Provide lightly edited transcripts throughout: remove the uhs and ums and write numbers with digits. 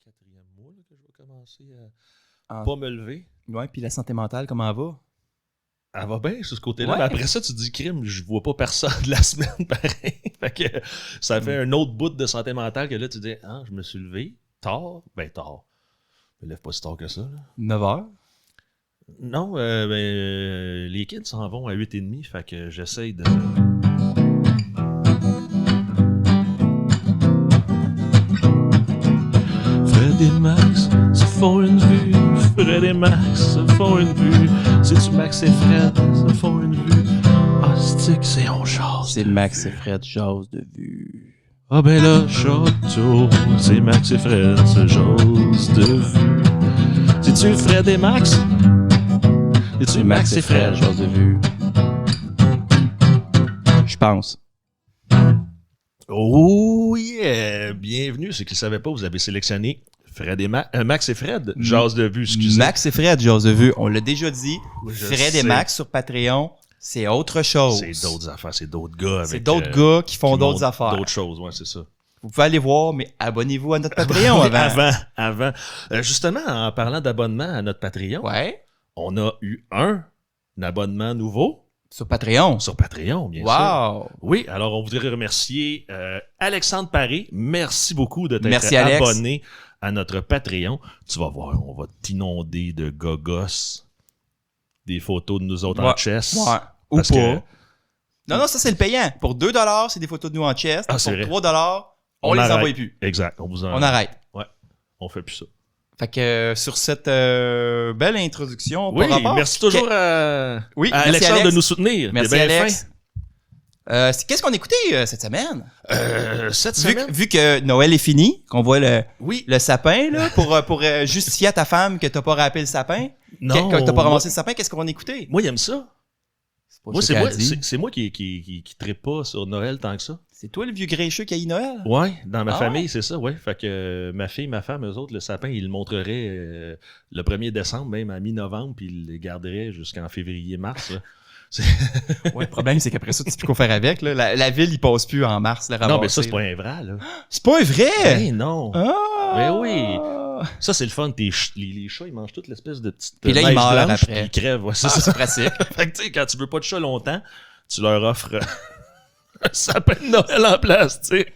4e mois là, que je vais commencer Ah. à pas me lever. Ouais, puis la santé mentale, comment elle va? Elle va bien sur ce côté-là, Ouais. mais après ça, tu te dis crime, je vois pas personne de la semaine pareil. Fait que ça fait un autre bout de santé mentale que là, tu dis, ah, je me suis levé tard. Ben, tard. Je me lève pas si tard que ça. Là. 9h? Non, les kids s'en vont à 8h30, fait que j'essaye de. Fred et Max se font une vue. Fred et Max se font une vue. C'est-tu Max et Fred se font une vue? Ah, c'est on jase. C'est Max et Fred, jase de vue. Ah ben là, château, c'est Max et Fred se jase de vue. C'est-tu Fred et Max? C'est-tu Max et Fred? jase de vue. Je pense. Oh yeah! Bienvenue. Ceux qui ne savaient pas, vous avez sélectionné Fred et Max et Fred. Jase de vue, excusez. Max et Fred, jase de vue. On l'a déjà dit. Je Fred sais. et Max sur Patreon, c'est autre chose. C'est d'autres affaires, c'est d'autres gars. Avec, C'est d'autres gars qui font d'autres montrent affaires. D'autres choses, ouais, c'est ça. Vous pouvez aller voir, mais abonnez-vous à notre Patreon Avant. Justement, en parlant d'abonnement à notre Patreon, Ouais. on a eu un abonnement nouveau Sur Patreon. sur Patreon, bien sûr. Wow. Oui, alors on voudrait remercier Alexandre Paré. Merci beaucoup de t'être Merci, Alex. abonné à notre Patreon. Tu vas voir, on va t'inonder de gogos, des photos de nous autres en chess. Ouais. Ou Parce pas. que- Non, ça c'est le payant. Pour 2$, c'est des photos de nous en chest. Ah, c'est Pour vrai. 3$, on les arrête. envoie plus. Exact, on vous en... On arrête. On fait plus ça. Fait que sur cette belle introduction, Oui, par rapport... merci toujours Oui, à merci, Alexandre Alex. de nous soutenir. Merci T'es bien Alex. Qu'est-ce qu'on a écouté cette semaine? fin. Cette Vu, semaine, vu que Noël est fini, qu'on voit oui. le sapin, là, pour justifier à ta femme que t'as pas rappelé le sapin, Non, que t'as pas moi- ramassé le sapin, qu'est-ce qu'on a écouté? Moi, j'aime ça. pas Moi, ça c'est qu'elle moi, a dit. c'est moi qui trippe pas sur Noël tant que ça. C'est toi le vieux grincheux qui a eu Noël? Ouais, dans ma Ah famille, ouais? c'est ça, ouais. Fait que ma fille, ma femme, eux autres, le sapin, ils le montreraient le 1er décembre, même à mi-novembre, puis ils le garderaient jusqu'en février-mars. là. Ouais, le problème, c'est qu'après ça, tu sais plus quoi faire avec. Là. La ville, il passe plus en mars. Le Non, mais ça, ramasser, c'est pas là. un vrai, là. C'est pas un vrai! Ben non. Ah! Ben oui. Ça, c'est le fun. Les chats, ils mangent toute l'espèce de petite Puis là, ils neige meurent blanche, après. puis ils crèvent. Ouais, c'est Ah, ça. c'est pratique. Fait que, tu sais, quand tu veux pas de chat longtemps, tu leur offres un sapin de Noël en plastique.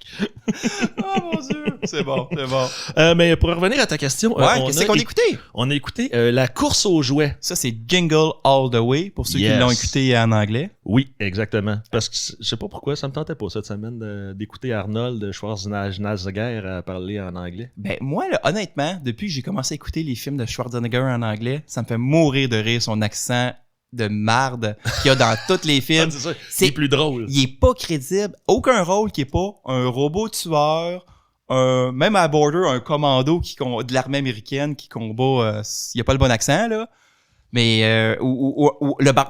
Oh mon Dieu! C'est bon, c'est bon. Mais pour revenir à ta question, Ouais, qu'est-ce qu'on a écouté? On a écouté la course aux jouets. Ça, c'est Jingle All the Way, pour ceux Yes. qui l'ont écouté en anglais. Oui, exactement. Parce que je sais pas pourquoi, ça me tentait pas cette semaine d'écouter Arnold Schwarzenegger parler en anglais. Ben, moi, là, honnêtement, depuis que j'ai commencé à écouter les films de Schwarzenegger en anglais, ça me fait mourir de rire son accent de marde qu'il y a dans tous les films. c'est ça. C'est- C'est plus drôle. Il est pas crédible. Aucun rôle qui est pas un robot tueur, même à Border, un commando de l'armée américaine qui combat. Il y a pas le bon accent, là. Mais, ou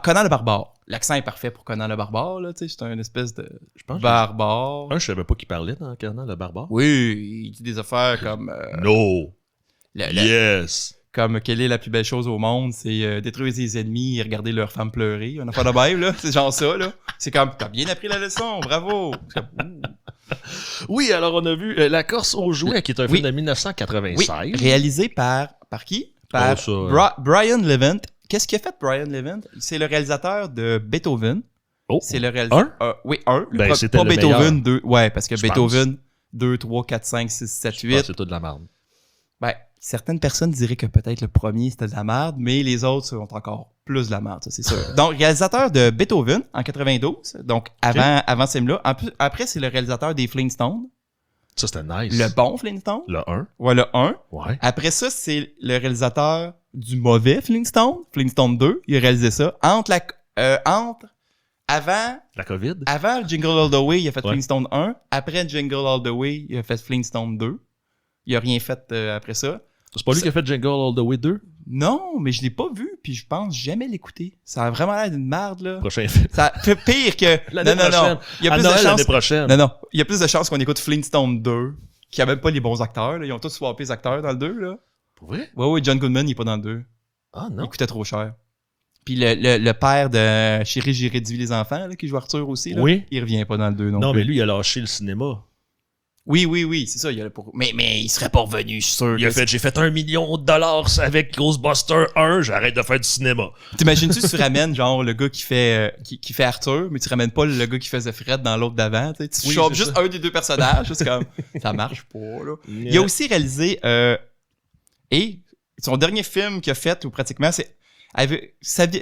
Conan le barbare. L'accent est parfait pour Conan le barbare, là. Tu sais, c'est un espèce de Je pense que barbare. je savais pas qu'il parlait dans Conan le barbare. Oui, il dit des affaires comme. No. le- Yes. Comme quelle est la plus belle chose au monde, c'est détruire ses ennemis et regarder leurs femmes pleurer. On a pas de même, là. C'est genre ça, là. C'est comme, t'as bien appris la leçon, bravo. C'est comme, Oui, alors on a vu La course aux jouets, qui est un Oui. film de oui, 1996. réalisé par qui? Par Oh, ça, Brian Levant. Qu'est-ce qu'il a fait, Brian Levant? C'est le réalisateur de Beethoven. Oh. C'est le réalisateur... oui, un. Ben, c'était pas le Beethoven, meilleur. 2. Ouais, parce que Je Beethoven, 2, 3, 4, 5, 6, 7, Je pense 8. que c'est tout de la merde. Ben, certaines personnes diraient que peut-être le premier c'était de la merde, mais les autres sont encore plus de la merde, ça c'est sûr. Donc, réalisateur de Beethoven en 92, donc avant ce film-là. Après, c'est le réalisateur des Flintstones, Ça, c'était nice. le bon Flintstone. Le 1. Ouais, le 1. Ouais. Après ça, c'est le réalisateur du mauvais Flintstone, Flintstone 2. Il a réalisé ça. La COVID. Avant Jingle All the Way, il a fait Ouais. Flintstone 1. Après Jingle All the Way, il a fait Flintstone 2. Il a rien fait après ça. C'est pas lui qui a fait Jingle All the Way 2? Non, mais je l'ai pas vu, puis je pense jamais l'écouter. Ça a vraiment l'air d'une merde, là. Prochain film. Ça fait pire que... L'année prochaine. Il y a À plus Noël de l'année chances... prochaine. Non. Il y a plus de chances qu'on écoute Flintstone 2, qui a même pas les bons acteurs, là. Ils ont tous swappé les acteurs dans le 2, là. Pour vrai? Ouais, John Goodman, il est pas dans le 2. Ah Il non. coûtait trop cher. Puis le père de Chérie, j'ai réduit les enfants, là, qui joue Arthur aussi, là. Oui. Il revient pas dans le 2 non Non, plus. mais lui, il a lâché le cinéma. Oui, c'est ça. Mais il serait pas revenu, je suis sûr. Il a fait, j'ai fait $1 million avec Ghostbusters 1, j'arrête de faire du cinéma. T'imagines-tu si tu ramènes genre le gars qui fait Arthur, mais tu ramènes pas le gars qui faisait Fred dans l'autre d'avant, tu sais, tu chopes juste un des deux personnages, juste comme ça marche pas là. Il a aussi réalisé et son dernier film qu'il a fait ou pratiquement c'est vous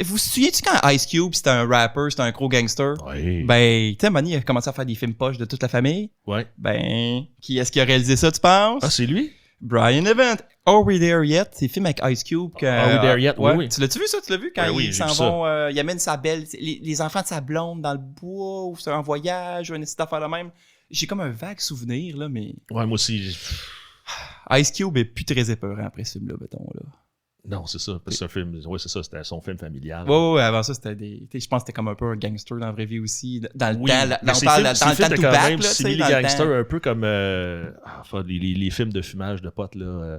vous souvenez-tu quand Ice Cube c'était un rapper, c'était un gros gangster? Oui. Ben, tu sais, Manny a commencé à faire des films poches de toute la famille. Ouais. Ben, qui est-ce qui a réalisé ça, tu penses? Ah, c'est lui? Brian Evans. Are We There Yet? C'est le film avec Ice Cube. Are We There Yet? Oui. Tu l'as-tu vu ça? Tu l'as vu quand Oui, ils j'ai s'en vu ça. vont, ils amènent sa belle, les enfants de sa blonde dans le bois ou c'est un voyage ou une petite affaire de même. J'ai comme un vague souvenir, là, mais Ouais, moi aussi. Ice Cube est plus très épeurant après ce film-là, mettons, là. Non, c'est ça. Parce que c'est un film. Oui, c'est ça. C'était son film familial. Ouais, avant ça, c'était des. Je pense que c'était comme un peu un gangster dans la vraie vie aussi. Dans le Oui, temps, mais dans ces le films temps de étaient quand Tupac, même là, tu sais, simili dans le gangster, temps. un peu comme les films de fumage de potes, là.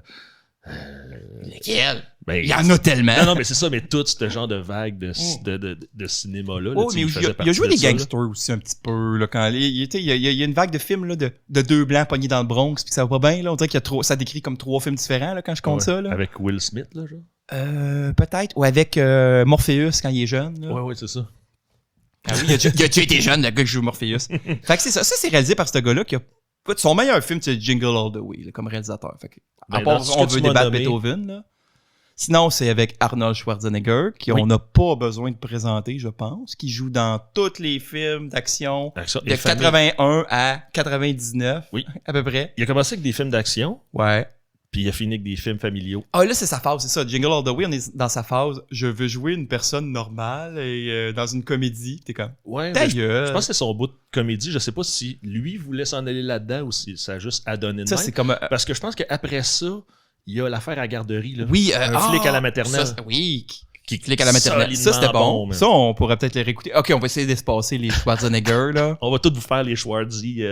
Lesquels? Ben, Il y en a tellement. Non, mais c'est ça, mais tout ce genre de vague de cinéma-là. Oh, mais il a joué des gangsters aussi un petit peu. Là, quand il y a une vague de films là, de deux blancs pognés dans le Bronx puis que ça va pas bien. Là. On dirait qu'il y a ça décrit comme 3 films différents là, quand je compte ça. Là. Avec Will Smith, là, genre. Peut-être. Ou avec Morpheus quand il est jeune. Là. Ouais, c'est ça. Ah oui, il a déjà été jeune, le gars qui joue Morpheus. Fait que c'est ça. Ça, c'est réalisé par ce gars-là qui a. Son meilleur film, c'est Jingle All the Way, là, comme réalisateur. Fait que, à part, on veut débattre Beethoven. Là. Sinon, c'est avec Arnold Schwarzenegger, on n'a pas besoin de présenter, je pense, qui joue dans tous les films d'action de 81 à 99, à peu près. Il a commencé avec des films d'action. Ouais. Puis il a fini avec des films familiaux. Ah, là, c'est sa phase, c'est ça. Jingle All the Way, on est dans sa phase. Je veux jouer une personne normale et dans une comédie. T'es comme. Ouais, je pense que c'est son bout de comédie. Je sais pas si lui voulait s'en aller là-dedans ou si ça a juste adonné de ça, même. c'est comme. Parce que je pense qu'après ça, il y a l'affaire à la garderie. Là. Oui, un flic à la maternelle. Ça, oui, qui flic à la maternelle. Ça, c'était bon. Ça, on pourrait peut-être les réécouter. Ok, on va essayer d'espacer les Schwarzenegger, là. On va tous vous faire les Schwarzy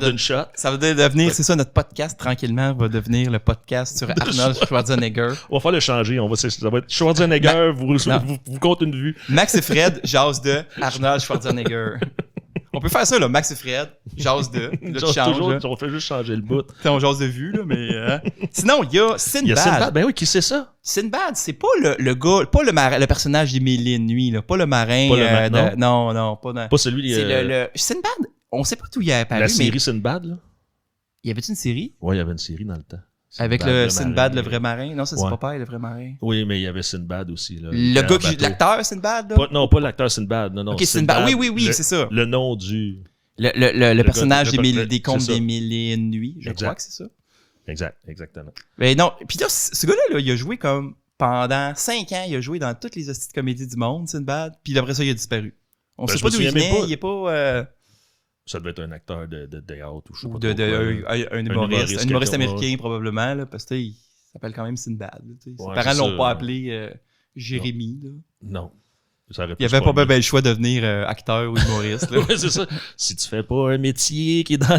d'une shot. Ça va devenir, c'est ça, notre podcast, tranquillement, va devenir le podcast sur Arnold Schwarzenegger. On va faire le changer. Ça va être Schwarzenegger, vous compte une vue. Max et Fred, jase de Arnold Schwarzenegger. On peut faire ça, là, Max et Fred, jase de. On fait juste changer le bout. On jase de vue, là, mais. Sinon, il y a Sinbad. Il y a Sinbad, ben oui, qui c'est ça? Sinbad, c'est pas le gars, pas le personnage d'Émile et Nuit, là, pas le marin. Non, pas celui. C'est le Sinbad, on sait pas d'où il a apparu. La série Sinbad, là? Y avait-tu une série? Ouais, il y avait une série dans le temps. Avec le Sinbad, le vrai marin. Non, ça, c'est Popeye, le vrai marin. Oui, mais il y avait Sinbad aussi. Là, le gars qui joue l'acteur Sinbad, là? Non, pas l'acteur Sinbad. Non. Ok, Sinbad. Oui, c'est ça. Le nom du. Le personnage des contes des mille et une nuits, je crois que c'est ça. Exactement. Mais non, puis là, ce gars-là, il a joué comme pendant 5 ans, il a joué dans toutes les hosties de comédies du monde, Sinbad, puis après ça, il a disparu. On sait pas d'où il venait, il est pas... Ça devait être un acteur de théâtre ou je sais pas. Un humoriste américain, probablement, là, parce qu'il s'appelle quand même Sinbad. Ses parents l'ont pas appelé Jérémy. Là. Non. Il y avait pas bien le choix de devenir acteur ou humoriste. Oui, c'est ça. Si tu fais pas un métier qui est dans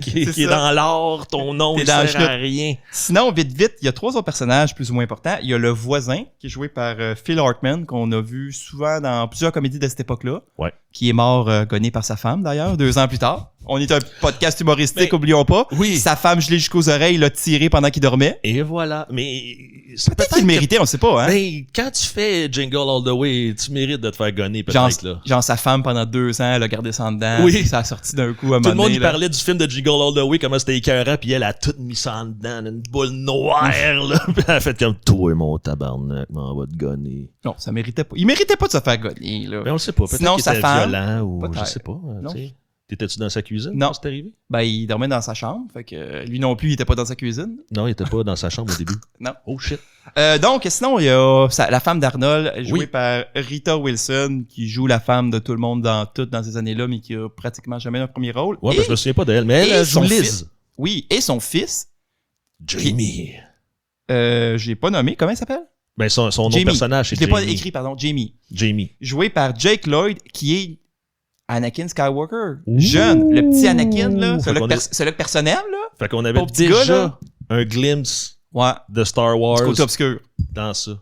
qui est dans l'art, ton nom ne sert à rien. Sinon, vite, il y a 3 autres personnages plus ou moins importants. Il y a le voisin, qui est joué par Phil Hartman, qu'on a vu souvent dans plusieurs comédies de cette époque-là. Ouais. Qui est mort gonné par sa femme, d'ailleurs, 2 ans plus tard. On est un podcast humoristique, oublions pas. Oui. Sa femme gelée jusqu'aux oreilles l'a tiré pendant qu'il dormait. Et voilà. Mais peut-être qu'il le méritait, on sait pas, hein. Mais quand tu fais Jingle All the Way, tu mérites de te faire gonner, peut-être, là. Genre, sa femme, pendant 2 ans, elle a gardé ça en dedans. Oui. Ça a sorti d'un coup à un moment donné. Tout le monde y parlait du film de Jingle All the Way, comment c'était écœurant, puis elle a tout mis ça en dedans, une boule noire, là. Puis elle a fait comme, toi, mon tabarnak, on va te gonner. Non, ça méritait pas. Il méritait pas de se faire gonner, là. Mais on le sait pas. Peut-être qu'il était violent ou je sais pas. Non. T'étais-tu dans sa cuisine quand c'est arrivé? Ben, il dormait dans sa chambre. Fait que lui non plus, il était pas dans sa cuisine. Non, il était pas dans sa chambre au début. Non. Oh shit. Donc, sinon, il y a la femme d'Arnold, jouée par Rita Wilson, qui joue la femme de tout le monde dans ces années-là, mais qui a pratiquement jamais un premier rôle. Ouais, parce que je me souviens pas d'elle, mais elle joue Liz. Oui, et son fils. Jamie. J'ai pas nommé. Comment il s'appelle? Ben, son nom de personnage, c'est Jamie. Je l'ai pas écrit, pardon. Jamie. Joué par Jake Lloyd, qui est Anakin Skywalker. Ouh. Jeune. Le petit Anakin, là. C'est le personnel, là. Fait qu'on avait déjà un glimpse de Star Wars. Du côté obscur. Dans ça.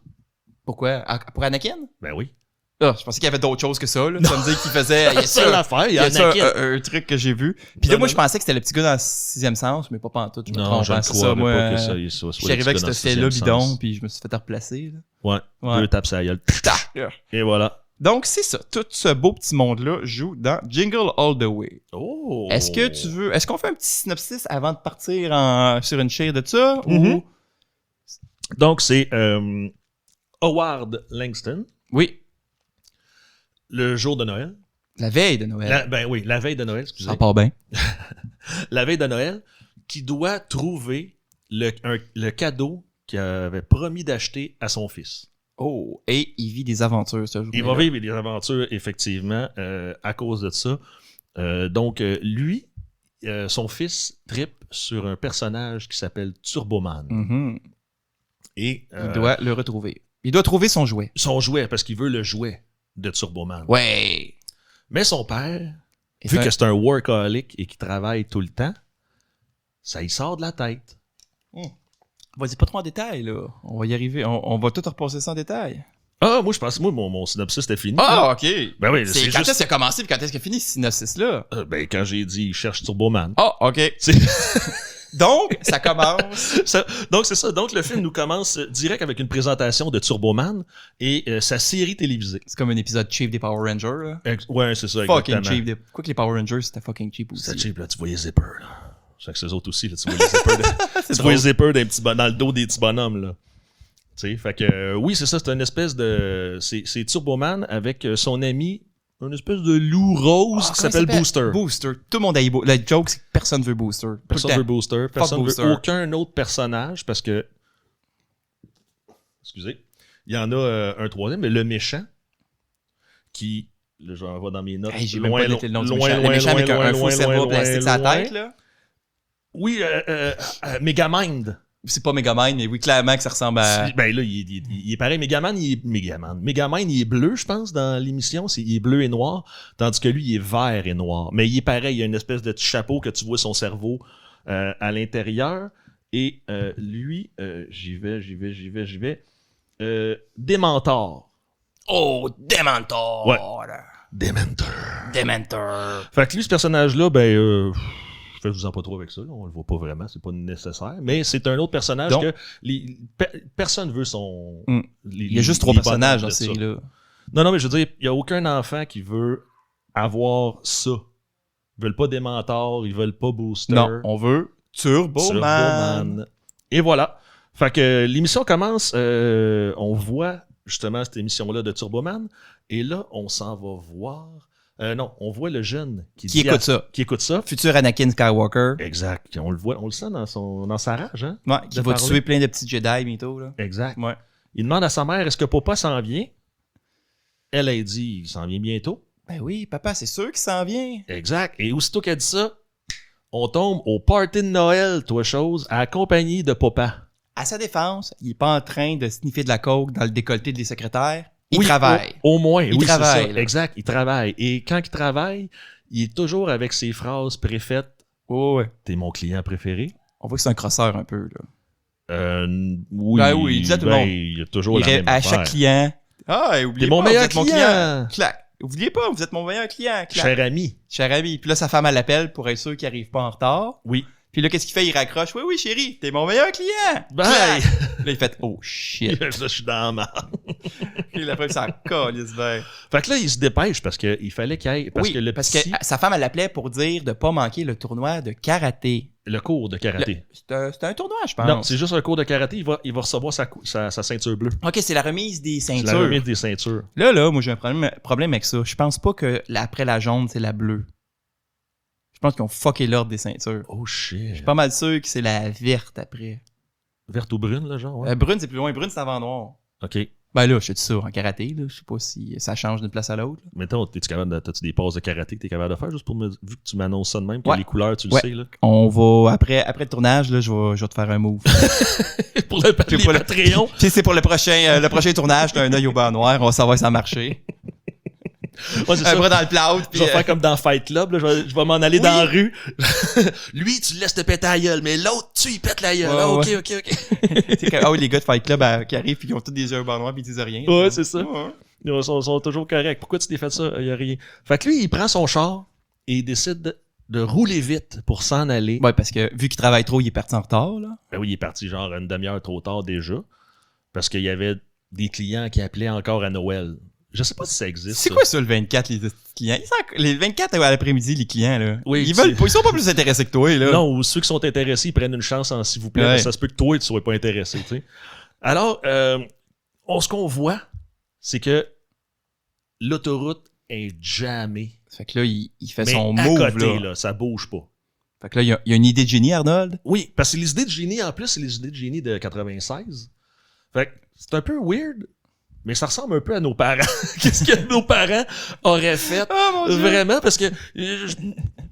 Pourquoi? Pour Anakin? Ben oui. Ah, je pensais qu'il y avait d'autres choses que ça, là. Ça me dit qu'il faisait... Il y a C'est l'affaire, il y a ça, Anakin. un truc que j'ai vu. Puis là, Non, moi, non. je pensais que c'était le petit gars dans le 6e sens, mais pas pantoute. Je me Non, trompe, je ne hein, c'est crois moi, pas que ça soit j'arrivais avec le ce petit gars dans fait-là le sixième bidon, sens. puis je me suis fait replacer, là. Ouais, Ouais. 2 tapes sur la gueule. Tac! Et voilà. Donc, c'est ça. Tout ce beau petit monde-là joue dans Jingle All the Way. Oh! Est-ce qu'on fait un petit synopsis avant de partir sur une chaire de ça? Mhm. Ou... Donc, c'est Howard Langston, Oui. le jour de Noël. La veille de Noël. La veille de Noël, excusez. Ça part bien. La veille de Noël, qui doit trouver le cadeau qu'il avait promis d'acheter à son fils. Oh, et il vit des aventures ce jour-là. Il va vivre des aventures, effectivement, à cause de ça. Donc, lui, son fils trippe sur un personnage qui s'appelle Turboman. Mhm. Et Il doit le retrouver. Il doit trouver son jouet. son jouet, parce qu'il veut le jouet de Turboman. Ouais. Mais son père, Et vu ça- que c'est un workaholic et qu'il travaille tout le temps, ça y sort de la tête. Vas-y, pas trop en détail, là. On va y arriver. On va tout repasser ça en détail. Ah, moi, je pense, mon synopsis, c'était fini. Ah, OK. Ben oui, C'est c'est quand juste... est-ce qu'il a commencé et quand est-ce qu'il a fini ce synopsis-là? Ben, quand j'ai dit « il cherche Turboman ». Ah, OK. Donc, ça commence... Donc, c'est ça. Donc, le film nous commence direct avec une présentation de Turboman et sa série télévisée. C'est comme un épisode cheap des Power Rangers, là. Ouais, c'est ça, Fucking exactement. cheap. Quoi que les Power Rangers, c'était fucking cheap aussi. C'était cheap, là, tu voyais Zipper, là. Je sais que c'est eux autres aussi, là, tu voyais Zipper, tu drôle. voyais Zipper dans le dos des petits bonhommes, là. Tu sais, fait que, oui, c'est ça, c'est une espèce de... C'est Turboman avec son ami, une espèce de loup rose qui s'appelle Booster. Booster. Tout le monde a eu Booster. Le joke, c'est que personne veut Booster. Personne Tout veut le temps. Booster. Personne Booster. veut aucun autre personnage parce que... Excusez. Il y en a un troisième, mais le méchant qui... Là, je vais dans mes notes. Hey, j'ai même pas noté le nom du méchant. Le méchant avec un faux cerveau plastique sur la tête, là. Oui, Megamind. C'est pas Megamind, mais oui, clairement que ça ressemble à... Ben là, il est pareil. Megamind, il est bleu, je pense, dans l'émission. Il est bleu et noir, tandis que lui, il est vert et noir. Mais il est pareil, il y a une espèce de petit chapeau que tu vois son cerveau à l'intérieur. Et lui, j'y vais. Dementor. Oh, Dementor! Ouais. Dementor. Dementor. Fait que lui, ce personnage-là, ben... faites-vous-en pas trop avec ça, là. On le voit pas vraiment, c'est pas nécessaire. Mais c'est un autre personnage Donc, que personne veut son... Il y a juste 3 personnages dans cette série-là. Non, mais je veux dire, il y a aucun enfant qui veut avoir ça. Ils veulent pas des mentors, ils veulent pas Booster. Non, on veut Turboman. Et voilà. Fait que l'émission commence, on voit justement cette émission-là de Turboman, et là, on s'en va voir... non, on voit le jeune qui écoute ça. Futur Anakin Skywalker. Exact. On le voit, on le sent dans sa rage, hein? Ouais, qui de va parler. tuer plein de petits Jedi bientôt, là. Exact. Ouais. Il demande à sa mère, est-ce que papa s'en vient? Elle a dit, il s'en vient bientôt. Ben oui, papa, c'est sûr qu'il s'en vient. Exact. Et aussitôt qu'elle dit ça, on tombe au party de Noël, toi chose, accompagné de papa. À sa défense, il est pas en train de sniffer de la coke dans le décolleté des secrétaires. Il Oui, travaille. Au moins, Il oui, travaille, c'est ça. là. Exact, il travaille. Et quand il travaille, il est toujours avec ses phrases préfaites. Oh, ouais. T'es mon client préféré. On voit que c'est un crosseur un peu, là. Oui. Ben oui, il dit à tout le monde. Il y a toujours Il la rêve même à affaire. chaque client. Ah, oubliez T'es mon pas, meilleur vous êtes mon client. Clac. Oubliez pas, vous êtes mon meilleur client. Clac. Cher ami. Cher ami. Puis là, sa femme, elle l'appelle pour être sûr qu'il arrive pas en retard. Oui. Puis là, qu'est-ce qu'il fait? Il raccroche. Oui, oui, chérie, t'es mon meilleur client. Bye. Clac. Là, il fait, oh shit. Là, je suis dans la merde. Puis la femme s'en calisse bien. Fait que là, il se dépêche parce qu'il fallait qu'il aille. Parce Oui, que le parce petit- que sa femme, elle l'appelait pour dire de pas manquer le tournoi de karaté. le cours de karaté. C'était un tournoi, je pense. Non, c'est juste un cours de karaté. Il va recevoir sa ceinture bleue. OK, c'est la remise des C'est ceintures. la remise des ceintures. Là, moi, j'ai un problème avec ça. Je pense pas que après la jaune, c'est la bleue. Je pense qu'ils ont fucké l'ordre des ceintures. Oh shit. Je suis pas mal sûr que c'est la verte après. Verte ou brune, là, genre? Ouais. Brune, c'est plus loin. Brune, c'est avant noir. OK. Ben là, je te dis ça en karaté. Là. Je sais pas si ça change d'une place à l'autre. là. Mettons, t'as-tu des passes de karaté que t'es capable de faire juste pour me. Vu que tu m'annonces ça de même, que Ouais. les couleurs, tu le Ouais. sais, là. On va, après le tournage, là, je vais te faire un move. pour le Puis pour le- Patreon. Puis c'est pour le prochain tournage, t'as un œil au bas noir. On va savoir si ça a marché. Ouais, c'est Un ça. bras dans le plâtre. Je Puis, vais faire comme dans Fight Club, là. Je vais m'en aller Oui. dans la rue. Lui, tu le laisses te péter la gueule, mais l'autre, tu y pètes la gueule. Ouais, Ah, ok, ouais. ok. c'est comme, ah oui, les gars de Fight Club qui arrivent puis ils ont tous des yeux au bas noir puis ils disent rien. Ouais, c'est ça. Ouais. Ils sont toujours corrects. Pourquoi tu t'es fait ça? Il y a rien. Fait que lui, il prend son char et il décide de rouler vite pour s'en aller. Ouais, parce que vu qu'il travaille trop, il est parti en retard, là. Ben oui, il est parti genre une demi-heure trop tard déjà. Parce qu'il y avait des clients qui appelaient encore à Noël. Je sais pas si ça existe. C'est quoi ça, le 24, les clients? Les 24 à l'après-midi, les clients, là. Oui, Ils sont pas plus intéressés que toi, là. Non, ou ceux qui sont intéressés, ils prennent une chance en s'il vous plaît. Ouais. Ça se peut que toi, tu sois pas intéressé, tu sais. Alors, ce qu'on voit, c'est que l'autoroute est jammée. Fait que là, il fait Mais son à move, côté, là. là, ça bouge pas. Fait que là, il y a une idée de génie, Arnold. Oui, parce que les idées de génie, en plus, c'est les idées de génie de 96. Fait que c'est un peu weird, mais ça ressemble un peu à nos parents. Qu'est-ce que nos parents auraient fait? Oh, mon Dieu. Vraiment, parce que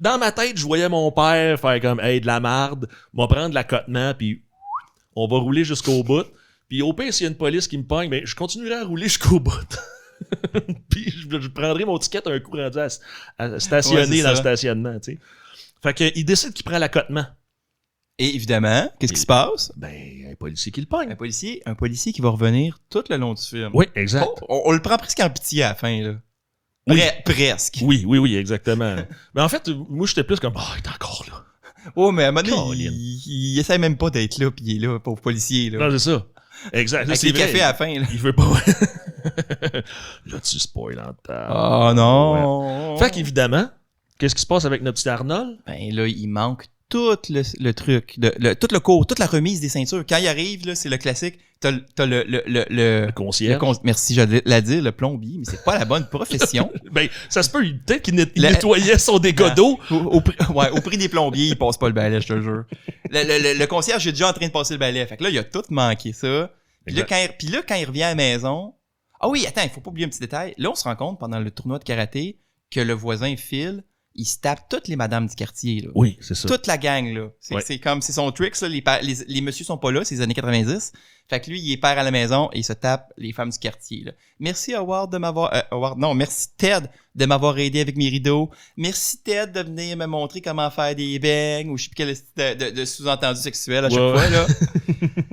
dans ma tête, je voyais mon père faire comme, hey, de la marde, on va prendre l'accotement, puis on va rouler jusqu'au bout. Puis au pire, s'il y a une police qui me pogne, ben, je continuerai à rouler jusqu'au bout. Puis je prendrai mon ticket un coup rendu à stationner Ouais, dans le ça. stationnement, tu sais. Fait que, il décide qu'il prend l'accotement. Et évidemment, qu'est-ce qui se passe? Ben, un policier qui le pogne. Un policier qui va revenir tout le long du film. Oui, exact. On le prend presque en pitié à la fin, là. Oui. Presque. Oui, exactement. Mais en fait, moi, j'étais plus comme, il est encore là. Oh, mais à un moment donné, Colin. il essaie même pas d'être là, puis il est là, pauvre policier, là. Non, c'est ça. Exact. Avec C'est les vrai. cafés à la fin, là. Il veut pas. Là, tu spoil en temps. Oh non! Fait qu'évidemment, qu'est-ce qui se passe avec notre petit Arnold? Ben là, il manque tout le truc, tout le cours, toute la remise des ceintures. Quand il arrive, là, c'est le classique. T'as Le concierge. merci, je l'ai dit, le plombier, mais c'est pas la bonne profession. Ben, ça se peut, peut-être qu'il nettoyait son dégât d'eau. Au prix des plombiers, il passe pas le balai, je te jure. Le concierge est déjà en train de passer le balai. Fait que là, il a tout manqué ça. Puis là, quand il revient à la maison... Ah oui, attends, il faut pas oublier un petit détail. Là, on se rend compte, pendant le tournoi de karaté, que le voisin Phil, il se tape toutes les madames du quartier, là. Oui, c'est ça. Toute la gang, là. C'est Ouais. c'est son trick, ça. Les messieurs sont pas là, c'est les années 90. Fait que lui, il est père à la maison et il se tape les femmes du quartier, là. Merci Howard de m'avoir... merci Ted de m'avoir aidé avec mes rideaux. Merci Ted de venir me montrer comment faire des bangs ou je sais plus quel style de sous-entendu sexuel à chaque fois, là.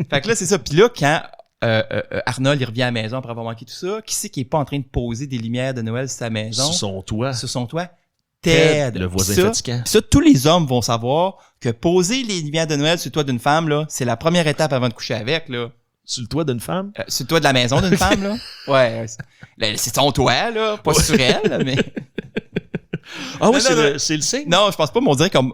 Fait que là, c'est ça. Puis là, quand Arnold, il revient à la maison après avoir manqué tout ça, qui c'est qui est pas en train de poser des lumières de Noël sur sa maison? Sur son toit. Sur son toit? Ted. Le voisin Puis ça, fatigant. puis ça, tous les hommes vont savoir que poser les lumières de Noël sur le toit d'une femme, là, c'est la première étape avant de coucher avec, là. Sur le toit d'une femme? Sur le toit de la maison d'une femme, là. Ouais. C'est son toit, là. Pas sur elle, mais... Ah oui, Non, c'est le signe? Non, je pense pas, mais on dirait comme...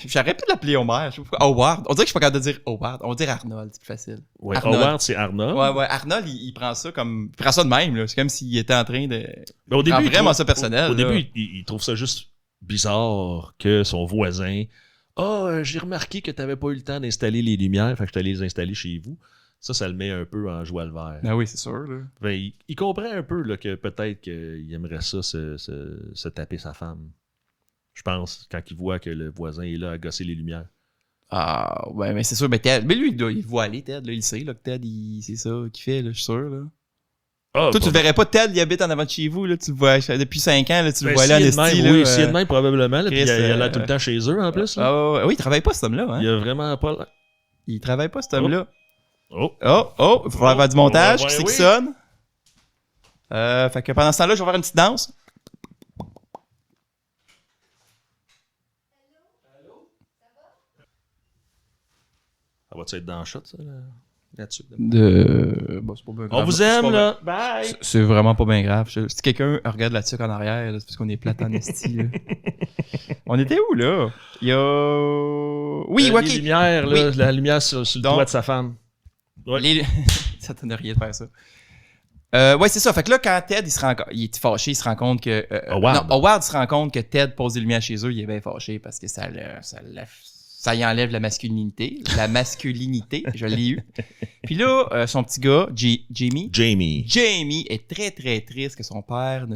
J'aurais pu l'appeler Homer. Howard. On dirait que je suis pas capable de dire Howard. On va dire Arnold, c'est plus facile. Ouais, Arnold. Howard, c'est Arnold. Ouais. Arnold, il prend ça comme... Il prend ça de même, là. C'est comme s'il était en train de... Mais au début, prend il vraiment trouve- ça personnel, Au là. début, il trouve ça juste bizarre que son voisin. J'ai remarqué que t'avais pas eu le temps d'installer les lumières, fait que je t'allais les installer chez vous. Ça le met un peu en joie le vert. Ben oui, c'est sûr, là. Ben, il comprend un peu là, que peut-être qu'il aimerait ça se taper sa femme. Je pense, quand il voit que le voisin est là à gosser les lumières. Ah, ouais, mais c'est sûr, mais Ted... Mais lui, il le voit aller, Ted, là. Il sait, là, que Ted, c'est ça qu'il fait, là, je suis sûr, là. Ah, Toi, tu le verrais pas, Ted, il habite en avant de chez vous, là. Tu le vois depuis 5 ans, là. Tu le ben, vois s'il là, en est de esti, même, là. oui, s'il est de même, probablement. Là, puis il Chris, a l'air tout le temps chez eux, en plus. Là. Ah, oui, il travaille pas, cet homme-là, hein. Il a vraiment pas... l'air- Il travaille pas, cet homme-là. Oh. Oh, il faudra faire du montage. Ouais, Qui c'est oui. qui sonne? Fait que pendant ce temps-là, je vais faire une petite danse. Ça va-tu être dans le shot, ça, là-dessus? Bon, c'est pas bien grave. On vous C'est aime, pas là. Bye! C'est vraiment pas bien grave. Si quelqu'un regarde là-dessus en arrière, là, c'est parce qu'on est plate en esti, là. On était où, là? Il y a... Oui, Les ok. lumières, là, Oui. la lumière sur le Donc- toit de sa femme. Ouais. Ça t'en a rien de faire ça. Ouais, c'est ça. Fait que là, quand Ted, il est fâché, il se rend compte que... Howard. Non, Howard se rend compte que Ted pose des lumières chez eux, il est bien fâché parce que ça y enlève la masculinité. La masculinité, je l'ai eu. Puis là, son petit gars, Jamie est très, très triste que son père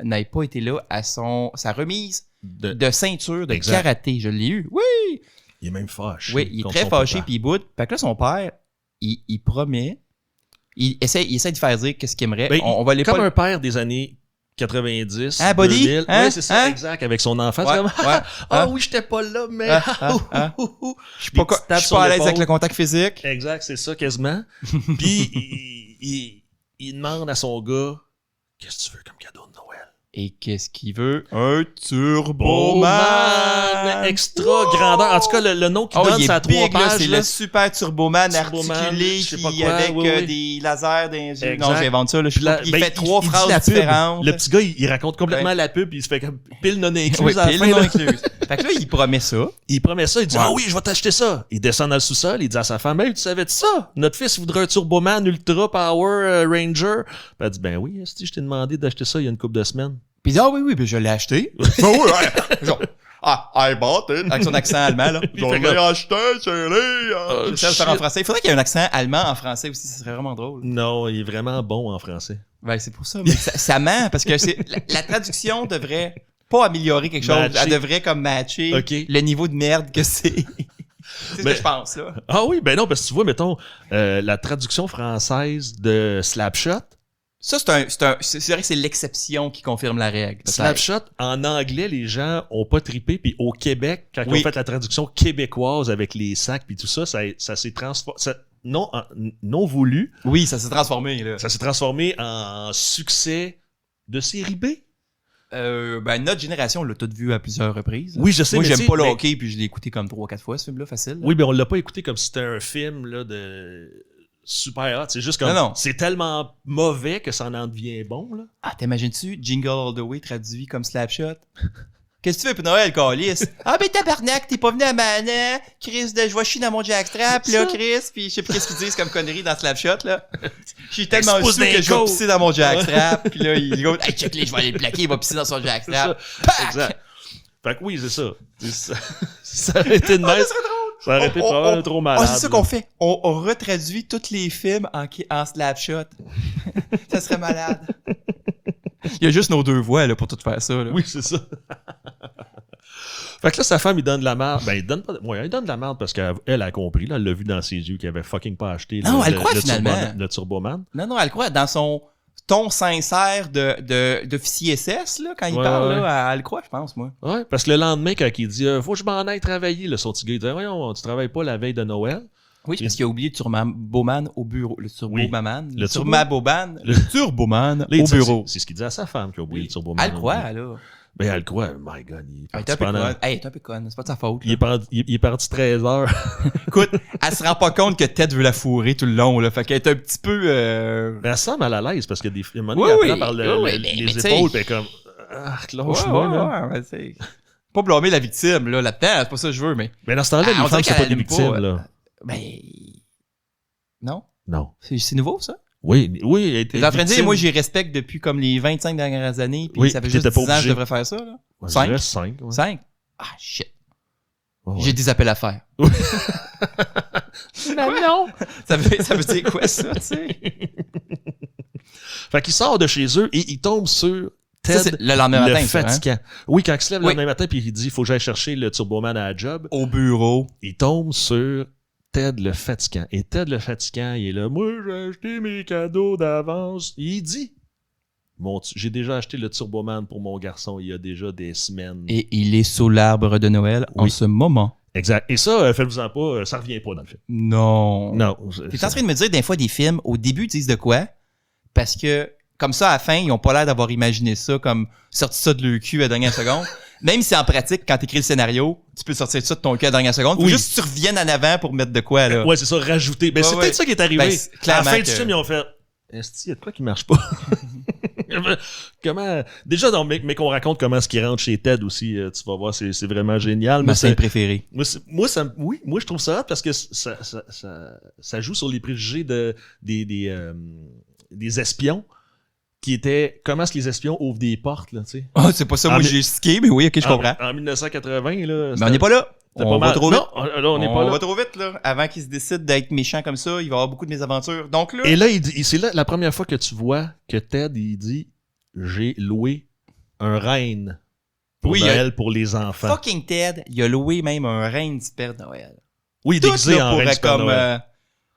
n'ait pas été là à sa remise de ceinture de Exact. karaté. Je l'ai eu. Oui! Il est même fâché. Oui, il est contre très son fâché, papa. puis il boude. Fait que là, son père, il promet, il essaie de faire dire qu'est-ce qu'il aimerait. Ben, on va aller Comme pas... un père des années 90, Hein, Buddy? 2000. Hein? Ouais, c'est ça, Hein? exact, avec son enfant. Ouais, C'est comme, ouais, hein? oui, j'étais pas là, mais... Je suis pas à l'aise avec le contact physique. Exact, c'est ça, quasiment. Puis, il demande à son gars Qu'est-ce que tu veux comme cadeau de Noël? Et qu'est-ce qu'il veut? Un Turboman! Extra grandeur. En tout cas, le nom qu'il donne, c'est à 3 là, pages. c'est là. le super Turboman Turboman, articulé je sais pas qui, quoi, avec oui. des lasers dans les yeux. Exact. Non, j'invente ça. Là, je sais pas. Il Ben, fait 3 dit phrases la pub. différentes. Le petit gars, il raconte complètement la pub, puis il se fait comme pile non incluse Oui, à la pile fin. non là. incluse. Fait que là, il promet ça. Il promet ça, il dit Ouais. « Ah oui, je vais t'acheter ça ». Il descend dans le sous-sol, il dit à sa femme « Hey, tu savais de ça? Notre fils voudrait un Turboman Ultra Power Ranger. » Puis elle dit « Ben oui, je t'ai demandé d'acheter ça il y a une couple de semaines. » Puis il dit, ah oui, puis je l'ai acheté. Ben oui, ouais. Genre, I bought it. Avec son accent allemand, là. Je l'ai acheté, chérie. J'essaie de faire en shit. français. Il faudrait qu'il y ait un accent allemand en français aussi, ça serait vraiment drôle. Non, il est vraiment bon en français. Ben, c'est pour ça. Mais ça ment, parce que la traduction devrait pas améliorer quelque chose. Matcher. Elle devrait comme matcher Ok. le niveau de merde que c'est. C'est ce Mais- que je pense, là. Ah oui, ben non, parce que tu vois, mettons, la traduction française de Slapshot. Ça, c'est vrai que c'est l'exception qui confirme la règle. peut-être. Slapshot, en anglais, les gens ont pas trippé, puis au Québec, quand ils Oui. ont fait la traduction québécoise avec les sacs puis tout ça, ça s'est transformé. Non voulu, Oui, ça s'est transformé, là. ça s'est transformé en succès de série B. Ben, notre génération l'a tout vu à plusieurs reprises. Oui, je sais, Moi, mais j'aime tu sais, pas le mais- hockey, puis je l'ai écouté comme 3-4 fois, ce film-là, facile. là. Oui, mais on l'a pas écouté comme si c'était un film là, de super hot. C'est juste comme. Non. C'est tellement mauvais que ça en devient bon. Là. Ah, t'imagines-tu Jingle All the Way traduit comme Slapshot? Qu'est-ce que tu fais pour Noël, Calice? Ah, ben tabarnak, t'es pas venu à Mana, Chris, je vais chier dans mon jackstrap, là, Ça. Chris, pis je sais plus qu'est-ce qu'ils disent comme connerie dans Slapshot, là. Je suis tellement Expose sous que d'un je vais go. pisser dans mon jackstrap, pis là, il dit, hey, check les, je vais aller le plaquer, il va pisser dans son C'est jackstrap. ça. Exact. Fait que oui, c'est ça. Ça aurait été de Ah, même. ça serait drôle! Ça aurait été probablement trop malade. Ah, c'est ça qu'on fait. On retraduit tous les films en Slapshot. Ça serait malade. Il y a juste nos deux voix, là, pour tout faire ça, là. Oui, c'est ça. Fait que là, sa femme, il donne de la merde. Ben, il donne pas. Ouais, il donne de la merde parce qu'elle a compris, là. Elle l'a vu dans ses yeux qu'il avait fucking pas acheté Non, elle croit finalement. le Turboman. Non, elle croit dans son ton sincère d'officier SS, là, quand il Ouais, parle, ouais. là, elle le croit, je pense, moi. Ouais, parce que le lendemain, quand il dit faut que je m'en aille travailler, là, son petit gars, il dit voyons, tu travailles pas la veille de Noël. Oui, parce qu'il a oublié le Turboman au bureau. Le Turboman. Le Turboman. Le Turboman Là, il au dit, bureau. c'est ce qu'il dit à sa femme qui a oublié le Turboman. Elle le croit, là. Ben, elle le croit. My God, il est Elle est parti un peu pendant- conne. Hey, elle est un peu conne, c'est pas de sa faute. Il est parti 13 heures. Écoute, elle se rend pas compte que Ted veut la fourrer tout le long, là. Fait qu'elle est un petit peu, Mais elle semble mal à l'aise parce que des fois, Oui, elle oui. prend par Oui, mais les t'sais- épaules, pis elle est comme, ah, lâche-moi, là. ouais, c'est... Pas blâmer la victime, là, là-dedans, c'est pas ça que je veux, mais... Mais dans ce temps-là, Ah, on les femmes, dirait c'est pas qu'elle des aime victimes, pas, là. Ben... Non? Non. C'est nouveau, ça? Oui, elle était T'es en train de dire, victime. moi, j'y respecte depuis comme les 25 dernières années, puis Oui, ça fait puis juste t'étais 10 pas ans que je obligé. devrais faire ça, là. Ouais, je 5? dirais 5. Ouais. 5? Ah, shit. Ouais, J'ai des appels à faire. non. Ça veut dire quoi, ça, tu sais? Fait qu'il sort de chez eux et il tombe sur Ça, c'est Ted, le lendemain le matin, ça, hein? fatigant. Oui, quand il se lève le Oui. lendemain matin puis il dit, faut que j'aille chercher le Turboman à la job, Au bureau. il tombe sur Ted le fatigant. Et Ted le fatigant, il est là, moi, j'ai acheté mes cadeaux d'avance. Il dit, j'ai déjà acheté le Turboman pour mon garçon il y a déjà des semaines. Et il est sous l'arbre de Noël en Oui. ce moment. Exact. Et ça, faites-vous-en pas, ça revient pas dans le film. Non. Non. T'es en train de me dire, des fois, des films, au début, ils disent de quoi? Parce que, comme ça, à la fin, ils ont pas l'air d'avoir imaginé ça, comme sorti ça de leur cul à la dernière seconde. Même si en pratique, quand t'écris le scénario, tu peux sortir ça de ton cul à la dernière seconde. Faut Oui. juste que tu reviennes en avant pour mettre de quoi, là. Ouais, c'est ça, rajouter. Ben, Ouais, c'est ouais. peut-être ça qui est arrivé. Ben, c'est à la clairement fin du que- film, ils ont fait, est-ce qu'il y a de quoi qui marche pas? Comment, déjà, mais qu'on raconte comment est-ce qu'il rentre chez Ted aussi, tu vas voir, c'est vraiment génial. Ma Mais scène c'est- préférée. moi, je trouve ça hot parce que ça joue sur les préjugés des espions qui étaient comment est-ce que les espions ouvrent des portes, là, tu sais. Ah, c'est pas ça, moi, Ah, mais- j'ai skié, mais oui, ok, je comprends. En 1980, là. Mais on n'est pas là. c'était On pas va mal. trop vite. Non, là, on n'est pas là. va trop vite, là. Avant qu'il se décide d'être méchant comme ça, il va y avoir beaucoup de mésaventures. Donc là, Et là, c'est là la première fois que tu vois que Ted, il dit j'ai loué un renne pour Oui, Noël pour les enfants. fucking Ted, il a loué même un reine du Père Noël. Oui, Tout déguisé là, en pour reine être du Père comme Noël.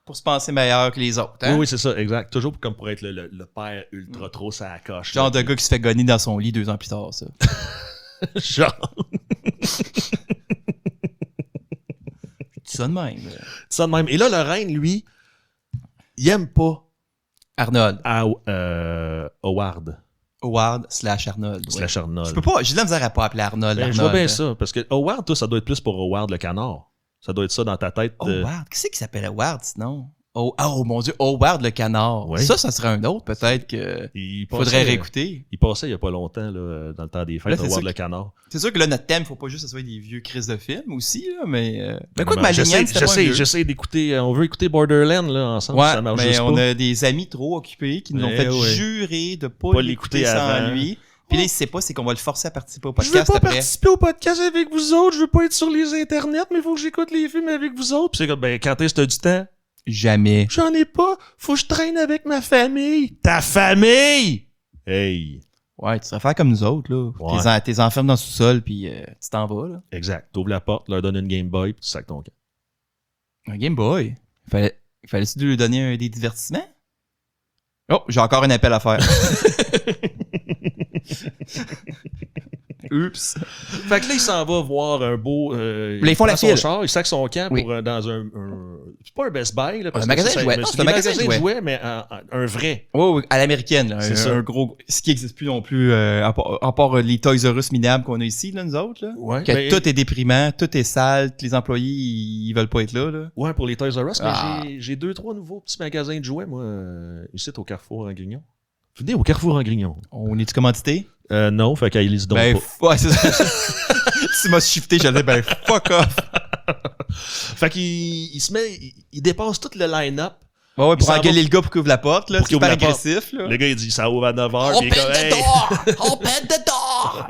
pour se penser meilleur que les autres. Hein? Oui, c'est ça, exact. Toujours comme pour être le père ultra trop ça coche. Genre là. de gars qui se fait gonner dans son lit 2 ans plus tard, ça. Genre, C'est ça de même. ça de même. Et là, le reine, lui, il aime pas Arnold. Howard. Howard / Arnold. Ouais. Slash Arnold. Je peux pas, j'ai de la misère à pas appeler Arnold. Ben, Arnold. je vois bien ça, parce que Howard, toi, ça doit être plus pour Howard le canard. Ça doit être ça dans ta tête. Howard, qui c'est qui s'appelle Howard sinon? Oh mon Dieu, Howard le canard. Oui. Ça serait un autre peut-être que Il faudrait passait, réécouter. Il passait il y a pas longtemps, là, dans le temps des fêtes, Là, c'est Howard sûr le canard. C'est sûr que là, notre thème, faut pas juste que ce soit des vieux crises de films aussi, là, mais quoi que ma J'essaie lignane, c'était pas un vieux. j'essaie d'écouter, on veut écouter Borderland, là, ensemble, Ouais, ça marche mais juste on pas. a des amis trop occupés qui nous ont Eh fait ouais. jurer de Pas pas l'écouter l'écouter sans avant. lui. Puis là, il sait pas, c'est qu'on va le forcer à participer au Je veux podcast pas après. participer au podcast avec vous autres, je veux pas être sur les internets, mais il faut que j'écoute les films avec vous autres. Puis c'est comme, ben, quand est-ce que t'as du temps? Jamais. J'en ai pas, faut que je traîne avec ma famille. Ta famille! Hey! Ouais, tu serais faire comme nous autres, là. Ouais. T'es enfermes dans le sous-sol, puis tu t'en vas, là. Exact. T'ouvres la porte, leur donnes une Game Boy, puis tu sacs ton camp. Un Game Boy. Fallait-tu lui donner des divertissements? Oh, j'ai encore un appel à faire. Oups. Fait que là, il s'en va voir un beau. Là, ils font la son file. char, il sac son camp Oui. pour, dans un. C'est pas un Best Buy, là. Parce Un que magasin ça, de jouets. mais Non, c'est c'est un des magasin de magasins jouets. mais un vrai. Oui, à l'américaine, là. C'est ça. Un gros. Ce qui n'existe plus non plus, à part les Toys R Us minables qu'on a ici, là, nous autres, là. Ouais. Que Ben, tout est déprimant, tout est sale, les employés, ils veulent pas être là, là. Ouais, pour les Toys R Us, mais Ah. j'ai 2-3 nouveaux petits magasins de jouets, moi, ici au Carrefour en Grignon. Venez au Carrefour en Grignon. On est-tu commandité? Non, fait qu'elle lise donc Ben, pas. ouais, c'est ça. Tu m'as shifté, j'allais, ben, fuck off. Fait qu'il se met, il dépasse tout le line-up. Ouais, Il pour s'en engueuler va- le gars pour qu'il ouvre la porte, là. Pour C'est qu'il ouvre super la porte. agressif, là. Le gars, il dit ça ouvre à 9h. On Puis il est pète comme, de hey! dehors! On pète de dehors!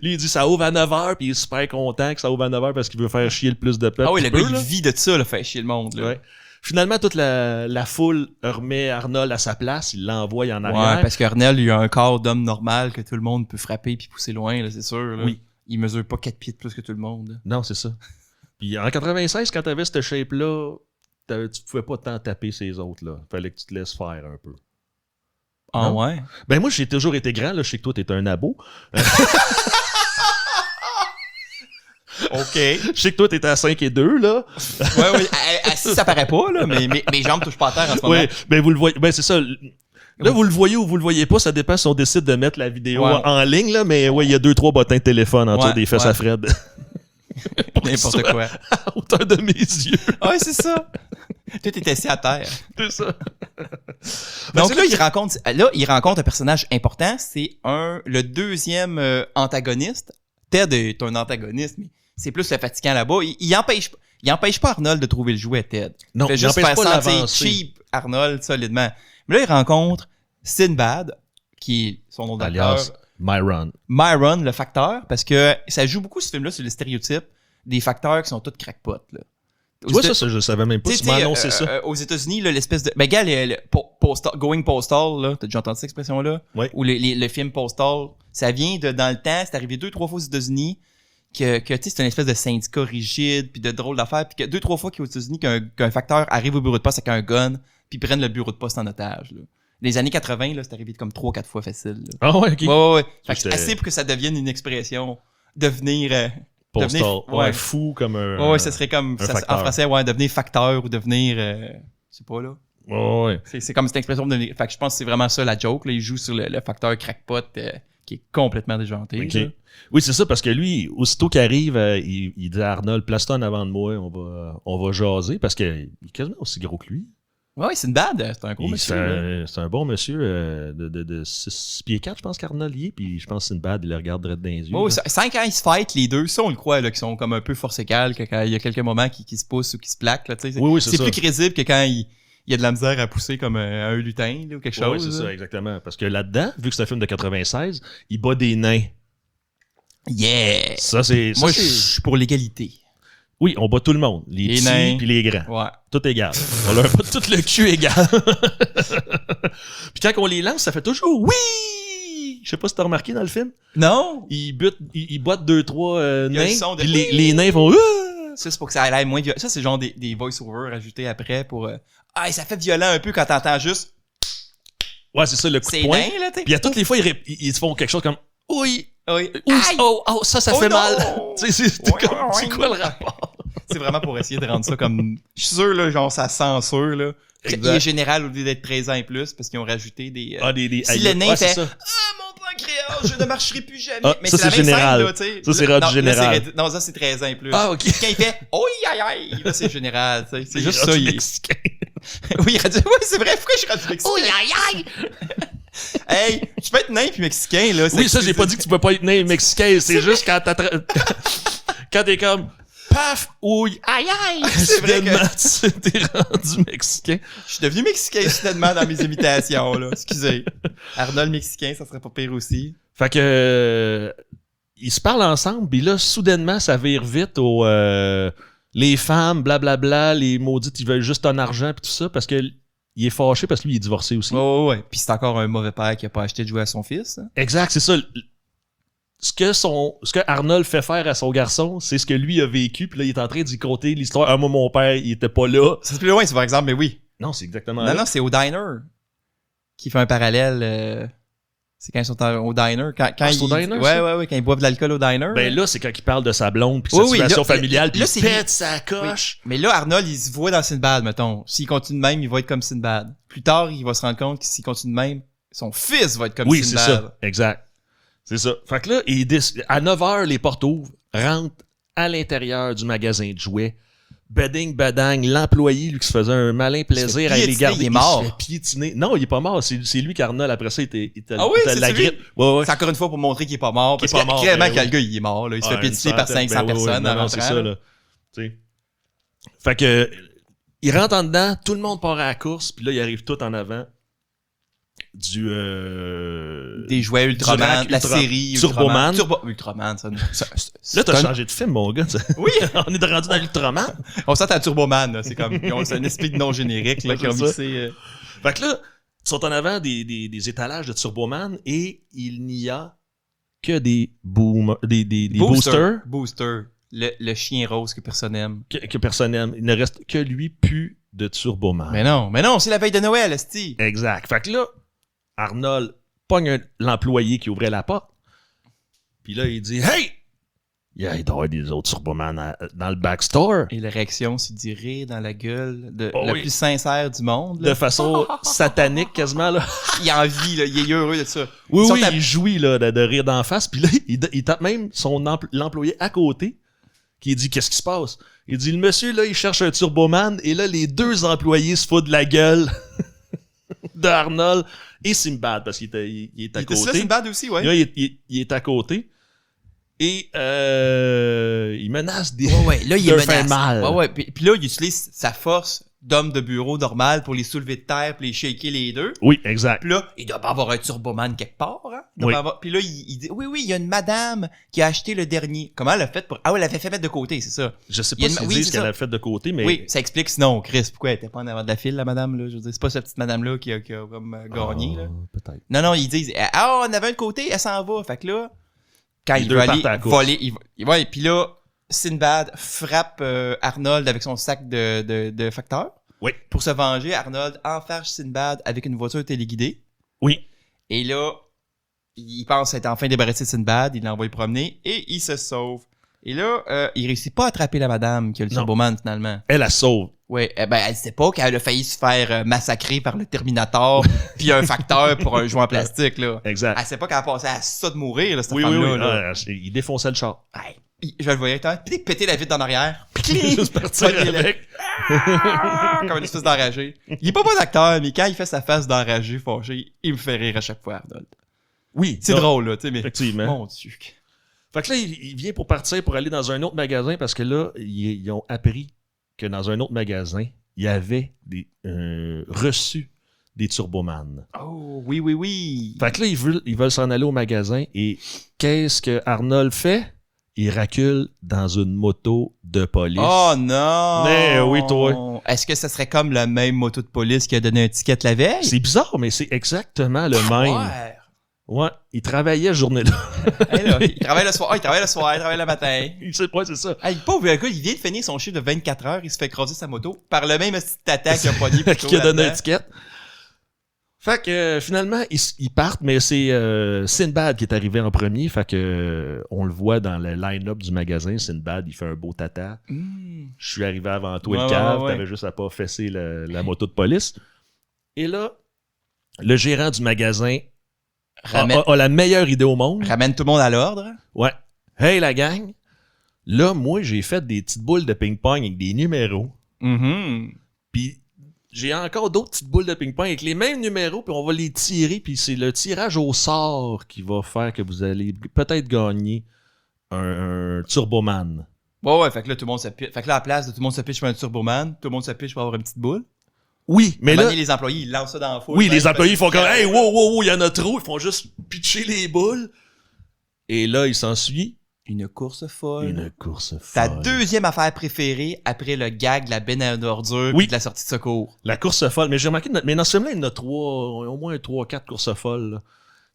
Lui, il dit ça ouvre à 9h, puis il est super content que ça ouvre à 9h parce qu'il veut faire chier le plus de peuple. Ah oui, le qu'il gars, peut, il là. vit de ça, là, fait chier le monde, là. Ouais. Finalement, toute la foule remet Arnold à sa place, il l'envoie en Ouais, arrière. parce qu'Arnel, il a un corps d'homme normal que tout le monde peut frapper puis pousser loin, là, c'est sûr, là. Oui. Il mesure pas 4 pieds de plus que tout le monde. Non, c'est ça. Puis en 96, quand t'avais cette shape-là, tu pouvais pas tant taper ces autres-là. Fallait que tu te laisses faire un peu. Ah Non? ouais? Ben moi, j'ai toujours été grand, là. Je sais que toi, t'es un abo. OK. Je sais que toi, t'étais à 5 et 2, là. Ouais. Assis, ça paraît pas, là, mais mes jambes touchent pas à terre en ce moment. Ouais, ben vous le voyez. Ben c'est ça. Là, vous le voyez ou vous le voyez pas, ça dépend si on décide de mettre la vidéo Ouais. en ligne, là. Mais ouais, il y a 2-3 bottins de téléphone en dessous Ouais, des fesses ouais. à Fred. N'importe quoi. À hauteur de mes yeux. Ouais, c'est ça. Tout est assis à terre. C'est ça. Donc c'est là, là il rencontre un personnage important. C'est le deuxième antagoniste. Ted est un antagoniste, mais c'est plus le fatigant là-bas. Il empêche pas Arnold de trouver le jouet, Ted. Non, Il fait il juste empêche faire pas sentir l'avancer. cheap Arnold solidement. Mais là, il rencontre Sinbad, qui est son nom d'acteur. Alias Myron. Myron, le facteur, parce que ça joue beaucoup ce film-là sur les stéréotypes des facteurs qui sont tous crackpots. Là. Tu vois, ça, je savais même pas. Tu Tu sais, m'as annoncé ça. aux États-Unis, là, l'espèce de. Ben, gars, going postal, là. T'as déjà entendu cette expression-là? Oui. Ou le film postal. Ça vient de, dans le temps, c'est arrivé 2-3 fois aux États-Unis que tu sais, c'est une espèce de syndicat rigide, puis de drôle d'affaires, puis que 2-3 fois qu'aux États-Unis, qu'un facteur arrive au bureau de poste avec un gun, puis prenne le bureau de poste en otage, là. Les années 80, là, c'est arrivé comme 3-4 fois facile, là. Ah ouais, ok. Ouais. Fait que J'étais- assez pour que ça devienne une expression. Devenir. Postal. devenir- Ouais, fou comme un. Ouais, ça serait comme. un en facteur. français, ouais, devenir facteur ou devenir. Je sais pas, là. Ouais. C'est comme cette expression de devenir. Fait que je pense que c'est vraiment ça la joke, là. Il joue sur le facteur crackpot qui est complètement déjanté. Ok. là. Oui, c'est ça, parce que lui, aussitôt qu'il arrive, il dit à Arnold, place-toi en avant de moi, on va jaser, parce qu'il est quasiment aussi gros que lui. Ouais, c'est une bad. C'est un gros monsieur. là. C'est un bon monsieur de 6 pieds 4, je pense, qu'Arnold y est, puis je pense que c'est une bad, il le regarde droit dans les yeux. Ouais, là. 5 ans, ils se fight, les deux. Ça, on le croit, là, qui sont comme un peu force égale, que quand il y a quelques moments qui se poussent ou qui se plaquent, là, tu sais. Oui, c'est ça. plus crédible que quand il y a de la misère à pousser comme un lutin, là, ou quelque Ouais, chose. c'est là. ça, exactement. Parce que là-dedans, vu que c'est un film de 96, il bat des nains. Yeah! Ça, c'est. Moi, ça, je c'est- suis pour l'égalité. Oui, on bat tout le monde. Les Les petits nains. puis les grands. Ouais. Tout égal. On leur bat tout le cul égal. Puis quand on les lance, ça fait toujours oui! Je sais pas si t'as remarqué dans le film. Non! Ils battent 2-3 Il y a le nains. son de Puis oui! les nains font Ça, c'est pour que ça aille moins violent. Ça, c'est genre des voice-overs ajoutés après pour. Ça fait violent un peu quand t'entends juste. Ouais, c'est ça, le coup de C'est poing. nain, là, t'sais. Puis à toutes les fois, ils font quelque chose comme oui! Oui. Ouh, Aïe! oh, ça Oh fait non! mal. Tu sais, c'est Ouais, comme, c'est ouais. quoi le rapport? C'est vraiment pour essayer de rendre ça comme. Je suis sûr, là, genre, ça censure, là. Exact. Il est général au lieu d'être 13 ans et plus parce qu'ils ont rajouté des. Ah, des Si le nain ouais, c'est fait- ça. Ah, mon poing je ne marcherai plus jamais. Ah, mais ça, c'est la c'est même général. scène, là, tu sais. Ça, c'est Là, rendu non, général. là, non, ça, c'est 13 ans et plus. Ah, OK. Quand il fait, oh, aïe, aïe, là, c'est général, tu sais. C'est juste rendu ça. mexicain. Oui, c'est vrai, pourquoi je suis rendu mexicain? Oh, aïe, aïe! Hey, tu peux être nain puis mexicain, là. Oui, ça, j'ai pas dit que tu peux pas être né mexicain. C'est juste quand quand t'es comme, paf, ouille, Aïe, aïe! C'est vrai soudainement, t'es rendu mexicain. Je suis devenu mexicain soudainement dans mes imitations, là. Excusez. Arnold mexicain, ça serait pas pire aussi. Fait que ils se parlent ensemble, puis là, soudainement, ça vire vite aux les femmes, blablabla, les maudites, ils veulent juste ton argent, puis tout ça, parce que il est fâché parce que lui, il est divorcé aussi. Ouais. Puis c'est encore un mauvais père qui a pas acheté de jouer à son fils. Hein. Exact, c'est ça. Ce que Arnold fait faire à son garçon, c'est ce que lui a vécu, puis là, il est en train d'y compter l'histoire. Ah, moi, mon père, il était pas là. C'est plus loin, c'est par exemple, mais oui. Non, c'est exactement Non, là. non, c'est au diner qui fait un parallèle. C'est quand ils sont au diner. Quand c'est au diner, ouais, ça? ouais, quand ils boivent de l'alcool au diner. Ben là, c'est quand il parle de sa blonde, puis sa situation là, familiale, puis là, il c'est pète sa coche. Mais là, Arnold, il se voit dans Sinbad, mettons. S'il continue de même, il va être comme Sinbad. Plus tard, il va se rendre compte que s'il continue de même, son fils va être comme Oui, c'est Sinbad. ça. Exact. C'est ça. Fait que là, à 9h, les portes ouvrent, rentrent à l'intérieur du magasin de jouets. Bedding, badang, l'employé, lui, qui se faisait un malin plaisir à les piétiner, garder. il est mort. se fait piétiner. Non, il est pas mort. C'est lui qu'Arnold, après ça, il Ah oui, c'est la lui? grippe. Ouais. C'est encore une fois pour montrer qu'il est pas mort. Qu'il est Parce pas mort, clairement, ben que oui. le gars, il est mort. Là. Il se fait Ah, piétiner par 500 ben oui, personnes. non, en c'est rentrant, ça, là. là. Tu sais. Fait que, il rentre en dedans, tout le monde part à la course, puis là, il arrive tout en avant du Des jouets Ultraman, la Ultra- série Turboman. Ultraman, ça. Là, t'as changé de film, mon gars. Oui, On est rendu dans l'Ultraman. on sent à Turboman, là. C'est comme, c'est un esprit de nom générique, là, qui ont C'est ça. mixé. Fait que là, ils sont en avant des étalages de Turboman et il n'y a que des boosters Booster. Le chien rose que personne aime. que personne n'aime. Il ne reste que lui, plus de Turboman. Mais non, c'est la veille de Noël, esti. Exact. Fait que là, Arnold pogne l'employé qui ouvrait la porte. Puis là, il dit « Hey! Il doit y avoir des autres Turboman dans le backstore. » Et la réaction, c'est d'y rire dans la gueule de Oh la oui. plus sincère du monde. Là. De façon satanique, quasiment, là. Il a envie, là, il est heureux de ça. Oui, Ils sont oui, à- il jouit là, de rire d'en face. Puis là, il tape même l'employé à côté qui dit « Qu'est-ce qui se passe? » Il dit « Le monsieur, là, il cherche un Turboman. » Et là, les deux employés se foutent de la gueule d'Arnold et Sinbad parce qu'il est à Il était ça, côté. Sinbad aussi, ouais. Là, il est à côté. Et il menace des... Ouais, là, il leur est fait menace. mal. Ouais. Puis là, il utilise sa force d'homme de bureau normal pour les soulever de terre puis les shaker les deux. Oui, exact. Puis là, il doit pas avoir un Turboman quelque part, hein? Il doit Oui. pas avoir... Puis là, il dit, oui, il y a une madame qui a acheté le dernier. Comment elle a fait pour... Ah oui, elle l'avait fait mettre de côté, c'est ça. Je sais Il y pas a s'ils une- oui, disent c'est qu'elle ça. a fait de côté, mais... Oui, ça explique sinon, Chris, pourquoi elle était pas en avant de la file, la madame, là? Je veux dire, c'est pas cette petite madame-là qui a comme gagné, là. Peut-être. Non, ils disent, ah, on avait un côté, elle s'en va. Fait que là, quand Les il deux veut aller partent à la course. voler, ouais, puis là, Sinbad frappe Arnold avec son sac de facteur. Oui. Pour se venger, Arnold enfarge Sinbad avec une voiture téléguidée. Oui. Et là, il pense être enfin débarrassé de Sinbad, il l'envoie promener et il se sauve. Et là, il réussit pas à attraper la madame qui a le Non. Turboman finalement. Elle la sauve. Ouais, elle sait pas qu'elle a failli se faire massacrer par le Terminator puis un facteur pour un jouet en plastique là. Exact. Elle sait pas qu'elle a passé à ça de mourir là, cette Oui, femme-là. oui. Là. Il défonçait le char. Ouais. Puis, je le voyais, puis péter la vitre en arrière. Juste partir Pognez-le. avec. Comme une espèce d'enragé. Il est pas bon acteur, mais quand il fait sa face d'enragé, fâché, il me fait rire à chaque fois, Arnold. Oui. C'est non, drôle, là, tu sais, mais... Effectivement. Mon Dieu. Fait que là, il vient pour partir pour aller dans un autre magasin parce que là, ils ont appris que dans un autre magasin, il y avait reçu des Turboman. Oh, oui. Fait que là, ils veulent s'en aller au magasin et qu'est-ce que Arnold fait? Il recule dans une moto de police. Oh non! Mais oui, toi. Est-ce que ça serait comme la même moto de police qui a donné un ticket la veille? C'est bizarre, mais c'est exactement le même. Ouais. Ouais, il travaillait la journée-là. Hey, là, il travaille le soir, il travaille le matin. Il sait pas, c'est ça. Hey, pauvre gars, il vient de finir son chiffre de 24 heures, il se fait écraser sa moto par le même petit tata qui a pogné plus tôt Qui a donné un là-dedans. ticket. Fait que finalement, ils partent, mais c'est Sinbad qui est arrivé en premier. Fait que on le voit dans le line-up du magasin. Sinbad, il fait un beau tata. Je suis arrivé avant toi, Ouais, le cave. ouais. T'avais juste à pas fesser la moto de police. Et là, le gérant du magasin a la meilleure idée au monde. Ramène tout le monde à l'ordre. Ouais. Hey, la gang. Là, moi, j'ai fait des petites boules de ping-pong avec des numéros. Puis j'ai encore d'autres petites boules de ping-pong avec les mêmes numéros, puis on va les tirer, puis c'est le tirage au sort qui va faire que vous allez peut-être gagner un Turboman. Ouais, fait que là, tout le monde se pitch. Fait que là, à la place de tout le monde se pitch pour un Turboman, tout le monde se pitch pour avoir une petite boule. Oui, mais là... Les employés, ils lancent ça dans la foule. Oui, les employés font comme « Hey, wow, il y en a trop! » Ils font juste pitcher les boules. Et là, il s'ensuit... Une course folle. Une course folle. Ta deuxième affaire préférée après le gag de la benne à ordures et de la sortie de secours. La course folle. Mais j'ai remarqué, mais dans ce film-là, il y en a au moins 3-4 courses folles.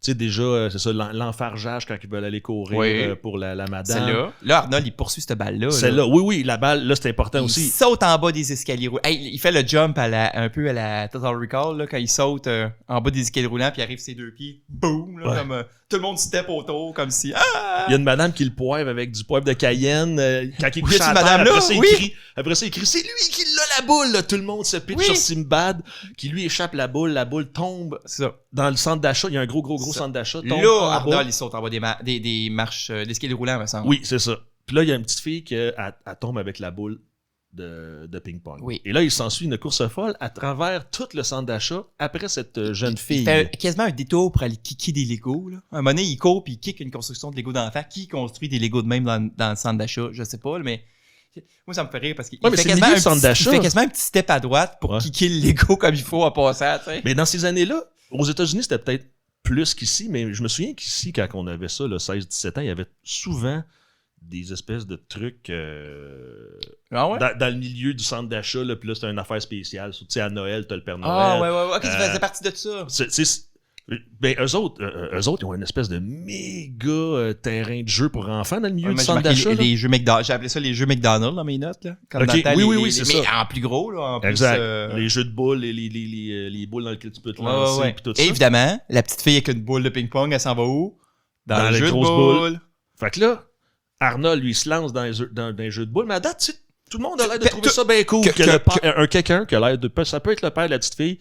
Tu sais, déjà, c'est ça, l'enfargeage quand ils veulent aller courir pour la madame. Celle-là. Là, Arnold, il poursuit cette balle-là. Celle-là, oui, la balle, là, c'est important aussi. Il saute en bas des escaliers roulants. Hey, il fait le jump un peu à la Total Recall, là, quand il saute en bas des escaliers roulants, puis il arrive ses deux pieds. Boum! Là, comme tout le monde step autour, comme si... Ah! Il y a une madame qui le poivre avec du poivre de Cayenne. Quand il couche à terre, après ça, il crie « C'est lui qui l'a la boule! » Tout le monde se pitch sur Simbad, qui lui échappe la boule tombe dans le centre d'achat. Il y a un gros centre d'achat. Là, Arnold, il saute en bas des marches d'escalier roulant, me semble. Oui, c'est ça. Puis là, il y a une petite fille qui tombe avec la boule de ping-pong. Oui. Et là, il s'ensuit une course folle à travers tout le centre d'achat après cette jeune fille. Il fait quasiment un détour pour aller kicker des Legos. Là. Un moment donné, il court puis il kick une construction de Lego d'enfant. Qui construit des Legos de même dans le centre d'achat? Je sais pas, mais moi, ça me fait rire parce qu'il fait quasiment un petit step à droite pour kicker le Lego comme il faut en passant. T'sais. Mais dans ces années-là, aux États-Unis, c'était peut-être plus qu'ici, mais je me souviens qu'ici, quand on avait ça, 16-17 ans, il y avait souvent des espèces de trucs dans le milieu du centre d'achat, là, puis là, c'est une affaire spéciale. Tu sais, à Noël, t'as le Père Noël. Ah, ouais. Ok, ça faisait partie de ça. Ben, eux autres, ils ont une espèce de méga terrain de jeu pour enfants dans le milieu du centre d'achat. Les jeux McDonald's, j'ai appelé ça les jeux McDonald's dans mes notes. Là. Comme dans le temps, oui, c'est ça. Mais en plus gros, là. En exact. Plus, les jeux de boules, les boules dans lesquelles tu peux te lancer, puis tout ça. Et évidemment, la petite fille avec une boule de ping-pong, elle s'en va où? Dans le jeu de boules. Fait que là, Arnold, lui, se lance dans les jeux de boules, mais à date, tu sais, tout le monde a l'air de trouver ça bien cool. Quelqu'un qui a l'air de... Ça peut être le père de la petite fille,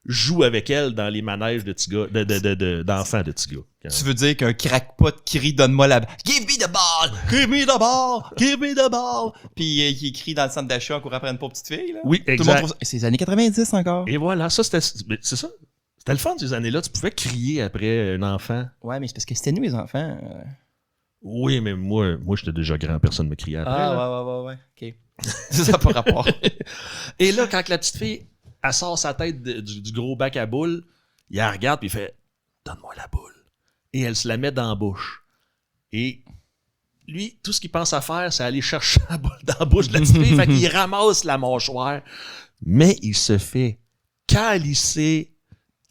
joue avec elle dans les manèges de d'enfants de petits gars. Tu veux dire qu'un crackpot crie « Donne-moi la balle! Give me the ball! Give me the ball! Give me the ball! » Puis il crie dans le centre d'achat en courant après une pauvre petite fille. Là. Oui, exact. Tout le monde trouve ça. C'est les années 90 encore. Et voilà, c'est ça. C'était le fun ces années-là. Tu pouvais crier après un enfant. Ouais, mais c'est parce que c'était nous les enfants. Oui, mais moi j'étais déjà grand, personne ne me criait après. Ouais. OK. C'est ça par rapport. Et là, quand la petite fille, elle sort sa tête du gros bac à boules, il la regarde puis il fait « Donne-moi la boule ». Et elle se la met dans la bouche. Et lui, tout ce qu'il pense à faire, c'est aller chercher la boule dans la bouche de la petite fille. Fait qu'il ramasse la mâchoire. Mais il se fait calisser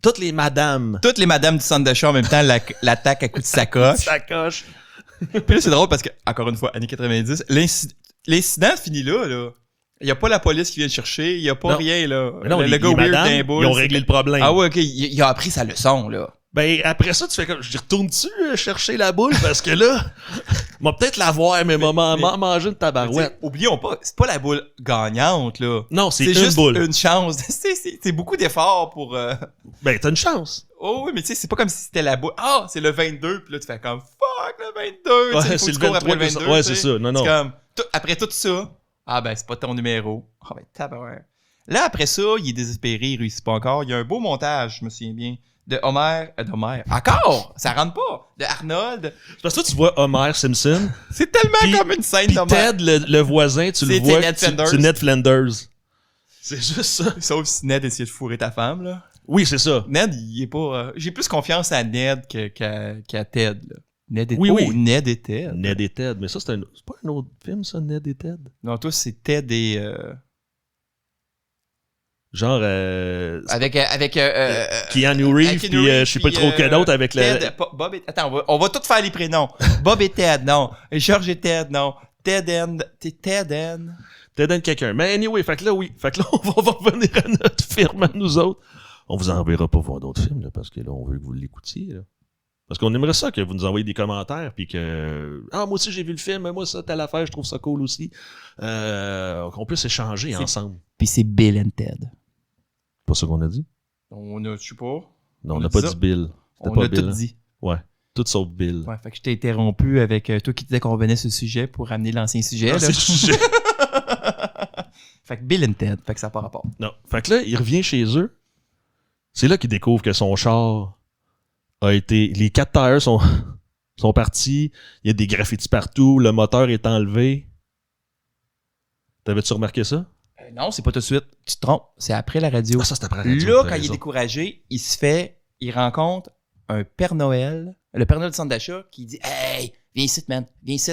toutes les madames du centre d'achat en même temps l'attaque à coups de sacoche. Puis là, c'est drôle parce que, encore une fois, années 90, l'incident finit là. Il n'y a pas la police qui vient le chercher, il n'y a pas rien, là. Mais non, le gars weird d'un boule. Ils ont réglé le problème. Ah ouais, OK, il a appris sa leçon, là. Ben, après ça, tu fais comme, je retourne-tu chercher la boule? Parce que là, m'a peut-être la voir, mais m'a mangé une tabarouette. Oublions pas, c'est pas la boule gagnante, là. Non, c'est juste boule. Une chance. C'est beaucoup d'efforts pour... Ben, t'as une chance. Oh oui, mais tu sais, c'est pas comme si c'était la boule. Ah, c'est le 22, puis là, tu fais comme, fuck, le 22. Ouais, c'est le 23. Après le 22, ouais, c'est ça. Non. C'est comme, après tout ça, ah ben, c'est pas ton numéro. Ah ben, tabarouette. Là, après ça, il est désespéré, il réussit pas encore. Il y a un beau montage, je me souviens bien. D'Homer. Encore! Ça rentre pas! De Arnold. C'est parce que toi, tu vois Homer Simpson. C'est tellement comme une scène d'Homer. Ted, le voisin, tu le vois. C'est Ned Flanders. C'est juste ça. Sauf si Ned essayait de fourrer ta femme, là. Oui, c'est ça. Ned, il est pas... J'ai plus confiance à Ned qu'à Ted, là. Ned et Ned et Ted. Ned et Ted. Mais ça, c'est pas un autre film, ça, Ned et Ted? Non, toi, c'est Ted et... Genre avec Keanu Reeves puis je sais pas trop quel d'autre avec Ted, Bob et... Attends, on va tout faire les prénoms. Bob et Ted, non. George et Ted, non. Ted and quelqu'un. Mais anyway, fait que là on va revenir à notre film à nous autres. On vous enverra pas voir d'autres films là, parce que là on veut que vous l'écoutiez là. Parce qu'on aimerait ça que vous nous envoyiez des commentaires puis que moi aussi j'ai vu le film, moi ça telle affaire, je trouve ça cool aussi. Qu'on puisse échanger ensemble. Puis c'est Bill and Ted. Pas ça qu'on a dit? Je sais pas. Non, on n'a pas dit Bill. On pas a Bill, tout hein. dit. Ouais. Tout sauf Bill. Ouais, fait que je t'ai interrompu avec toi qui disais qu'on revenait sur le sujet pour ramener l'ancien sujet. Ah, là. c'est le sujet. Fait que Bill and Ted, fait que ça n'a pas rapport. Non. Fait que là, il revient chez eux. C'est là qu'il découvre que son char a été... Les 4 tires sont partis. Il y a des graffitis partout. Le moteur est enlevé. T'avais-tu remarqué ça? Non, c'est pas tout de suite. Tu te trompes. C'est après la radio. Ah, ça, c'était après la radio, Là, t'as quand il est raison. découragé, il rencontre un Père Noël, le Père Noël du centre d'achat, qui dit « Hey, viens ici, man, viens ici. »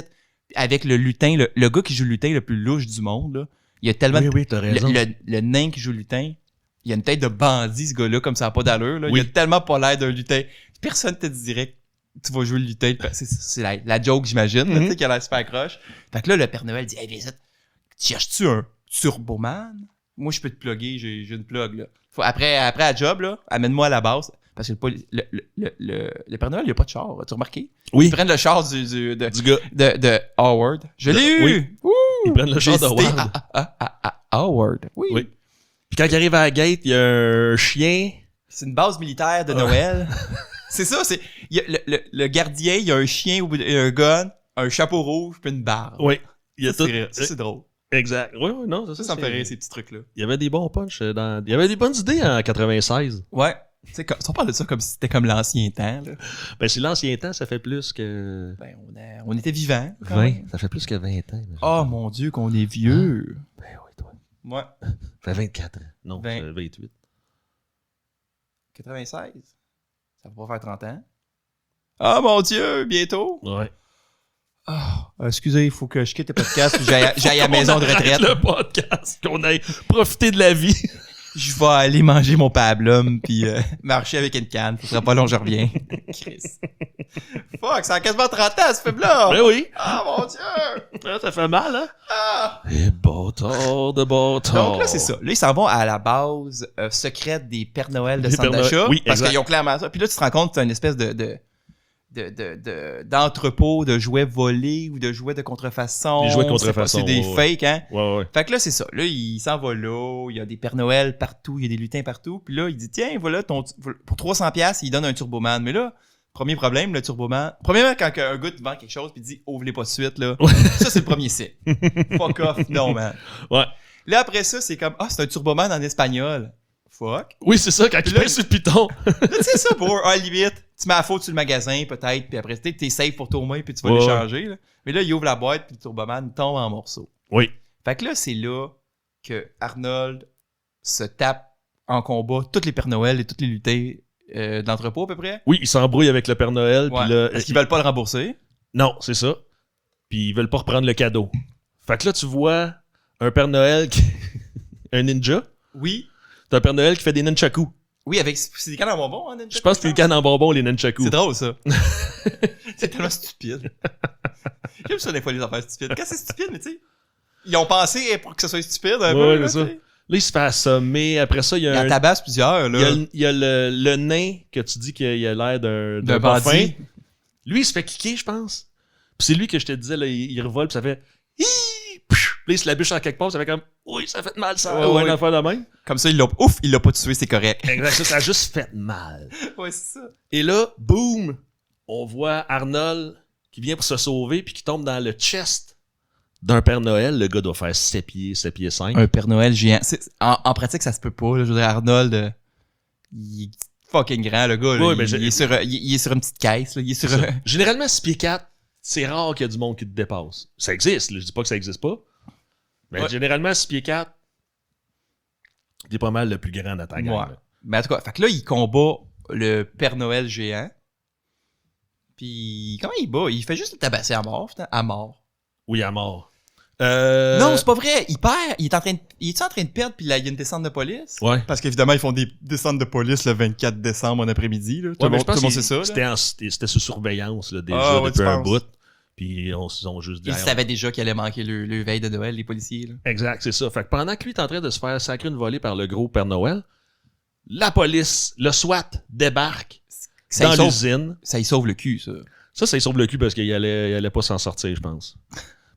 Avec le lutin, le gars qui joue le lutin le plus louche du monde, là. Il y a tellement Oui, t'as raison. le nain qui joue le lutin, il a une tête de bandit, ce gars-là, comme ça n'a pas d'allure. Là. Oui. Il a tellement pas l'air d'un lutin. Personne te dirait que tu vas jouer le lutin. C'est la joke, j'imagine, là, tu sais, qui a l'air super croche. Fait que là, le Père Noël dit « Hey, viens ici. Tu cherches-tu un Turboman? Moi, je peux te plugger, j'ai une plug, là. Après la job, là, amène-moi à la base. » Parce que le Père Noël, il n'y a pas de char. As-tu remarqué? Oui. Ils prennent le char de Du gars. de Howard. Je l'ai eu! Oui. Ouh! Ils prennent le char J'ai de cité Howard. Howard. Oui. Oui. Puis quand il arrive à la gate, il y a un chien. C'est une base militaire de Noël. C'est ça, il y a le gardien, il y a un chien, un gun, un chapeau rouge, puis une barre. Oui. Il y a Ça, tout. c'est drôle. Exact. Oui, oui, non, Ça me fait rire, ces petits trucs-là. Il y avait des bons punchs dans... Il y avait des bonnes idées en 96. Ouais. Tu sais, on parle de ça comme si c'était comme l'ancien temps, là. Ben, c'est l'ancien temps, ça fait plus que... Ben, on était vivants. quand 20. même. Ça fait plus que 20 ans. Oh mon Dieu, qu'on est vieux. Ben oui, toi. Ouais. Ça fait 24 ans. Non, 20. ça fait 28. 96. Ça va pas faire 30 ans. Ah mon Dieu, bientôt. Ouais. Excusez, il faut que je quitte le podcast et j'aille à la maison de retraite. Le podcast, qu'on aille profiter de la vie. Je vais aller manger mon pablum puis marcher avec une canne. Ça sera pas long, je reviens. Chris. Fuck, ça a quasiment 30 ans, ce film-là. Ben oui. Ah, mon Dieu. Ah, ça fait mal, hein? Ah. Et bâtard de bâtard. Donc là, c'est ça. Là, ils s'en vont à la base secrète des Pères Noël de Des centre Pères Noël. d'achat. Oui, parce exact. qu'ils ont clairement ça. Puis là, tu te rends compte que c'est une espèce d'entrepôt de jouets volés ou de jouets de contrefaçon. Des jouets de On sait pas, contrefaçon, C'est des ouais, fakes, hein? Ouais, ouais. Fait que là, c'est ça. Là, il s'en va là. Il y a des Pères Noël partout. Il y a des lutins partout. Puis là, il dit, tiens, voilà, pour 300$, il donne un Turboman. Mais là, premier problème, le Turboman. Premièrement, quand un gars te vend quelque chose puis il dit, ouvre-les pas de suite, là. Ça, c'est le premier signe. Fuck off. Non, man. Ouais. Là, après ça, c'est comme, c'est un Turboman en espagnol. Fuck. Oui, c'est ça, quand il Là, pèse sur le piton. Là, tu sais ça pour, limite, tu mets la faute sur le magasin, peut-être, puis après, t'es safe pour ton main, puis tu vas Ouais, l'échanger, là. Mais là, il ouvre la boîte, puis le Turboman tombe en morceaux. Oui. Fait que là, c'est là que Arnold se tape en combat tous les Pères Noël et tous les lutins de l'entrepôt, à peu près. Oui, il s'embrouille avec le Père Noël. Ouais. Puis là, Parce qu'ils veulent pas le rembourser. Non, c'est ça. Puis ils veulent pas reprendre le cadeau. Fait que là, tu vois un Père Noël qui... un ninja. Oui. T'as un Père Noël qui fait des nunchakus. Oui, c'est des cannes en bonbons, hein, Ninja? Je pense que c'est des cannes en bonbons, les nunchakus. C'est drôle, ça. C'est tellement stupide. J'aime ça des fois, les affaires stupides. Quand c'est stupide, mais tu sais, ils ont pensé pour que ça soit stupide un peu. Ouais, Là, c'est ça. tu sais. Là, il se fait assommer. Après ça, il y a Il y en tabasse plusieurs, il là. y a, il y a le nain que tu dis qu'il a l'air d'un D'un parfum. bandit. Lui, il se fait kicker, je pense. Puis c'est lui que je te disais, là, il revole, puis ça fait... Hi! Puis là, il se la bûche en quelque part, ça fait comme... Oui, ça fait mal, ça. Ouais, Ouais, ouais. une affaire de même. Comme ça, il l'a pas tué, c'est correct. Exact, ça a juste fait mal. Ouais, c'est ça. Et là, boum! On voit Arnold qui vient pour se sauver, puis qui tombe dans le chest d'un Père Noël. Le gars doit faire 7 pieds 5. Un Père Noël géant. En pratique, ça se peut pas. Là. Je veux dire, Arnold, il est fucking grand, le gars. Là. Ouais, mais il est sur une petite caisse. Là. Il est sur... Généralement, 6 pieds 4, c'est rare qu'il y a du monde qui te dépasse. Ça existe, là, je dis pas que ça existe pas. Mais Ouais. généralement, 6 pieds 4, t'es pas mal le plus grand de ta gang. Ouais. là. Mais en tout cas, fait que là, il combat le Père Noël géant. Puis, comment il bat? Il fait juste le tabasser à mort, putain. À mort. Oui, à mort. Non, c'est pas vrai. Il perd. Il est en train de perdre, puis là, il y a une descente de police? Ouais. Parce qu'évidemment, ils font des descentes de police le 24 décembre en après-midi. Là. Tout Ouais, le mais monde, je pense tout le monde que sait ça. Là. c'était sous surveillance là, déjà Ah, ouais, depuis tu un penses? bout. Puis ils ont juste dit... Ils Hey, savaient déjà qu'il allait manquer le veille de Noël, les policiers. Là. Exact, c'est ça. Fait que pendant que lui est en train de se faire sacrer une volée par le gros Père Noël, la police, le SWAT, débarque dans l'usine. Ça y sauve le cul, ça. Ça il sauve le cul parce qu'il allait pas s'en sortir, je pense.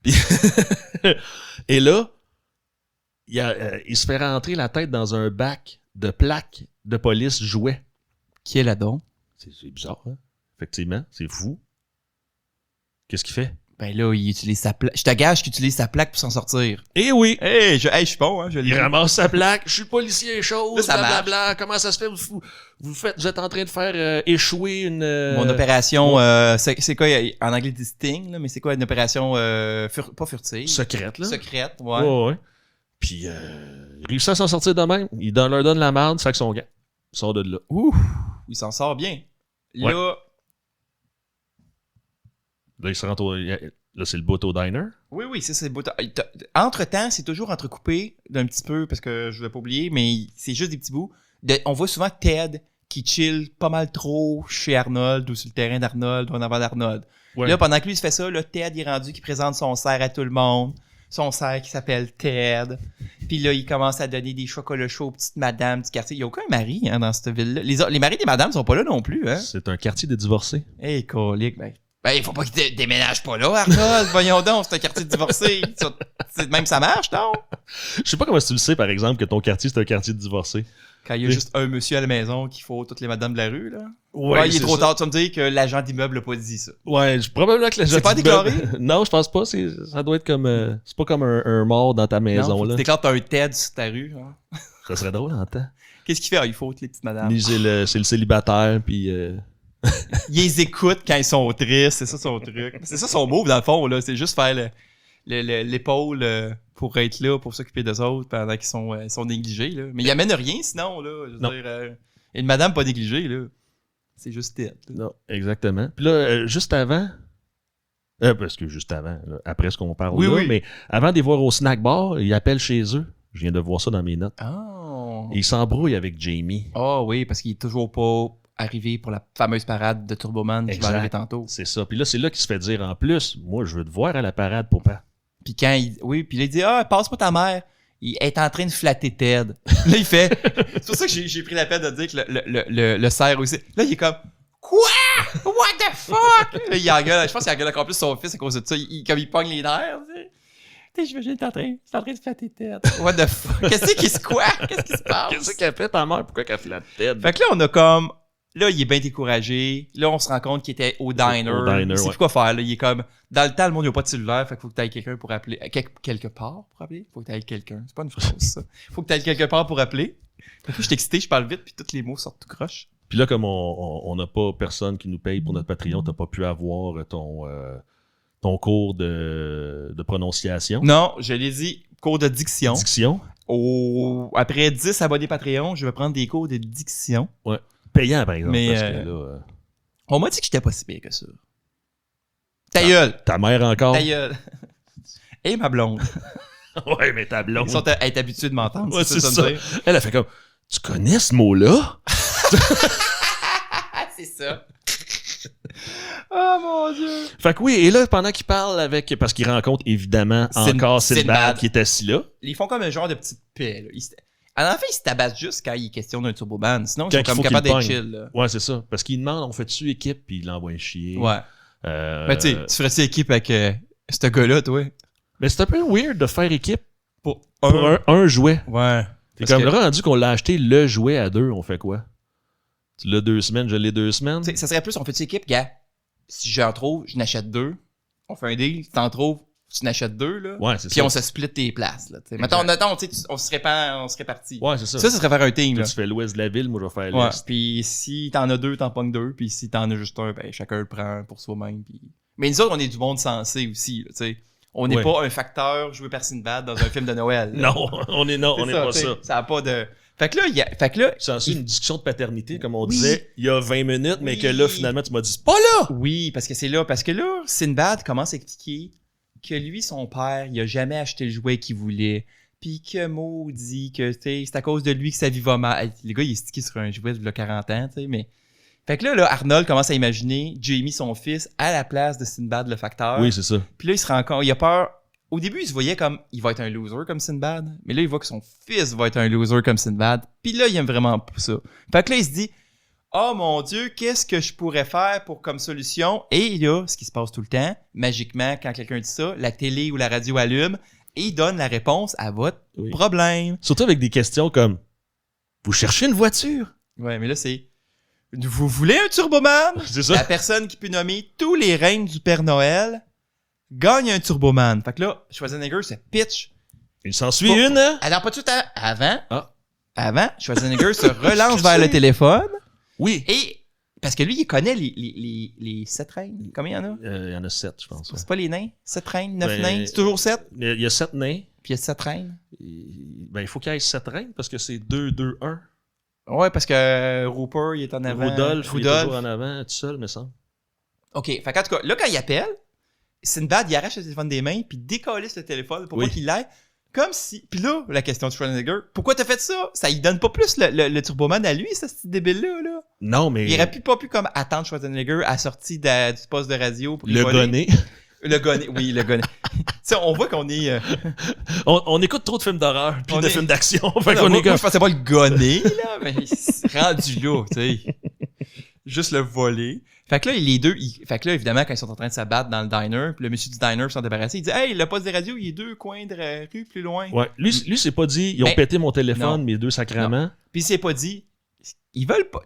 Puis et là, il se fait rentrer la tête dans un bac de plaques de police jouets. Qui est là-dedans? C'est bizarre, hein? Effectivement, c'est fou. Qu'est-ce qu'il fait? Ben là, il utilise sa plaque. Je te gage qu'il utilise sa plaque pour s'en sortir. Eh oui! Hey, je suis bon, hein, je Il l'ai. ramasse sa plaque, je suis policier et chose, Là, ça blablabla. Comment ça se fait? Vous êtes en train de faire échouer une... Mon opération, c'est quoi, en anglais, dit sting, là, mais c'est quoi une opération, pas furtive? secrète, là. Secrète, ouais. Ouais. Puis, il réussit à s'en sortir de même. Il leur donne la merde, fait que son gars. Il sort de là. Ouh, il s'en sort bien. Ouais. Là, Là, il se rend au... Là, c'est le bout au diner. oui, c'est beau. Entre-temps, c'est toujours entrecoupé d'un petit peu, parce que je ne vais pas oublier, mais c'est juste des petits bouts. On voit souvent Ted qui chill pas mal trop chez Arnold ou sur le terrain d'Arnold ou en avant d'Arnold. Ouais. Là, pendant que lui se fait ça, là, Ted il est rendu qui présente son cerf à tout le monde. Son cerf qui s'appelle Ted. Puis là, il commence à donner des chocolats chauds aux petites madames du quartier. Il n'y a aucun mari hein, dans cette ville-là. Les maris des madames sont pas là non plus. Hein? C'est un quartier des divorcés. Hey, colique, ben, il faut pas qu'il déménage pas là, Arnold. Voyons donc, c'est un quartier divorcé. Même ça marche, non? Je sais pas comment tu le sais, par exemple, que ton quartier, c'est un quartier de divorcés. Quand il y a juste un monsieur à la maison qu'il faut toutes les madames de la rue, là. Ouais, il est trop tard. Tu vas me dire que l'agent d'immeuble a pas dit ça. Ouais, probablement que C'est pas déclaré? Non, je pense pas. Ça doit être comme... c'est pas comme un mort dans ta maison, Non, là. tu déclares t'as un TED sur ta rue. Hein. Ça serait drôle en temps. Qu'est-ce qu'il fait? Ah, il faut toutes les petites madames. Lui, c'est le célibataire, puis... Il les écoute quand ils sont tristes. C'est ça son truc. C'est ça son move, dans le fond, là. C'est juste faire l'épaule pour être là, pour s'occuper d'eux autres pendant qu'ils sont négligés, là. Mais il amène rien, sinon, là. Je veux dire, une madame pas négligée, là. C'est juste Ted. Non, exactement. Puis là, juste avant... parce que juste avant, là, après ce qu'on parle oui. mais avant de les voir au snack bar, ils appellent chez eux. Je viens de voir ça dans mes notes. Oh. Et ils s'embrouillent avec Jamie. Ah oui, parce qu'il est toujours pas arrivé pour la fameuse parade de Turboman qui va arriver tantôt. C'est ça. Puis là, c'est là qu'il se fait dire en plus, moi, je veux te voir à la parade, papa. Puis quand puis là, il dit, passe-moi ta mère. Il est en train de flatter Ted. Là, il fait. C'est pour ça que j'ai pris la peine de dire que le cerf aussi. Là, il est comme, quoi? What the fuck? Là, il engueule. Je pense qu'il engueule encore plus son fils à cause de ça. Comme il pogne les nerfs, tu sais. J'imagine t'es en train de flatter Ted. What the fuck? Qu'est-ce qui se passe? Qu'est-ce qu'elle fait ta mère? Pourquoi qu'elle flatte Ted? Fait que là, on a comme. Là, il est bien découragé. Là, on se rend compte qu'il était au diner. Il sait plus quoi faire. Là. Il est comme... Dans le temps, le monde n'a pas de cellulaire. Fait qu'il faut que tu ailles quelqu'un pour appeler. Quelque part pour appeler? Faut que tu ailles quelqu'un. C'est pas une phrase, ça. Faut que tu ailles quelque part pour appeler. Fait que je suis excité, je parle vite, puis tous les mots sortent tout croche. Puis là, comme on n'a pas personne qui nous paye pour notre Patreon, t'as pas pu avoir ton cours de prononciation. Non, je l'ai dit, cours de diction. Diction. Après 10 abonnés Patreon, je vais prendre des cours de diction. Ouais. Payant, par exemple. Mais parce que là, on m'a dit que j'étais pas si pire que ça. Ta gueule! Ta mère encore? Ta gueule! Et ma blonde. Ouais, mais ta blonde. Elle est habituée de m'entendre. Ouais, c'est ça. Me dire. Elle a fait comme, tu connais ce mot-là? C'est ça. Oh mon Dieu! Fait que oui, et là, pendant qu'il parle parce qu'il rencontre évidemment encore Sinbad qui est assis là. Ils font comme un genre de petite paix, là. En fait, ils se tabassent juste quand il est question d'un Turboman. Sinon, ils sont comme capables d'être chill. Là. Ouais, c'est ça. Parce qu'il demande, on fait-tu équipe, puis il l'envoie chier. Ouais. Mais tu ferais-tu équipe avec ce gars-là, toi? Mais c'est un peu weird de faire équipe pour un jouet. Ouais. C'est comme rendu qu'on l'a acheté le jouet à deux, on fait quoi? Tu l'as 2 semaines, je l'ai 2 semaines? T'sais, ça serait plus, on fait-tu équipe, gars? Si j'en trouve, je n'achète 2. On fait un deal. Si t'en trouves, tu n'achètes 2, là. Ouais, c'est ça. Puis on se split tes places, là. Mettons, on se répartit. Ouais, c'est ça. Ça serait faire un team, là. Tu fais l'ouest de la ville, moi je vais faire l'est. l'est. Puis si t'en as 2, t'en pognes 2. Puis si t'en as juste un, ben chacun le prend pour soi-même. Puis... Mais nous autres, on est du monde sensé aussi, tu sais. On n'est pas un facteur joué par Sinbad dans un film de Noël. Là. Non, on est pas ça. Ça n'a pas de... Fait que là... C'est ensuite une discussion de paternité, comme on disait, il y a 20 minutes, mais que là, finalement, tu m'as dit, c'est pas là! Oui, parce que là, Sinbad commence à expliquer que lui, son père, il a jamais acheté le jouet qu'il voulait. Puis que maudit que, c'est à cause de lui que sa vie va mal. Le gars, il est stické sur un jouet de 40 ans, tu sais, mais... Fait que là, Arnold commence à imaginer Jamie, son fils, à la place de Sinbad, le facteur. Oui, c'est ça. Puis là, il se rend compte, il a peur... Au début, il se voyait comme, il va être un loser comme Sinbad. Mais là, il voit que son fils va être un loser comme Sinbad. Puis là, il aime vraiment pas ça. Fait que là, il se dit, oh mon Dieu, qu'est-ce que je pourrais faire pour comme solution? Et il y a ce qui se passe tout le temps, magiquement, quand quelqu'un dit ça, la télé ou la radio allume et il donne la réponse à votre problème. Surtout avec des questions comme, vous cherchez une voiture? Ouais, mais là, c'est, Vous voulez un Turboman? C'est ça. La personne qui peut nommer tous les règnes du Père Noël gagne un Turboman. Fait que là, Schwarzenegger se pitch. Il s'en suit une, hein? Alors, pas tout à avant. Ah. Avant, Schwarzenegger se relance vers le téléphone. Oui. Et, parce que lui, il connaît les 7 reines. Combien il y en a? Il y en a 7, je pense. C'est pas les nains? 7 reines, 9 Ben, nains? C'est toujours 7? Il y a 7 nains. Puis il y a 7 reines? Ben, il faut qu'il y ait 7 reines parce que c'est 2, 2, 1. Ouais, parce que Rupert, il est en avant. Rudolph, il est toujours en avant, tout seul, me semble. OK. Fait qu'en tout cas, là, quand il appelle, Sinbad, il arrache le téléphone des mains, puis décalisse le téléphone pour pas qu'il l'aille. Comme si... Puis là, la question de Schwarzenegger, pourquoi t'as fait ça? Ça lui donne pas plus le Turboman à lui, ça, ce petit débile-là, là? Non, mais... Il aurait pas pu comme attendre Schwarzenegger à la sortie du poste de radio pour le gonner. Le gonner, oui, le gonner. Tu sais, on voit qu'on est... On écoute trop de films d'horreur puis de films d'action. Fait Non, qu'on moi, est comme... je pensais pas le gonner, là, mais rendu là, tu sais. Juste le voler. Fait que là, les deux, fait que là, évidemment, quand ils sont en train de se battre dans le diner, puis le monsieur du diner s'en débarrassé, il dit « Hey, le poste de radio, il est 2 coins de rue plus loin. » Ouais, lui c'est pas dit, ils ont pété mon téléphone, non. mes 2 sacrements. Puis il s'est pas dit, ils veulent pas...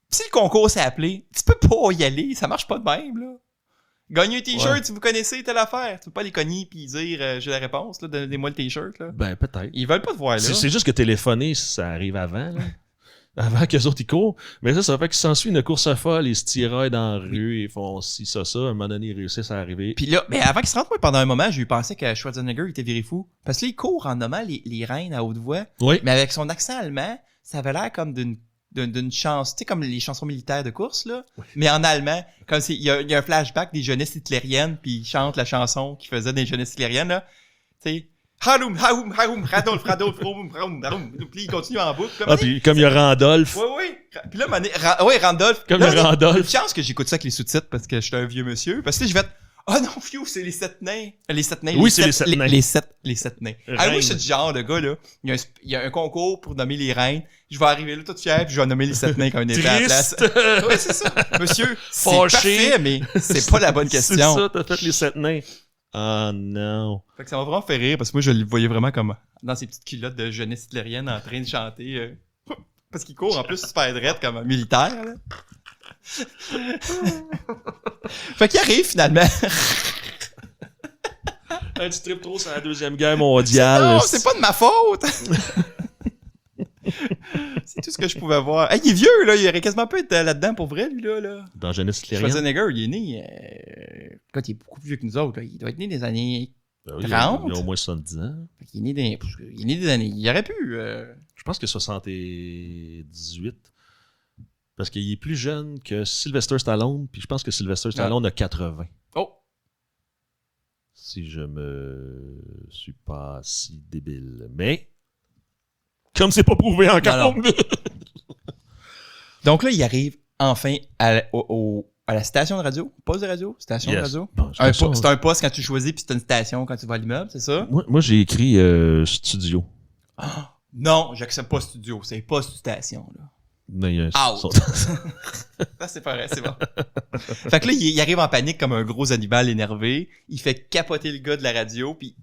Si le concours s'est appelé, tu peux pas y aller, ça marche pas de même, là. Gagner un t-shirt, si vous connaissez telle affaire. Tu peux pas les cogner pis dire j'ai la réponse, là, donnez-moi le t-shirt, là. Ben, peut-être. Ils veulent pas te voir là. C'est juste que téléphoner, ça arrive avant, là. Avant qu'eux autres, ils courent. Mais ça fait qu'il s'ensuit une course folle, ils se tiraillent dans la rue, ils font ci, ça. À un moment donné, ils réussissent à arriver. Puis là, mais avant qu'il se rentre, moi, pendant un moment, j'ai eu pensé que Schwarzenegger était viré fou. Parce que là, il court en nommant les reines à haute voix. Oui. Mais avec son accent allemand, ça avait l'air comme d'une chance, tu sais, comme les chansons militaires de course, là. Oui. Mais en allemand, comme il y a un flashback des jeunesses hitlériennes, puis il chante la chanson qu'il faisait des jeunesses hitlériennes, là. Tu sais. Harum, harum, harum, Radolf, Radolf, rum, rum, rum. Puis il continue en boucle. Puis comme il y a Randolph. Oui. Puis là, Randolph. Comme il y a Randolph. Une chance que j'écoute ça avec les sous-titres parce que je suis un vieux monsieur. Parce que je vais être, oh non, fiou, c'est les 7 nains. Les 7 nains. Oui, c'est les 7 nains. Les 7 nains. Ah oui, je suis Reine. du genre, le gars, là. Il y a un concours pour nommer les reines. Je vais arriver là tout fier, puis je vais nommer les 7 nains quand on est à la place. Oui, c'est ça. Monsieur, c'est parfait, mais c'est pas la bonne question. C'est ça, t'as fait les 7 nains. Oh non. Fait que ça m'a vraiment fait rire parce que moi, je le voyais vraiment comme dans ses petites culottes de jeunesse hitlérienne en train de chanter. Parce qu'il court en plus super drette comme un militaire. Là. Fait qu'il arrive finalement. Un petit trip trop sur la Deuxième Guerre mondiale. Non, c'est pas de ma faute. C'est tout ce que je pouvais voir. Hey, il est vieux, là. Il aurait quasiment pu être là-dedans pour vrai, lui, là. Dans Jeunesse hitlérienne. Schwarzenegger, il est né... Quand il est beaucoup plus vieux que nous autres, là. Il doit être né des années... Ben oui, 30? Il a au moins 70 ans. Il est né des années... Il aurait pu... Je pense que 78. Parce qu'il est plus jeune que Sylvester Stallone, puis je pense que Sylvester Stallone a 80. Oh! Si je me suis pas si débile. Mais, comme c'est pas prouvé encore. Non. Donc là, il arrive enfin à la station de radio. Poste de radio? Station de radio? Bon, C'est un poste quand tu choisis, puis c'est une station quand tu vas à l'immeuble, c'est ça? Moi j'ai écrit studio. Non, j'accepte pas studio. C'est pas station, là. Non, il y a Out. Ça, c'est pas vrai, c'est bon. Fait que là, il arrive en panique comme un gros animal énervé. Il fait capoter le gars de la radio, puis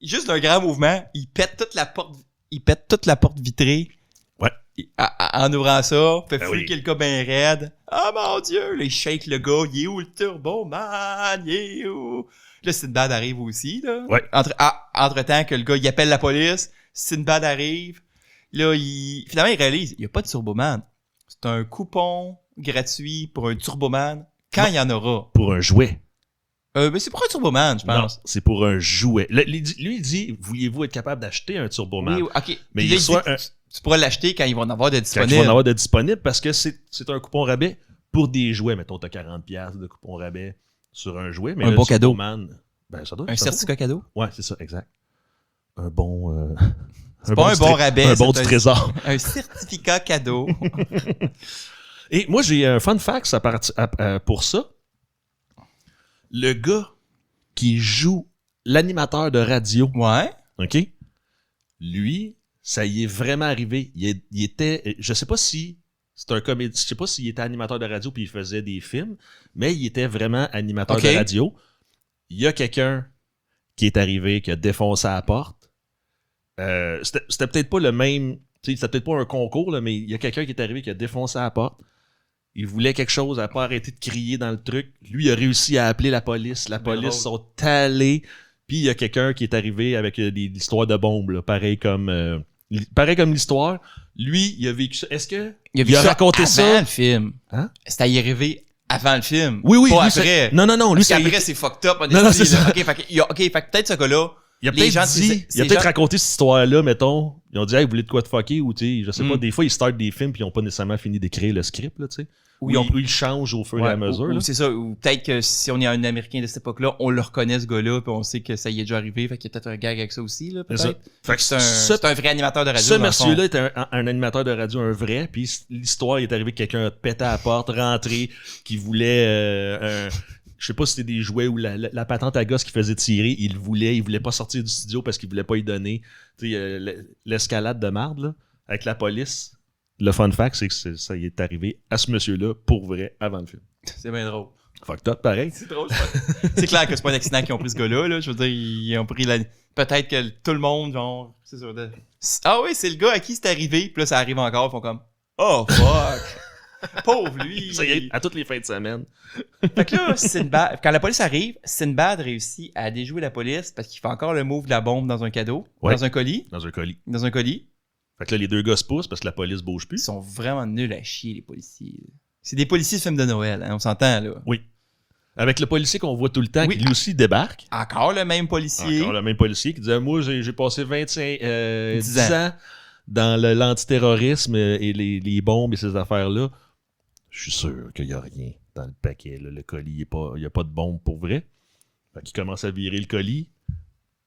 juste d'un grand mouvement, il pète toute la porte vitrée. Ouais. En ouvrant ça, fait Ben freaker le gars ben raide. Ah mon Dieu! Là, il shake le gars. Il est où le Turboman? Il est où? Là, Sinbad arrive aussi, là. Ouais. Entre-temps que le gars, il appelle la police. Sinbad arrive. Là, finalement, il réalise, il n'y a pas de Turboman. C'est un coupon gratuit pour un Turboman quand il y en aura. Pour un jouet. Mais c'est pour un Turboman, je pense. Non, c'est pour un jouet. Lui, il dit, vouliez-vous être capable d'acheter un Turboman? Oui, ok. Mais il soit tu pourras l'acheter quand ils vont en avoir de quand disponibles. ils vont en avoir de disponible parce que c'est un coupon rabais pour des jouets. Mettons, t'as 40$ de coupon rabais sur un jouet. Mais un bon cadeau. Ben, ça doit Un certificat cadeau? Ouais, c'est ça, exact. Un bon... C'est pas un bon rabais. Un bon du trésor. Un certificat cadeau. Et moi, j'ai un fun fact pour ça. Le gars qui joue l'animateur de radio, Ouais. OK? Lui, ça y est vraiment arrivé. Il était... Je sais pas si c'est un comédien... Je sais pas s'il était animateur de radio puis il faisait des films, mais il était vraiment animateur de radio. Il y a quelqu'un qui est arrivé, qui a défoncé à la porte. C'était peut-être pas le même... C'était peut-être pas un concours, là, mais il y a quelqu'un qui est arrivé qui a défoncé à la porte. Il voulait quelque chose, elle a pas arrêté de crier dans le truc. Lui, il a réussi à appeler la police. La police sont allés. Puis il y a quelqu'un qui est arrivé avec l'histoire de bombe, là, pareil comme l'histoire. Lui, il a vécu ça. Est-ce que il a raconté ça avant le film? Hein? C'était à y arriver avant le film. Oui, pas lui, après. Non, lui, parce qu'après, c'est fucked up. Non, c'est ça. OK, fait que peut-être ce gars-là, il a peut-être raconté cette histoire-là, mettons. Ils ont dit, hey, vous voulez de quoi te fucker? Ou, tu sais, je sais pas, des fois, ils startent des films puis ils ont pas nécessairement fini d'écrire le script, là, tu sais. Ou ils changent au fur et à mesure. Ou c'est ça. Ou peut-être que si on est un Américain de cette époque-là, on le reconnaît, ce gars-là, puis on sait que ça y est déjà arrivé. Fait qu'il y a peut-être un gag avec ça aussi, là, peut-être. Fait que c'est un vrai animateur de radio. Ce monsieur-là était un animateur de radio, un vrai, puis l'histoire, il est arrivé que quelqu'un a pété à la porte, rentré, qui voulait je sais pas si c'était des jouets ou la patente à gosse qui faisait tirer, il voulait pas sortir du studio parce qu'il voulait pas y donner. Tu sais, l'escalade de marde, là, avec la police. Le fun fact, c'est que ça y est arrivé à ce monsieur-là, pour vrai, avant le film. C'est bien drôle. Fucked up, pareil. C'est drôle. C'est clair que c'est pas un accident qu'ils ont pris ce gars-là, là. Je veux dire, ils ont pris peut-être que tout le monde, genre, c'est sûr. Ah oui, c'est le gars à qui c'est arrivé, puis là, ça arrive encore, ils font comme, oh fuck. Pauvre lui. Ça y est, à toutes les fins de semaine. Fait que là, quand la police arrive, Sinbad réussit à déjouer la police parce qu'il fait encore le move de la bombe dans un cadeau, dans un colis. Dans un colis. Dans un colis. Fait que là, les deux gars se poussent parce que la police bouge plus. Ils sont vraiment nuls à chier, les policiers. C'est des policiers de film de Noël, hein, on s'entend, là. Oui. Avec le policier qu'on voit tout le temps, qui lui aussi débarque. Encore le même policier. Encore le même policier qui disait, moi, j'ai passé 10 ans dans l'antiterrorisme et les bombes et ces affaires-là. Je suis sûr qu'il n'y a rien dans le paquet. Là. Le colis, il n'y a pas de bombe pour vrai. Fait qu'il commence à virer le colis.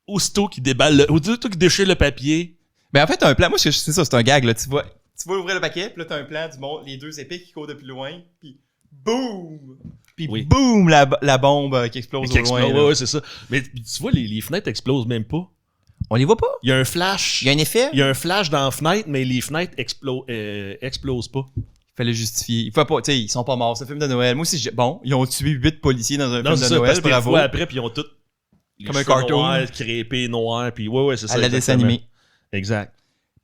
Aussitôt qu'il déchire le papier. Ben en fait, t'as un plan. Moi, c'est ça, c'est un gag. Là. Tu vas ouvrir le paquet, puis là, t'as un plan du monde, les deux épées qui courent de plus loin, puis boum! Puis boum, la bombe qui explose au loin. Ouais, c'est ça. Mais tu vois, les fenêtres explosent même pas. On les voit pas? Il y a un flash. Il y a un effet? Il y a un flash dans la fenêtre, mais les fenêtres explosent pas. Il fallait justifier. Il faut pas, tu sais, ils sont pas morts. C'est un film de Noël. Moi aussi, bon, ils ont tué 8 policiers dans un film de Noël. Bravo. Fois après, puis ils ont tout. Comme un cartoon. Noirs, crépés, noirs, puis ouais, c'est ça. À la dessin animé. Exact.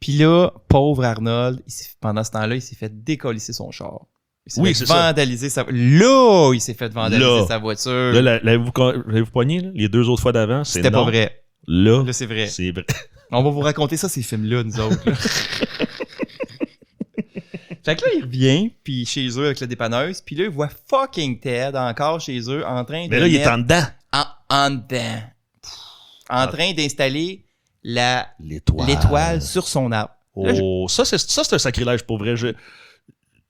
Puis là, pauvre Arnold, pendant ce temps-là, il s'est fait décollisser son char. Il s'est fait vandaliser sa voiture. Là, il s'est fait vandaliser sa voiture. Là, l'avez-vous pogné, là? Les deux autres fois d'avant? C'était pas vrai. Là, c'est vrai. C'est vrai. On va vous raconter ça, ces films-là, nous autres. Là. Fait que là, il revient, puis chez eux avec la dépanneuse, puis là, il voit fucking Ted encore chez eux en train de. Mais là, il est en dedans. En dedans. En train d'installer l'étoile sur son arbre. Oh, là, c'est un sacrilège pour vrai.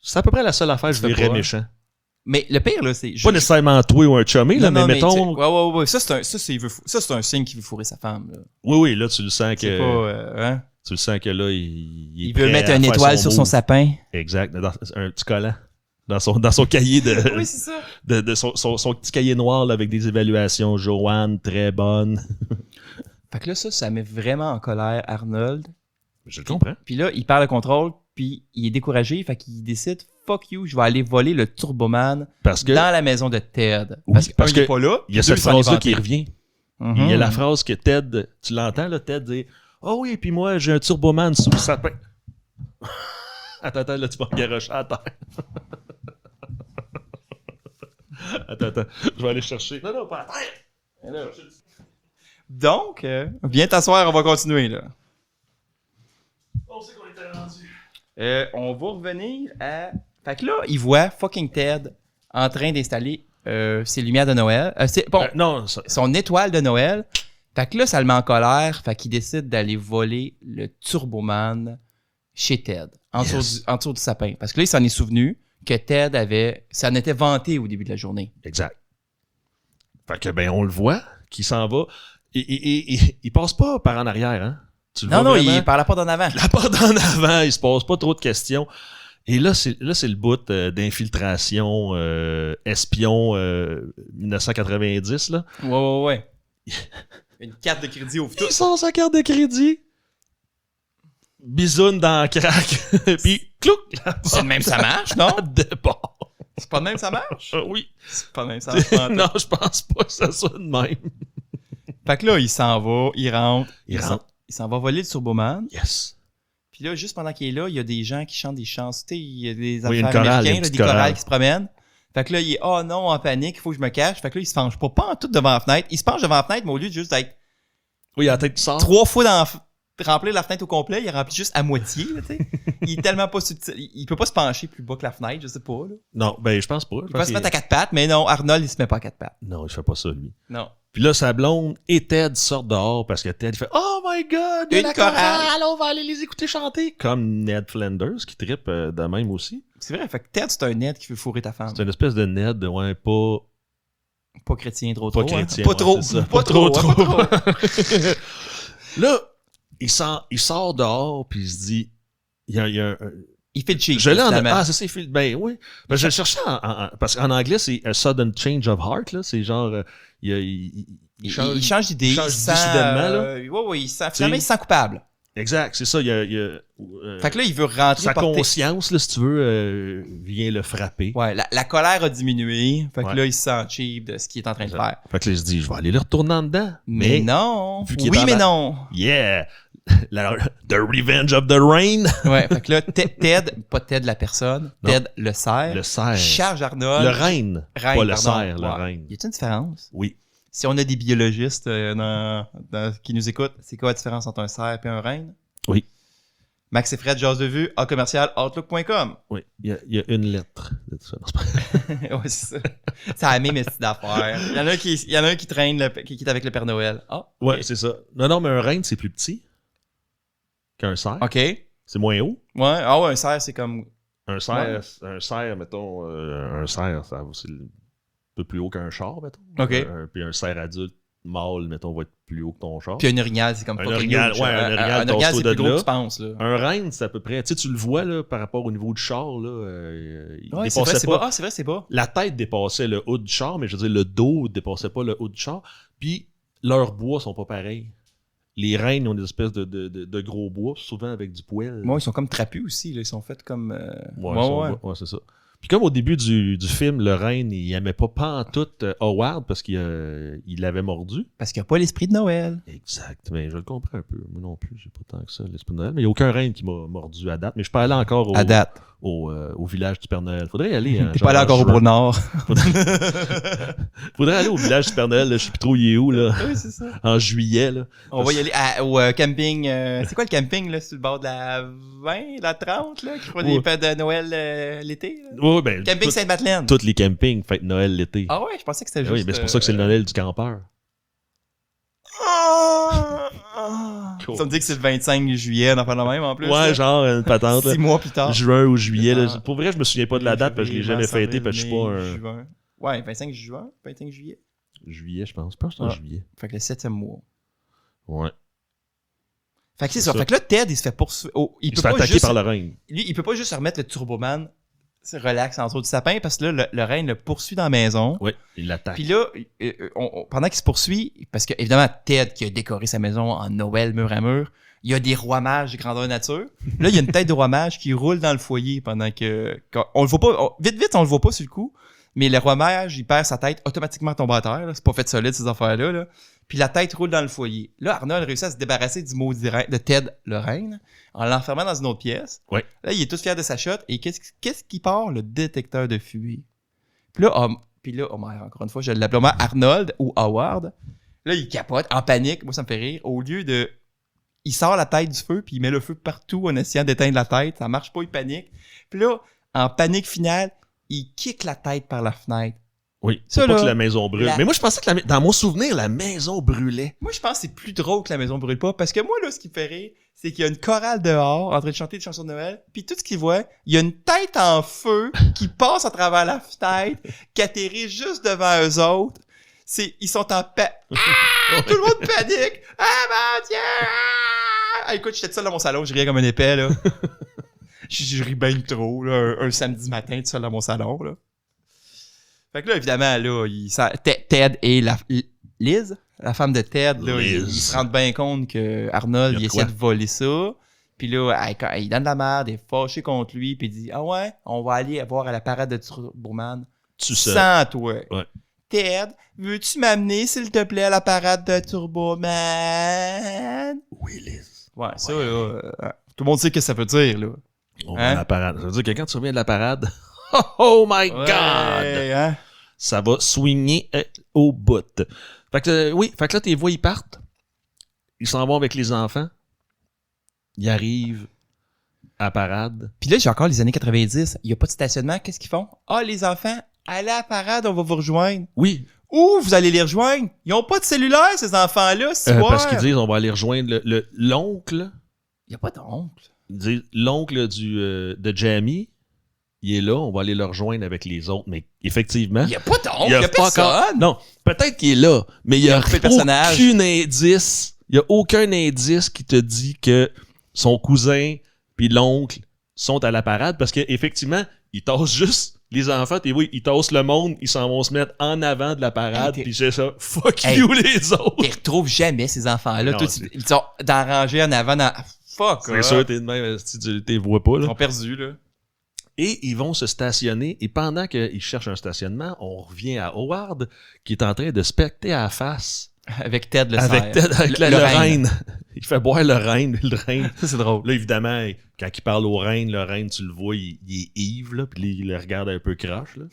C'est à peu près la seule affaire que je verrais méchant. Mais le pire, là, c'est. Pas nécessairement toi ou un chumé, là, mais mettons. Ouais. Ça, c'est un signe qu'il veut fourrer sa femme, là. Oui, là, tu le sens que. C'est pas. Hein? Tu le sens que là, il veut mettre une étoile sur son sapin. Exact. Un petit collant. Dans son cahier de. Oui, c'est ça. De son petit cahier noir là, avec des évaluations. Joanne, très bonne. Fait que là, ça met vraiment en colère Arnold. Je le comprends. Puis là, il perd le contrôle, puis il est découragé. Fait qu'il décide, fuck you, je vais aller voler le Turboman dans la maison de Ted. Oui, parce qu'il est pas là. Il y a cette phrase-là qui revient. Mm-hmm. Il y a la phrase que Ted, tu l'entends, là, Ted dire oh oui, puis moi, j'ai un Turboman sous le sapin. Attends, là, tu vas me garocher à terre. Attends, je vais aller chercher. Non, pas à terre. Donc, viens t'asseoir, on va continuer, là. On sait qu'on était rendu. On va revenir à... Fait que là, il voit fucking Ted en train d'installer ses lumières de Noël. Son étoile de Noël. Fait que là, ça le met en colère. Fait qu'il décide d'aller voler le Turboman chez Ted, en dessous du sapin. Parce que là, il s'en est souvenu que Ted ça en était vanté au début de la journée. Exact. Fait que, on le voit, qu'il s'en va. Et il passe pas par en arrière, hein? Non, il par la porte en avant. La porte en avant, il se pose pas trop de questions. Et là, c'est le bout d'infiltration espion 1990, là. Ouais. Une carte de crédit au tout. Il sort sa carte de crédit. Bisoune dans la craque. Puis, clouc! C'est de même ça marche, non? De bord. C'est pas de même ça marche? Oui. C'est pas de même ça marche. Non, je pense pas que ça soit de même. Fait que là, il s'en va, il rentre. Il rentre. Il s'en va voler le Turboman. Yes. Puis Puis là, juste pendant qu'il est là, il y a des gens qui chantent des chansons. Tu sais, il y a des Oui, une affaires chorale, américaines, une là, petite des chorales chorale. qui se promènent. Fait que là, il est « Oh non », en panique, il faut que je me cache. Fait que là, il se penche pas en tout devant la fenêtre. Il se penche devant la fenêtre, mais au lieu de juste être Oui, la tête qui sort. 3 fois dans remplir la fenêtre au complet, il remplit juste à moitié, là, tu sais. Il est tellement pas subtil. Il peut pas se pencher plus bas que la fenêtre, je sais pas, là. Non, ben je pense pas. Il peut se mettre à 4 pattes, mais non, Arnold, il se met pas à 4 pattes. Non, il fait pas ça, lui. Non. Puis là, sa blonde et Ted sortent dehors parce que Ted fait « Oh my God! il y a Une la chorale! On va aller les écouter chanter! » Comme Ned Flanders, qui trippe de même aussi. C'est vrai, fait que Ted, c'est un Ned qui veut fourrer ta femme. C'est une espèce de Ned, ouais, pas... Pas chrétien trop Pas trop. chrétien. Pas ouais, trop. c'est ça. Pas trop. trop. Pas trop. Là, il sort dehors, puis il se dit... Il y a un... Il fait le cheap. Je l'ai en... finalement. Ah, c'est ça, il fait... Ben oui. Ben, je le cherchais parce qu'en anglais, c'est « a sudden change of heart », là. C'est genre... Il change d'idée. il change d'idée soudainement, là. Oui, il sent, finalement, il se sent coupable. Exact, c'est ça. Fait que là, il veut rentrer sa porter- conscience, là, si tu veux, vient le frapper. Ouais, la colère a diminué. Fait que Ouais. là, il se sent cheap de ce qu'il est en train de faire. Fait que là, il se dit, je vais aller le retourner en dedans. Mais non. vu qu'il est Oui, dans mais la- non. Yeah! The Revenge of the Rain! Ouais, fait que là, Ted, pas Ted la personne, Non. Ted le cerf, Le cerf. charge Arnold. Le reine. Reine, Pas le pardon. cerf, le Ouais. reine. Y a-t-il une différence? Oui. Si on a des biologistes qui nous écoutent, c'est quoi la différence entre un cerf et un reine? Oui. Max et Fred, jase de vue, @outlook.com. Oui. Il y a une lettre de tout ça. Non, c'est pas... Ouais, c'est ça. C'est la même style d'affaires. Il y en a un qui traîne, qui est avec le Père Noël. Ah, Ouais, c'est ça. Non, mais un reine, c'est plus petit qu'un cerf. OK. Ouais. C'est moins haut. Ah ouais, un cerf, c'est comme... Un cerf, mettons, un cerf, c'est un peu plus haut qu'un char, mettons. OK. Puis un cerf adulte mâle, mettons, va être plus haut que ton char. Puis un orignal, c'est comme Un pas orignal, ouais, un orignal, un orignal, c'est tasse-toi plus de gros là. que tu penses, là. Un reine, c'est à peu près... Tu sais, tu le vois, là, par rapport au niveau du char, là, il Ouais, c'est vrai, dépassait c'est pas... bas. Ah, c'est vrai, c'est bas. La tête dépassait le haut du char, mais je veux dire, le dos dépassait pas le haut du char. Puis, leurs bois sont pas pareils. Les reines ont des espèces de gros bois, souvent avec du poil. Moi, ils sont comme trapus aussi, là. Ils sont faits comme... Ouais, c'est ça. Puis comme au début du film, le reine, il aimait pas en tout Howard parce qu'il l'avait mordu. Parce qu'il n'y a pas l'esprit de Noël. Exact. Mais je le comprends un peu. Moi non plus, j'ai pas tant que ça, l'esprit de Noël. Mais il n'y a aucun reine qui m'a mordu à date. Mais je peux aller encore À date. au village du Père Noël. Faudrait y aller. T'es pas allé encore au pôle Nord. Faudrait aller au village du Père Noël. Là. Je sais plus trop il est où, là. Oui, c'est ça. En juillet, là. On va y aller au camping. C'est quoi le camping, là, sur le bord de la 20, la 30, là, qui font des Ouais. fêtes de Noël l'été? Là? Ouais, ben, Camping Sainte-Madeleine. tous les campings fêtent Noël l'été. Ah ouais, je pensais que c'était juste... Oui, mais c'est pour ça que c'est le Noël du campeur. Cool. Ça me dit que c'est le 25 juillet, on en fait le même en plus. Ouais, là. genre une patente. 6 mois plus tard. Juin ou juillet. Là. Ah. Pour vrai, je me souviens pas de la date parce que je l'ai jamais fêté parce que je suis pas un... Juin. Ouais, 25 juin, 25 juillet. Juillet, je pense. Je pense que c'est en Ah. juillet. Fait que le 7e mois. Ouais. Fait que c'est C'est ça. ça. Fait que là, Ted, il se fait poursuivre. Il peut se fait pas attaquer juste... par le reine. Lui, il peut pas juste remettre le Turboman relax en dessous du sapin parce que là, le reine le poursuit dans la maison. Oui, il l'attaque. Puis là, pendant qu'il se poursuit, parce que évidemment, Ted qui a décoré sa maison en Noël mur à mur, il y a des rois mages de grandeur nature. Là, il y a une tête de roi mage qui roule dans le foyer pendant que... on le voit pas... vite, on le voit pas sur le coup, mais le roi mage, il perd sa tête, automatiquement tombe à terre. Là. C'est pas fait solide, ces affaires-là. Là. Puis la tête roule dans le foyer. Là, Arnold réussit à se débarrasser du maudit de Ted, le reine, en l'enfermant dans une autre pièce. Ouais. Là, il est tout fier de sa shot. Et qu'est-ce qui part? Le détecteur de fumée. Puis là, Homer, encore une fois, je l'appelle Homer, Arnold ou Howard. Là, il capote, en panique. Moi, ça me fait rire. Au lieu de... Il sort la tête du feu, puis il met le feu partout en essayant d'éteindre la tête. Ça marche pas, il panique. Puis là, en panique finale, il kick la tête par la fenêtre. Oui, Ça, pour pas là, que la maison brûle. la- Mais moi, je pensais que dans mon souvenir, la maison brûlait. Moi, je pense que c'est plus drôle que la maison brûle pas. Parce que moi, là, ce qui me fait rire, c'est qu'il y a une chorale dehors en train de chanter des chansons de Noël. Puis tout ce qu'ils voient, il y a une tête en feu qui passe à travers la fenêtre, qui atterrit juste devant eux autres. Ils sont en paix. Tout le monde panique. Ah, mon Dieu! Ah, écoute, j'étais tout seul dans mon salon, je riais comme un épais, là. je ris bien trop, là, un samedi matin, tout seul dans mon salon, là. Fait que là, évidemment, là, Ted et Liz, la femme de Ted, là, Liz. ils se rendent bien compte que Arnold, Il y a il de quoi? essaie de voler ça. Puis là, il donne de la merde, il est fâché contre lui, puis il dit « Ah ouais, on va aller voir à la parade de Turboman. Tu sais. Sans toi. Ouais. Ted, veux-tu m'amener, s'il te plaît, à la parade de Turboman? » Oui, Liz. Ouais, ça, là... Tout le monde sait ce que ça veut dire, là. On va à la parade. Ça veut dire que quand tu reviens de la parade, oh my God! Hein? Ça va swinger au bout. Fait que, fait que là, tes voix, ils partent. Ils s'en vont avec les enfants. Ils arrivent à la parade. Puis là, j'ai encore les années 90. Il n'y a pas de stationnement. Qu'est-ce qu'ils font? Ah, les enfants, allez à la parade, on va vous rejoindre. Oui. Où vous allez les rejoindre? Ils n'ont pas de cellulaire, ces enfants-là, ce soir. Parce qu'ils disent, on va aller rejoindre l'oncle. Il n'y a pas d'oncle. Ils disent, l'oncle de Jamie, il est là, on va aller le rejoindre avec les autres. Mais effectivement... Il n'y a pas d'oncle, il n'y n'y a personne. Non, peut-être qu'il est là, mais il n'y a aucun indice. Il n'y a aucun indice qui te dit que son cousin puis l'oncle sont à la parade parce qu'effectivement, ils tassent juste les enfants. Tu vois, ils tassent le monde, ils s'en vont se mettre en avant de la parade, puis c'est ça. Fuck you les autres. Ils retrouvent jamais ces enfants-là. Non, Ils sont dans rangée en avant. Fuck. C'est sûr, t'es de même, si tu les vois pas. Là. Ils sont perdus, là. Et ils vont se stationner. Et pendant qu'ils cherchent un stationnement, on revient à Howard qui est en train de specter à la face. Avec Ted le Avec cerf. Ted, avec le reine. Il fait boire le reine. Ça, c'est drôle. Là, évidemment, quand il parle au reine, le reine, tu le vois, il est ivre, là, puis il le regarde un peu croche, là.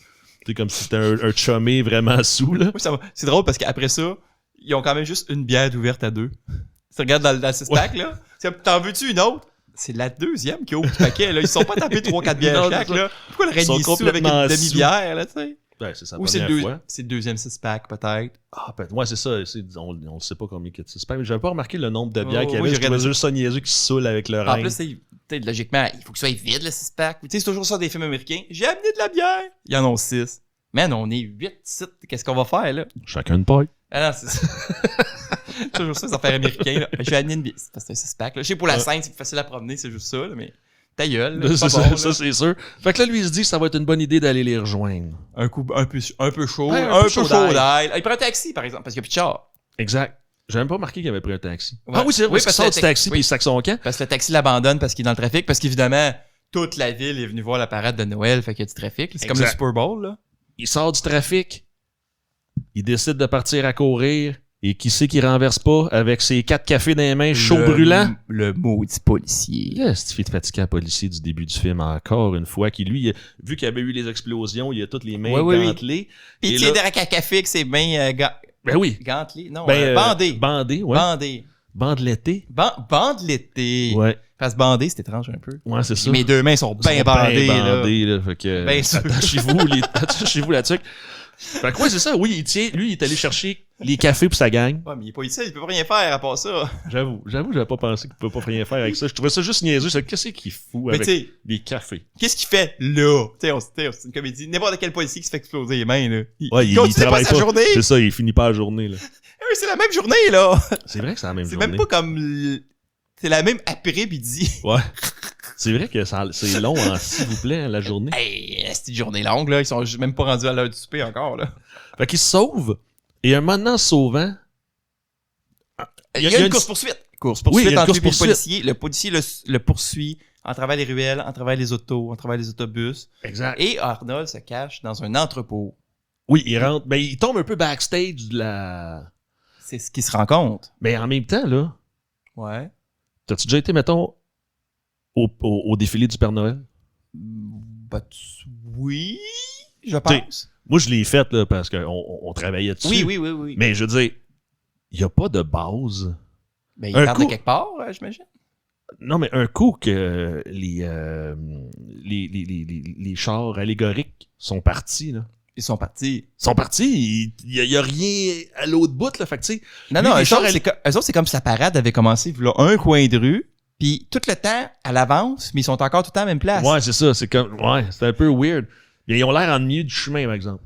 C'est comme si c'était un chumé vraiment sous, là. Oui, c'est drôle parce qu'après ça, ils ont quand même juste une bière ouverte à deux. Tu regardes dans le six-pack, là. T'en veux-tu une autre? C'est la deuxième qui ouvre le paquet, là. Ils sont pas tapés 3-4 bières Non, chaque, là. Pourquoi le reine sont est sous avec une complètement demi-bière, là, tu sais? Ouais, c'est sa Ou c'est première fois. c'est le deuxième six-pack, peut-être. Ah, ouais, c'est ça. On ne sait pas combien il y a de six-pack. J'avais pas remarqué le nombre de bières qu'il y oui, avait. Je trouvais regardé juste ça niaiseux qui se saoule avec le En reine. plus, t'sais, logiquement, il faut que ça soit vide, le six-pack. Tu sais, c'est toujours ça des films américains. J'ai amené de la bière. Il y en a 6. Man, on est 8 sites. Qu'est-ce qu'on va faire, là? Chacun une paille. Ah non, c'est ça. Toujours ça, les affaires américaines. J'ai amené une bière. C'est un six-pack. Je sais, pour la scène, c'est plus facile à promener, c'est juste ça, là, mais ta gueule. Là, Ça, c'est sûr. Fait que là, lui, il se dit que ça va être une bonne idée d'aller les rejoindre. Un peu chaud. Ouais, un peu chaud d'ail. Il prend un taxi, par exemple, parce qu'il n'y a plus de char. Exact. J'ai même pas remarqué qu'il avait pris un taxi. Ouais. Ah oui, c'est vrai, parce qu'il sort du taxi oui. puis il sac son camp. Parce que le taxi l'abandonne parce qu'il est dans le trafic. Parce qu'évidemment, toute la ville est venue voir la parade de Noël, fait qu'il y a du trafic. C'est comme le Super Bowl, là. Il sort du trafic. Il décide de partir à courir. Et qui c'est qui renverse pas avec ses 4 cafés dans les mains chaud brûlant? Le maudit policier. Yeah, cette fille de fatigant policier du début du film, encore une fois, qui lui, vu qu'il avait eu les explosions, il a toutes les mains gantelées. Puis il tient derrière un café avec ses mains ben oui. gantelées. Non, bandé. Bandé, ouais. Bandé. Bandeleté. Bandeletté. Ouais. Parce que bandé, c'est étrange un peu. Ouais, c'est ça. Mes 2 mains sont bien bandées, là. Fait que, ben attachez-vous là-dessus. Fait que ouais, c'est ça. Oui, lui, il est allé chercher les cafés pour sa gang. Ouais, mais il est pas ici, il peut pas rien faire à part ça. J'avoue, j'avais pas pensé qu'il pouvait pas rien faire avec ça. Je trouvais ça juste niaiseux. Qu'est-ce qu'il fout avec les cafés? Qu'est-ce qu'il fait là? Tu sais, c'est une comédie. N'importe quel policier qui se fait exploser les mains, là. Il continue travaille pas sa journée. C'est ça, il finit pas la journée, là. Oui, c'est la même journée, là. C'est vrai que c'est la même journée. C'est même pas comme... C'est la même après-midi. Ouais. C'est vrai que c'est long, hein, s'il vous plaît, la journée. Hey, c'est une journée longue, là. Ils sont même pas rendus à l'heure du souper encore, là. Fait qu'il se sauve. Et un moment sauvant... Il y a une course-poursuite. Course-poursuite oui, entre lui et le policier. Le policier le poursuit en travers les ruelles, en travers les autos, en travers les autobus. Exact. Et Arnold se cache dans un entrepôt. Oui, il rentre. Ben, il tombe un peu backstage de la... C'est ce qui se rend compte. Mais en même temps, là... Ouais. T'as-tu déjà été, mettons, au défilé du Père Noël? Bah, oui, je pense. Moi, je l'ai fait, là, parce qu'on travaillait dessus. Oui. Mais je veux dire, il n'y a pas de base. Ben, il part de quelque part, j'imagine. Non, mais un coup que les chars allégoriques sont partis, là. Ils sont partis. Il y a rien à l'autre bout, là. Fait que, tu sais. Non, eux autres, c'est comme si la parade avait commencé, là, un coin de rue, puis tout le temps, à l'avance, mais ils sont encore tout le temps à la même place. Ouais, c'est ça. C'est un peu weird. Ils ont l'air en milieu du chemin, par exemple.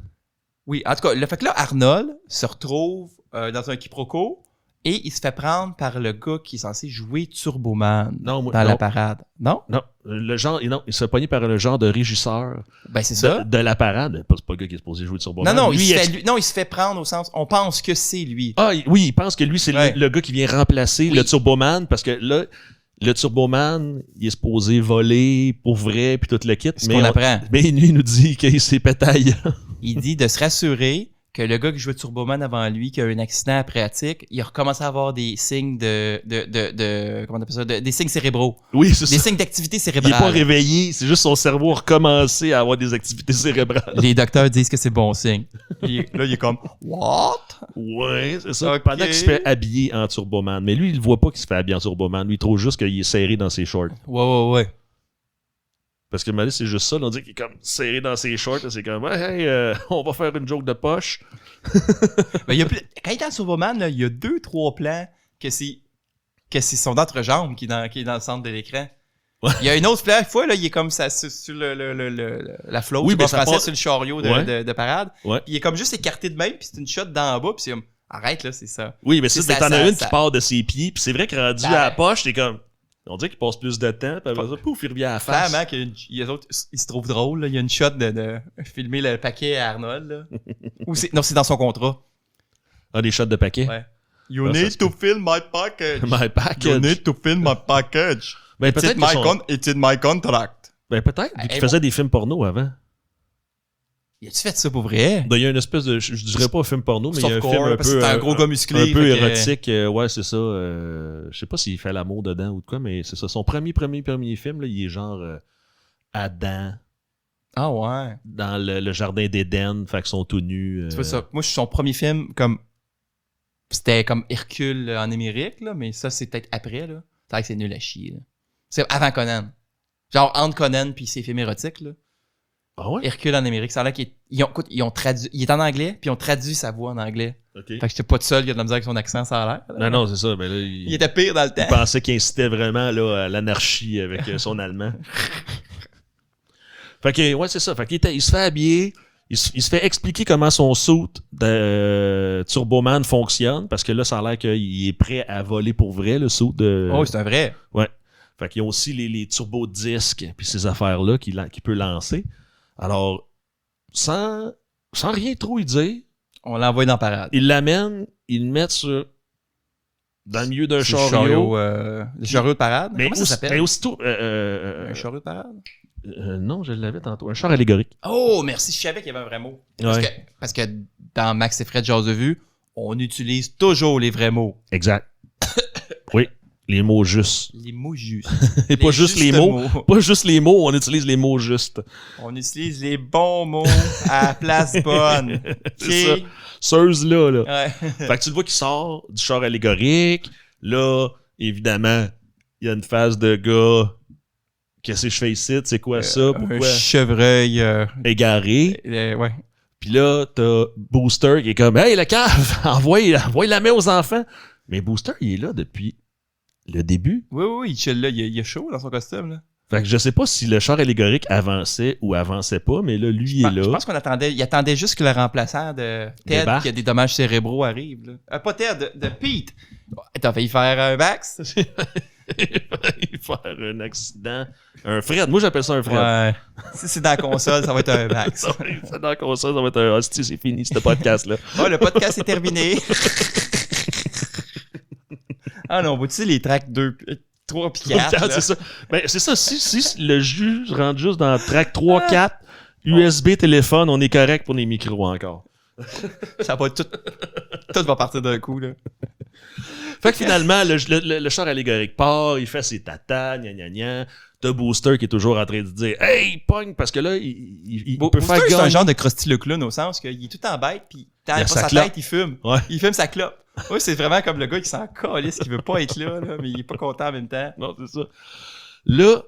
Oui, en tout cas, le fait que là, Arnold se retrouve dans un quiproquo et il se fait prendre par le gars qui est censé jouer Turboman dans la parade. Non? Non. Il se pogné par le genre de régisseur c'est ça. De la parade. C'est pas le gars qui est supposé jouer Turboman. Non, il se fait prendre au sens, on pense que c'est lui. Ah oui, il pense que lui, c'est le gars qui vient remplacer le Turboman parce que là, le Turboman, il est supposé voler pour vrai puis tout le kit. Mais on apprend. Mais lui, il nous dit qu'il s'est pétaillé. Il dit de se rassurer que le gars qui jouait Turboman avant lui, qui a eu un accident à pratique, il a recommencé à avoir des signes comment on appelle ça, des signes cérébraux. Oui, c'est Des ça. signes d'activité Il cérébrale. est pas réveillé, c'est juste son cerveau a recommencé à avoir des activités cérébrales. Les docteurs disent que c'est bon signe. Là, il est comme « What? » Ouais, c'est ça. Ok. Pendant qu'il se fait habiller en Turboman. Mais lui, il voit pas qu'il se fait habiller en Turboman. Lui, il trouve juste qu'il est serré dans ses shorts. Ouais. Parce que Malice, c'est juste ça. Là, on dit qu'il est comme serré dans ses shorts. Là, c'est comme, hey, on va faire une joke de poche. Ben, quand il est en Turboman, là, il y a 2-3 plans que c'est son entrejambe qui est dans le centre de l'écran. Ouais. Il y a une autre plan, une fois, là, il est comme ça sur la flotte, Oui, oui, mais ça français, part- sur le chariot Ouais. de parade. Ouais. Puis il est comme juste écarté de même, puis c'est une shot d'en bas, puis c'est comme, arrête là, c'est ça. Oui, mais c'est C'est ça. ça, T'en as ça- une ça- qui part de ses pieds. Puis c'est vrai que rendu Ben, à la poche, t'es comme. On dirait qu'il passe plus de temps. Puis après ça, pouf, il revient à la face. Clairement qu'il y a d'autres, il se trouve drôle, là. Il y a une shot de filmer le paquet à Arnold, là. Non, c'est dans son contrat. Ah, des shots de paquet. Ouais. You Ah, ça need se to film my package. My You package. need to film my package. Ben, peut-être que son- It's in my contract. Ben, peut-être. Vu qu'il faisait des films porno avant. Y a-tu fait ça pour vrai? Ben, il y a une espèce de. Je dirais pas un film porno, mais il y a un film un parce que peu. c'est un gros gars musclé. Un peu fait que- érotique. Ouais, c'est ça. Je sais pas s'il fait l'amour dedans ou de quoi, mais c'est ça. Son premier film, là, il est genre Adam Ah ouais. dans le jardin d'Éden. Fait qu'ils sont tout nus. Tu vois ça. Moi, son premier film, comme. C'était comme Hercule en Amérique, là, mais ça, c'est peut-être après, là. C'est vrai que c'est nul à chier, là. C'est avant Conan. Genre, entre Conan puis ses films érotiques, là. Ah ouais? Hercule en Amérique. Ça a l'air ils ont traduit. Il est en anglais, puis ils ont traduit sa voix en anglais. Ok. Fait que j'étais pas tout seul qui a de la misère avec son accent, ça a l'air. là. Non, c'est ça. Mais là, Il était pire dans le il temps. pensait qu'il incitait vraiment là, à l'anarchie avec son allemand. Fait que, ouais, c'est ça. Fait qu'il il se fait habiller. Il se fait expliquer comment son suit de Turboman fonctionne. Parce que là, ça a l'air qu'il est prêt à voler pour vrai, le suit de. Oh, c'est un vrai. Ouais. Fait qu'il y a aussi les turbo-disques puis ces affaires-là qu'il peut lancer. Alors, sans rien trop y dire, On l'envoie dans la parade. il l'amène, il le met dans le milieu d'un C'est le chariot. le chariot de parade. Mais, Comment ça s'appelle? mais aussitôt. Un chariot de parade? Non, je l'avais tantôt. Un char allégorique. Oh, merci, je savais qu'il y avait un vrai mot. Ouais. Parce que dans Max et Fred Jazz de Vue, on utilise toujours les vrais mots. Exact. Oui, les mots justes. Les mots justes. Et pas juste les justes mots. Pas juste les mots, on utilise les mots justes. On utilise les bons mots à la place bonne. C'est Ok? Ceuse-là, là. Ouais. Fait que tu le vois qui sort du char allégorique. Là, évidemment, il y a une phase de gars. Qu'est-ce que je fais ici? C'est quoi ça? Un Pourquoi? chevreuil. Égaré. Ouais. Puis là, t'as Booster qui est comme, hey, la cave, envoie la main aux enfants. Mais Booster, il est là depuis le début. Oui, il chill là. Il est chaud dans son costume, là. Fait que je sais pas si le char allégorique avançait ou avançait pas, mais là, lui, il est Je là. pense il attendait juste que le remplaçant de Ted, Débarque. qui a des dommages cérébraux, arrive, là. Pas Ted, de Pete. T'as failli faire un Max? Il va faire un accident. Un Fred. Moi, j'appelle ça un Fred. Ouais. Si c'est dans la console, ça va être un Max. Ça va être dans la console, ça va être un hostie, c'est fini, ce podcast-là. Oh, le podcast est terminé. Ah non, tu sais les tracks 2, 3 puis 4. C'est ça. Ben, c'est ça. Si le jus rentre juste dans track 3, 4, USB, téléphone, on est correct pour les micros encore. Ça va tout va partir d'un coup, là. Fait que finalement, le char allégorique part, il fait ses tatas, gna gna gna. T'as Booster qui est toujours en train de dire hey, pogne, parce que là, il peut faire C'est un gagner. genre de Krusty le clown au sens qu'il est tout en bête, puis Il a dans sa sa clope. tête, il fume. Ouais. Il fume sa clope. Oui, c'est vraiment comme le gars qui s'en calisse, qui veut pas être là, mais il est pas content en même temps. Non, c'est ça. Là,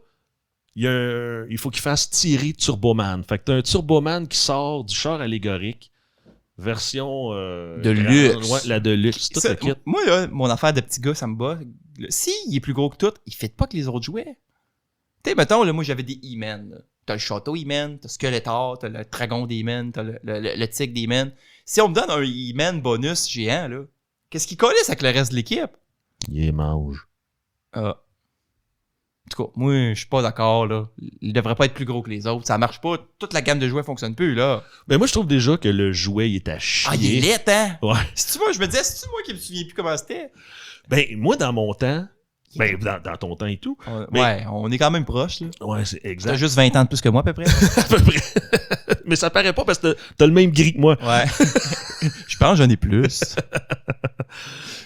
il faut qu'il fasse tirer Turboman. Fait que t'as un Turboman qui sort du char allégorique, version De luxe. Ouais, la Deluxe. Tout Ça, le kit. moi, là, mon affaire de petit gars, ça me bat. Si il est plus gros que tout, il fait pas que les autres jouets. Tu sais, mettons, là, moi, j'avais des E-Men. Là. T'as le château E-Men, t'as Skeletor, t'as le dragon des E-Men, t'as le tigre des E-Men. Si on me donne un E-Men bonus géant, là, qu'est-ce qui colisse avec le reste de l'équipe? Il les mange. Ah. En tout cas, moi, je suis pas d'accord, là. Il devrait pas être plus gros que les autres. Ça marche pas. Toute la gamme de jouets fonctionne plus, là. Mais moi, je trouve déjà que le jouet, il est à chier. Ah, il est laid, hein? Ouais. Si tu vois, je me disais, c'est-tu moi qui me souviens plus comment c'était? Ben, moi, dans mon temps, Ben, dans ton temps et tout. Mais- Ouais, on est quand même proches, là. Ouais, c'est T'as exact. juste 20 ans de plus que moi, à peu près. À peu près. Mais ça paraît pas parce que t'as le même gris que moi. Ouais. Je pense que j'en ai plus.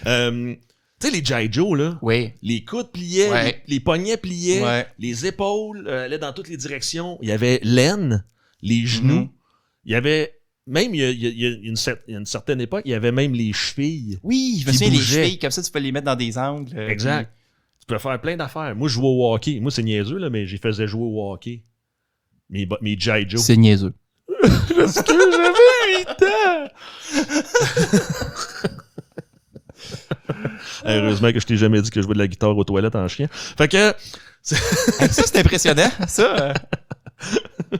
Tu sais, les G.I. Joe, là, Oui. les coudes pliaient, Ouais. les poignets pliaient, Ouais. les épaules allaient dans toutes les directions. Il y avait l'aine, les genoux. Mhm. Il y avait, même, il y a une certaine époque, il y avait même les chevilles. Oui, je me Qui souviens, les bougeaient. chevilles, comme ça, tu peux les mettre dans des angles. Exact. Tu peux faire plein d'affaires. Moi, je jouais au hockey. Moi, c'est niaiseux, là, mais j'y faisais jouer au hockey. Mes G.I. Joe. C'est niaiseux. Parce que j'avais 8 ans! Heureusement que je t'ai jamais dit que je jouais de la guitare aux toilettes en chien. Fait que... Hey, ça, c'est impressionnant. Ça,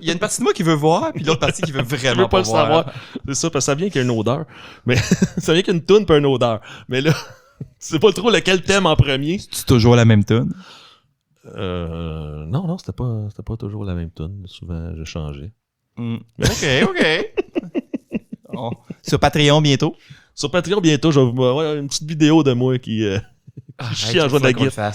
il y a une partie de moi qui veut voir, puis l'autre partie qui veut Je vraiment veux pas le voir. savoir. C'est ça, parce que ça vient qu'il y a une odeur. Mais ça vient qu'il y a une toune pas une odeur. Mais là, tu sais pas trop lequel thème en premier. C'est toujours la même tune. Non, c'était pas toujours la même toune. Souvent, je changeais. OK. Sur Patreon bientôt. Sur Patreon, bientôt, je vais vous avoir une petite vidéo de moi qui chie en jouant de la guitare.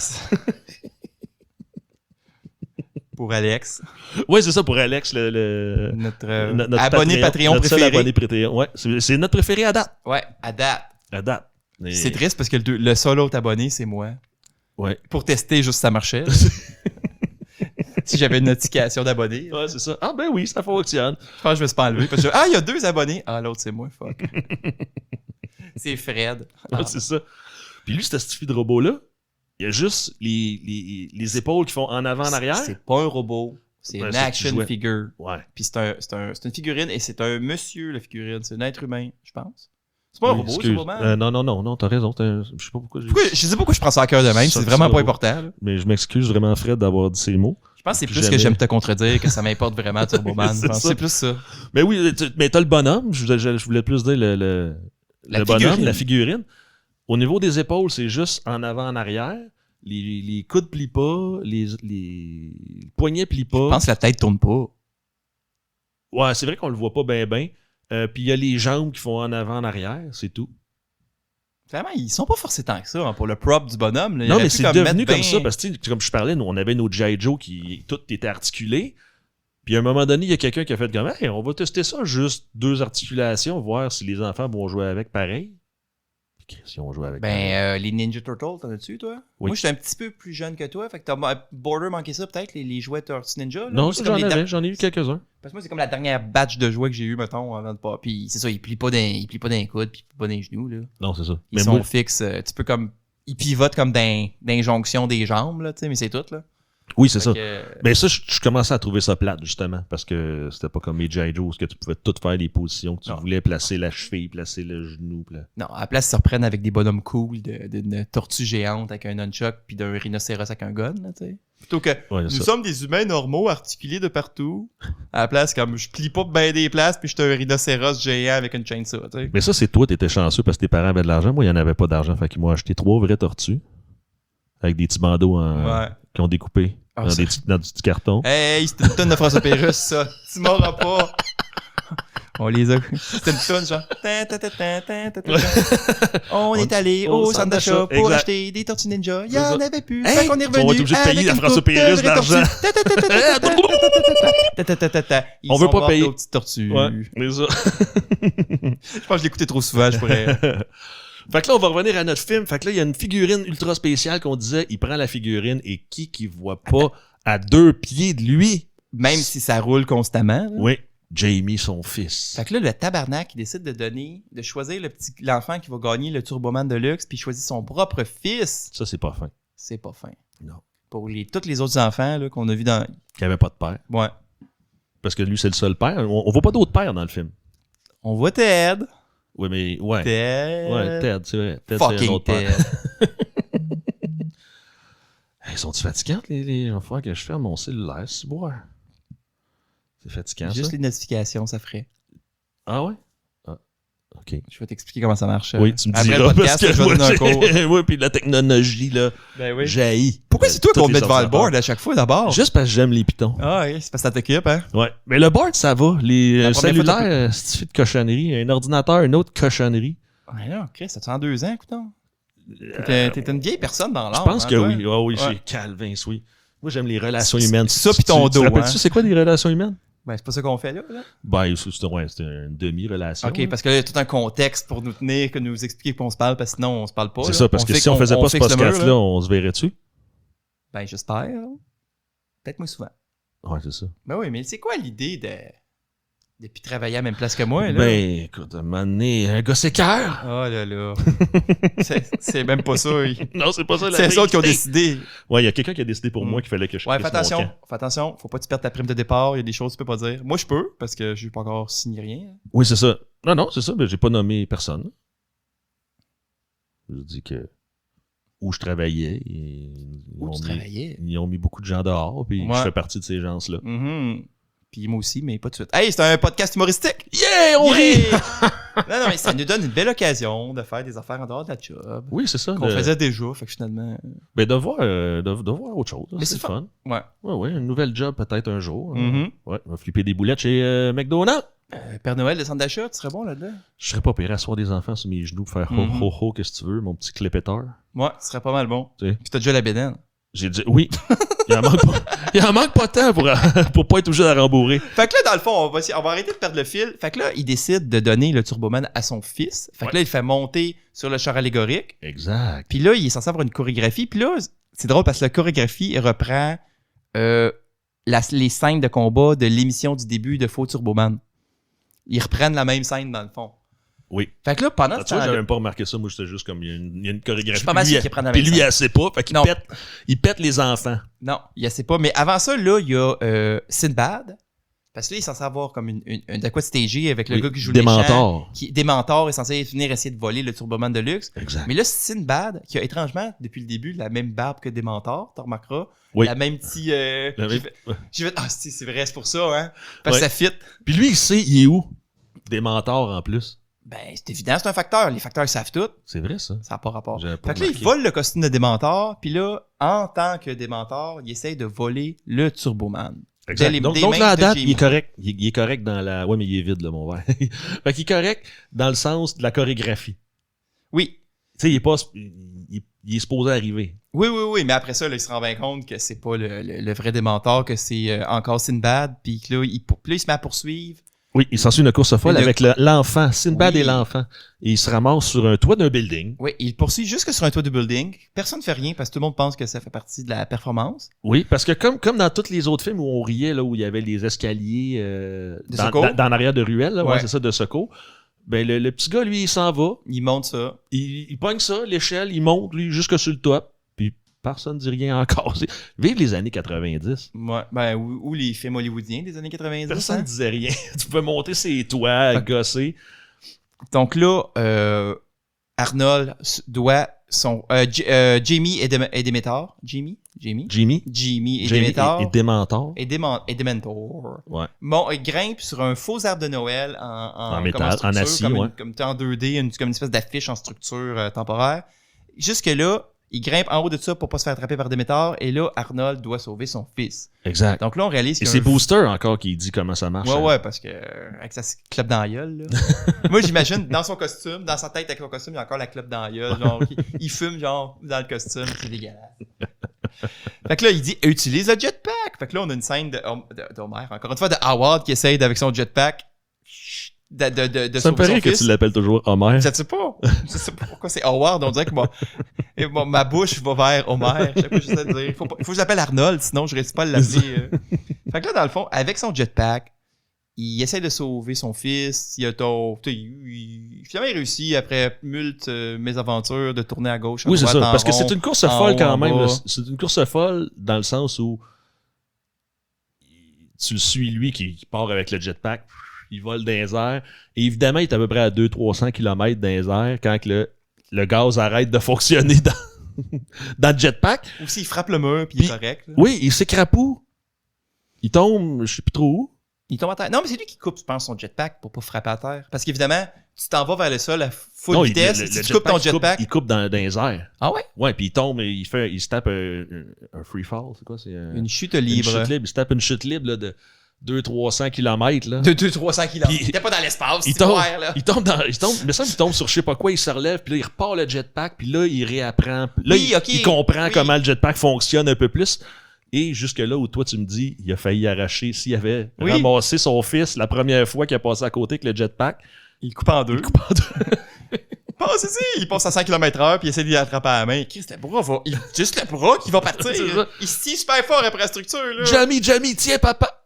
Pour Alex, Ouais, c'est ça pour Alex, notre Patreon, abonné Patreon notre seul préféré. abonné Patreon. Ouais, c'est notre préféré à date. Ouais, à date. À date. Mais- C'est triste parce que le seul autre abonné, c'est moi. Ouais. Pour tester juste si ça marchait. Si j'avais une notification d'abonnés. Ouais, c'est ça. Ah ben oui, ça fonctionne. Je pense que je me suis pas enlevé. Parce que il y a 2 abonnés. Ah, l'autre, c'est moi. Fuck. C'est Fred. Ouais, c'est ça. Puis lui, ce stifi de robot-là, il y a juste les épaules qui font en avant, en arrière. C'est pas un robot. C'est Ouais, une ça, tu action jouais. figure. Ouais. Puis c'est une figurine et c'est un monsieur, la figurine. C'est un être humain, je pense. C'est pas un Oui, robot, excuse. c'est vraiment. Non, t'as raison. Je sais pas pourquoi j'ai... Je sais pas pourquoi je prends ça à cœur de même. Ça, C'est vraiment c'est pas robot. important. Là. Mais je m'excuse vraiment, Fred, d'avoir dit ces mots. Je pense que c'est plus Jamais. que j'aime te contredire que ça m'importe vraiment Turboman. C'est Je pense que ça. c'est plus ça. Mais oui, mais t'as le bonhomme. Je voulais plus dire le La bonhomme, figurine. la figurine. Au niveau des épaules, c'est juste en avant, en arrière. Les coudes plient pas, les poignets plient pas. Je pense que la tête tourne pas. Ouais, c'est vrai qu'on le voit pas bien. Puis il y a les jambes qui font en avant, en arrière, c'est tout. Vraiment, ils sont pas forcés tant que ça hein, pour le prop du bonhomme. Là. Il Non, aurait mais pu c'est comme devenu mettre comme ben- ça, parce que, tu sais, comme je parlais, nous, on avait nos G.I. Joe qui, tout était articulé. Puis à un moment donné, il y a quelqu'un qui a fait comme, hey, on va tester ça, juste 2 articulations, voir si les enfants vont jouer avec pareil. Puis si on joue avec pareil. les Ninja Turtles, t'en as-tu, toi? Oui. Moi, je suis un petit peu plus jeune que toi. Fait que t'as Border manqué ça, peut-être, les jouets Tortue Ninja. Là. Non, Moi, ça, c'est comme j'en ai eu quelques-uns. Parce que moi, c'est comme la dernière batch de jouets que j'ai eu, mettons, avant de pas. Puis c'est ça, ils plient pas d'un coude, puis ils plient pas d'un genou, là. Non, c'est ça. Ils Mais sont moi, fixes. Tu peux comme. Ils pivotent comme d'injonction des jambes, là, tu sais, mais c'est tout, là. oui, c'est ça. Fait que, Mais ça, je commençais à trouver ça plate, justement, parce que c'était pas comme les G.I. Joe, où que tu pouvais tout faire les positions que tu Non. voulais, placer la cheville, placer le genou. Non, à la place, ils se reprennent avec des bonhommes cool, d'une tortue géante avec un nunchuck, puis d'un rhinocéros avec un gun, là, tu sais. Plutôt que Ouais, nous ça. sommes des humains normaux, articulés de partout. À la place, comme je plie pas bien des places, puis je suis un rhinocéros géant avec une chainsaw, tu sais. Mais ça, c'est toi, t'étais chanceux parce que tes parents avaient de l'argent. Moi, il n'y en avait pas d'argent. Fait qu'ils m'ont acheté 3 vraies tortues avec des petits bandeaux Ouais. qui ont découpé Ah, dans, ça- dans du petit carton. Hey, c'était une tonne de François Pérusse, ça. Tu m'auras pas. On les a. C'était une tonne, genre. Ta, ta, ta, ta, ta, ta, ta, ta. On est allé au centre d'achat pour exact. acheter des tortues ninja. Il y C'est en ça. avait plus. Hey, Fait qu'on est on va revenu. être obligé de payer avec à une François coupe de Pérusse vraies l'argent. tortues. Ta, ta, ta, ta, ta, ta, ta, ta, ta, ta, ta, ta. Ils On veut sont pas morts, payer. nos petites tortues. Ouais, c'est ça. Je pense que je l'écoutais trop souvent, je pourrais. Fait que là, on va revenir à notre film. Fait que là, il y a une figurine ultra spéciale qu'on disait, il prend la figurine et qui voit pas à 2 pieds de lui? Même si ça roule constamment. là. Oui, Jamie, son fils. Fait que là, le tabarnak, il décide de choisir l'enfant qui va gagner le Turboman de luxe, puis il choisit son propre fils. Ça, c'est pas fin. C'est pas fin. Non. Pour tous les autres enfants là, qu'on a vus dans. Qu'il avait pas de père. Ouais. Parce que lui, c'est le seul père. On voit pas d'autres pères dans le film. On voit Ted. Oui, mais ouais. Ted. Ouais, Ted, c'est vrai. Ted, c'est un Fucking autre père. Ted. Hey, sont-ils fatigantes, les enfants que je ferme mon cellulaire, c'est boire. C'est fatigant, Juste ça? les notifications, ça ferait. Ah ouais? Ah, OK. Je vais t'expliquer comment ça marche. Oui, tu me Après diras, le podcast, parce que je vais donner un cours. oui, puis la technologie, là, Ben oui. jaillit. Pourquoi c'est toi Toutes qu'on les met devant le ordinateurs. board à chaque fois d'abord? Juste parce que j'aime les pitons. Ah oui, c'est parce que ça t'occupe, hein? Ouais. Mais le board, ça va. Les La première fois, cellulaires, c'est fait de cochonnerie. Un ordinateur, une autre cochonnerie. Ouais, là, Chris, ça te fait 2 ans, écoute. T'es une vieille personne dans l'art. Je pense que toi? oui. Oh, oui, Ouais. j'ai Calvin, oui. Moi, j'aime les relations humaines. Ça pis ton dos, Tu rappelles-tu, hein? c'est quoi des relations humaines? Ben, c'est pas ça qu'on fait là. Ben, c'est une demi-relation. OK, là. parce que là, il y a tout un contexte pour nous tenir, que nous expliquer qu'on se parle, parce que sinon, on se parle pas. C'est là. ça, parce que si on faisait pas ce fixe le mur, podcast-là, on se verrait dessus. Ben, j'espère. Peut-être moins souvent. Ouais, c'est ça. Ben oui, mais c'est quoi l'idée de plus travailler à la même place que moi, là? Ben, écoute, à un moment donné, un gars s'écœure. Oh là là. c'est même pas ça. Non, c'est pas ça la C'est eux autres qui ont vérité. décidé. Ouais, il y a quelqu'un qui a décidé pour moi qu'il fallait que je Ouais, quitte fais mon attention. camp. Fais attention. Faut pas que tu perdes ta prime de départ. Il y a des choses que tu peux pas dire. Moi, je peux, parce que je n'ai pas encore signé rien. Oui, c'est ça. Non, c'est ça. Ben, j'ai pas nommé personne. Je dis que où je travaillais, ils ont mis beaucoup de gens dehors, puis Ouais. je fais partie de ces gens-là. Mhm. Puis moi aussi, mais pas tout de suite. Hey, c'est un podcast humoristique! Yeah, on Yeah! rit! Non, mais ça nous donne une belle occasion de faire des affaires en dehors de la job. Oui, c'est ça. Qu'on faisait déjà, fait que finalement... Ben, de voir autre chose. Mais C'est c'est le fun. Ouais. Ouais, une nouvelle job peut-être un jour. Mhm. Ouais, on va flipper des boulettes chez McDonald's. Père Noël, le centre d'achat, tu serais bon là-dedans? Je serais pas pire à asseoir des enfants sur mes genoux pour faire Mhm. ho ho ho, qu'est-ce que tu veux, mon petit clépéteur. Ouais, tu serais pas mal bon. Tu sais. Puis t'as déjà la bédaine. J'ai dit oui. Il en manque pas tant pour pas être obligé de la rembourrer. Fait que là, dans le fond, on va arrêter de perdre le fil. Fait que là, il décide de donner le Turboman à son fils. Fait que là, il fait monter sur le char allégorique. Exact. Puis là, il est censé avoir une chorégraphie. Puis là, c'est drôle parce que la chorégraphie, elle reprend les scènes de combat de l'émission du début de Faux Turboman. Ils reprennent la même scène, dans le fond. Oui. Fait que là, pendant Ah, ce tu vois, temps-là... j'avais même pas remarqué ça. Moi, j'étais juste comme, il y a une chorégraphie. Je suis pas mal sûr qu'ils prennent la même Puis lui, scène. elle sait pas. Fait qu'il Non. il pète les enfants. Non, il sait pas. Mais avant ça, là, il y a Sinbad. Parce que là, il est censé avoir comme une de quoi stager avec le Oui, gars qui joue des le méchant. mentors. Des mentors est censé venir essayer de voler le Turboman de luxe. Exact. Mais là, Sinbad, qui a étrangement, depuis le début, la même barbe que des mentors, tu remarqueras. Oui. La même petite... La même- j'ai fait, ah, c'est vrai, c'est pour ça, hein. Parce que Ouais. ça fit. Puis lui, il sait, il est où? Des mentors en plus. Ben, c'est évident, c'est un facteur. Les facteurs, ils savent tout. C'est vrai, ça. Ça n'a pas rapport. J'avais pas Fait que là, il remarqué. vole le costume de Démentor, puis là, en tant que Démentor, il essaye de voler le Turboman. Exact. Des Donc mains là, à de date, Jamie. il est correct. Il est correct dans la... Ouais, mais il est vide, là, mon verre. Fait qu'il est correct dans le sens de la chorégraphie. Oui. Tu sais, il est pas... Il est supposé arriver. Oui, mais après ça, là, il se rend bien compte que c'est pas le vrai Démentor, que c'est encore Sinbad, puis que là, il se met à poursuivre. Oui, il s'ensuit une course folle Le- avec l'enfant, Sinbad Oui. et l'enfant. Et il se ramasse sur un toit d'un building. Oui, il poursuit jusque sur un toit du building. Personne ne fait rien parce que tout le monde pense que ça fait partie de la performance. Oui, parce que comme dans tous les autres films où on riait, là, où il y avait les escaliers De secours. dans l'arrière de ruelle, là, ouais, Ouais. c'est ça, de secours, ben le petit gars, lui, il s'en va, Il monte ça. il pogne ça, l'échelle, il monte, lui, jusque sur le toit, puis personne ne dit rien encore. Vive les années 90. Ouais, ben, ou les films hollywoodiens des années 90. Personne hein. ne disait rien. Tu pouvais monter ses toits, Fait- gosser. Donc là, Arnold doit son... Jamie et Demetor. Jamie et Demetor. Et Dementor. Et Dementor. Ouais. Bon, il grimpe sur un faux arbre de Noël En métal, comme structure, en acier, comme, ouais. comme en 2D, comme une espèce d'affiche en structure temporaire. Jusque-là, il grimpe en haut de ça pour pas se faire attraper par Demetor. Et là, Arnold doit sauver son fils. Exact. Donc là, on réalise Et qu'il y a c'est un Booster encore qui dit comment ça marche. Ouais, parce que avec sa clope dans la gueule, là. Moi, j'imagine, dans son costume, dans sa tête avec son costume, il y a encore la clope dans la gueule. Genre, il fume, genre, dans le costume. C'est dégueulasse. Fait que là, il dit, utilise le jetpack. Fait que là, on a une scène d'Homer, encore une fois, de Howard qui essaye avec son jetpack de Ça me sauver fait son rire que fils. tu l'appelles toujours Homer. Je sais pas. Je sais pas pourquoi c'est Howard. On dirait que ma bouche va vers Homer. Je sais pas, j'essaie de dire. Faut que je l'appelle Arnold, sinon je réussis pas à l'appeler. Fait que là, dans le fond, avec son jetpack, il essaie de sauver son fils. Finalement, il réussit, après multes mésaventures, de tourner à gauche, à Oui, c'est droite, ça. en Parce que rond, c'est une course en folle haut, quand en même. bas. là. C'est une course folle dans le sens où tu le suis, lui, qui part avec le jetpack. Il vole dans les airs. Et évidemment, il est à peu près à 200-300 km dans les airs quand que le gaz arrête de fonctionner dans le jetpack. Ou s'il frappe le mur, puis il est Puis- correct. là. Oui, il s'écrapoue. Il tombe, je sais plus trop où. Il tombe à terre. Non, mais c'est lui qui coupe, je pense, son jetpack pour pas frapper à terre. Parce qu'évidemment, tu t'en vas vers le sol à full Non, vitesse. le si tu coupes ton jetpack. Il coupe dans les airs. Ah ouais? Ouais, puis il tombe et il se tape un free fall. C'est quoi? C'est Une chute une libre. chute libre. Il se tape une chute libre là, 200-300 km, là. De 200-300 km. Puis- Il était pas dans l'espace, Il c'est tombe, ouvert, là. il tombe dans, il me semble qu'il tombe sur je sais pas quoi, il se relève, puis là, il repart le jetpack, puis là, il réapprend. Là, Oui, ok. il comprend Oui. comment le jetpack fonctionne un peu plus. Et jusque là où toi, tu me dis, il a failli arracher. S'il avait Oui. ramassé son fils la première fois qu'il a passé à côté avec le jetpack, Il coupe en deux. il coupe en deux. Il passe à 100 km/h puis il essaie de l'attraper à la main. Chris, le bras va. Juste le bras qui va partir. C'est ça. Il se tient super fort après la structure, là. Jamie, tiens, papa!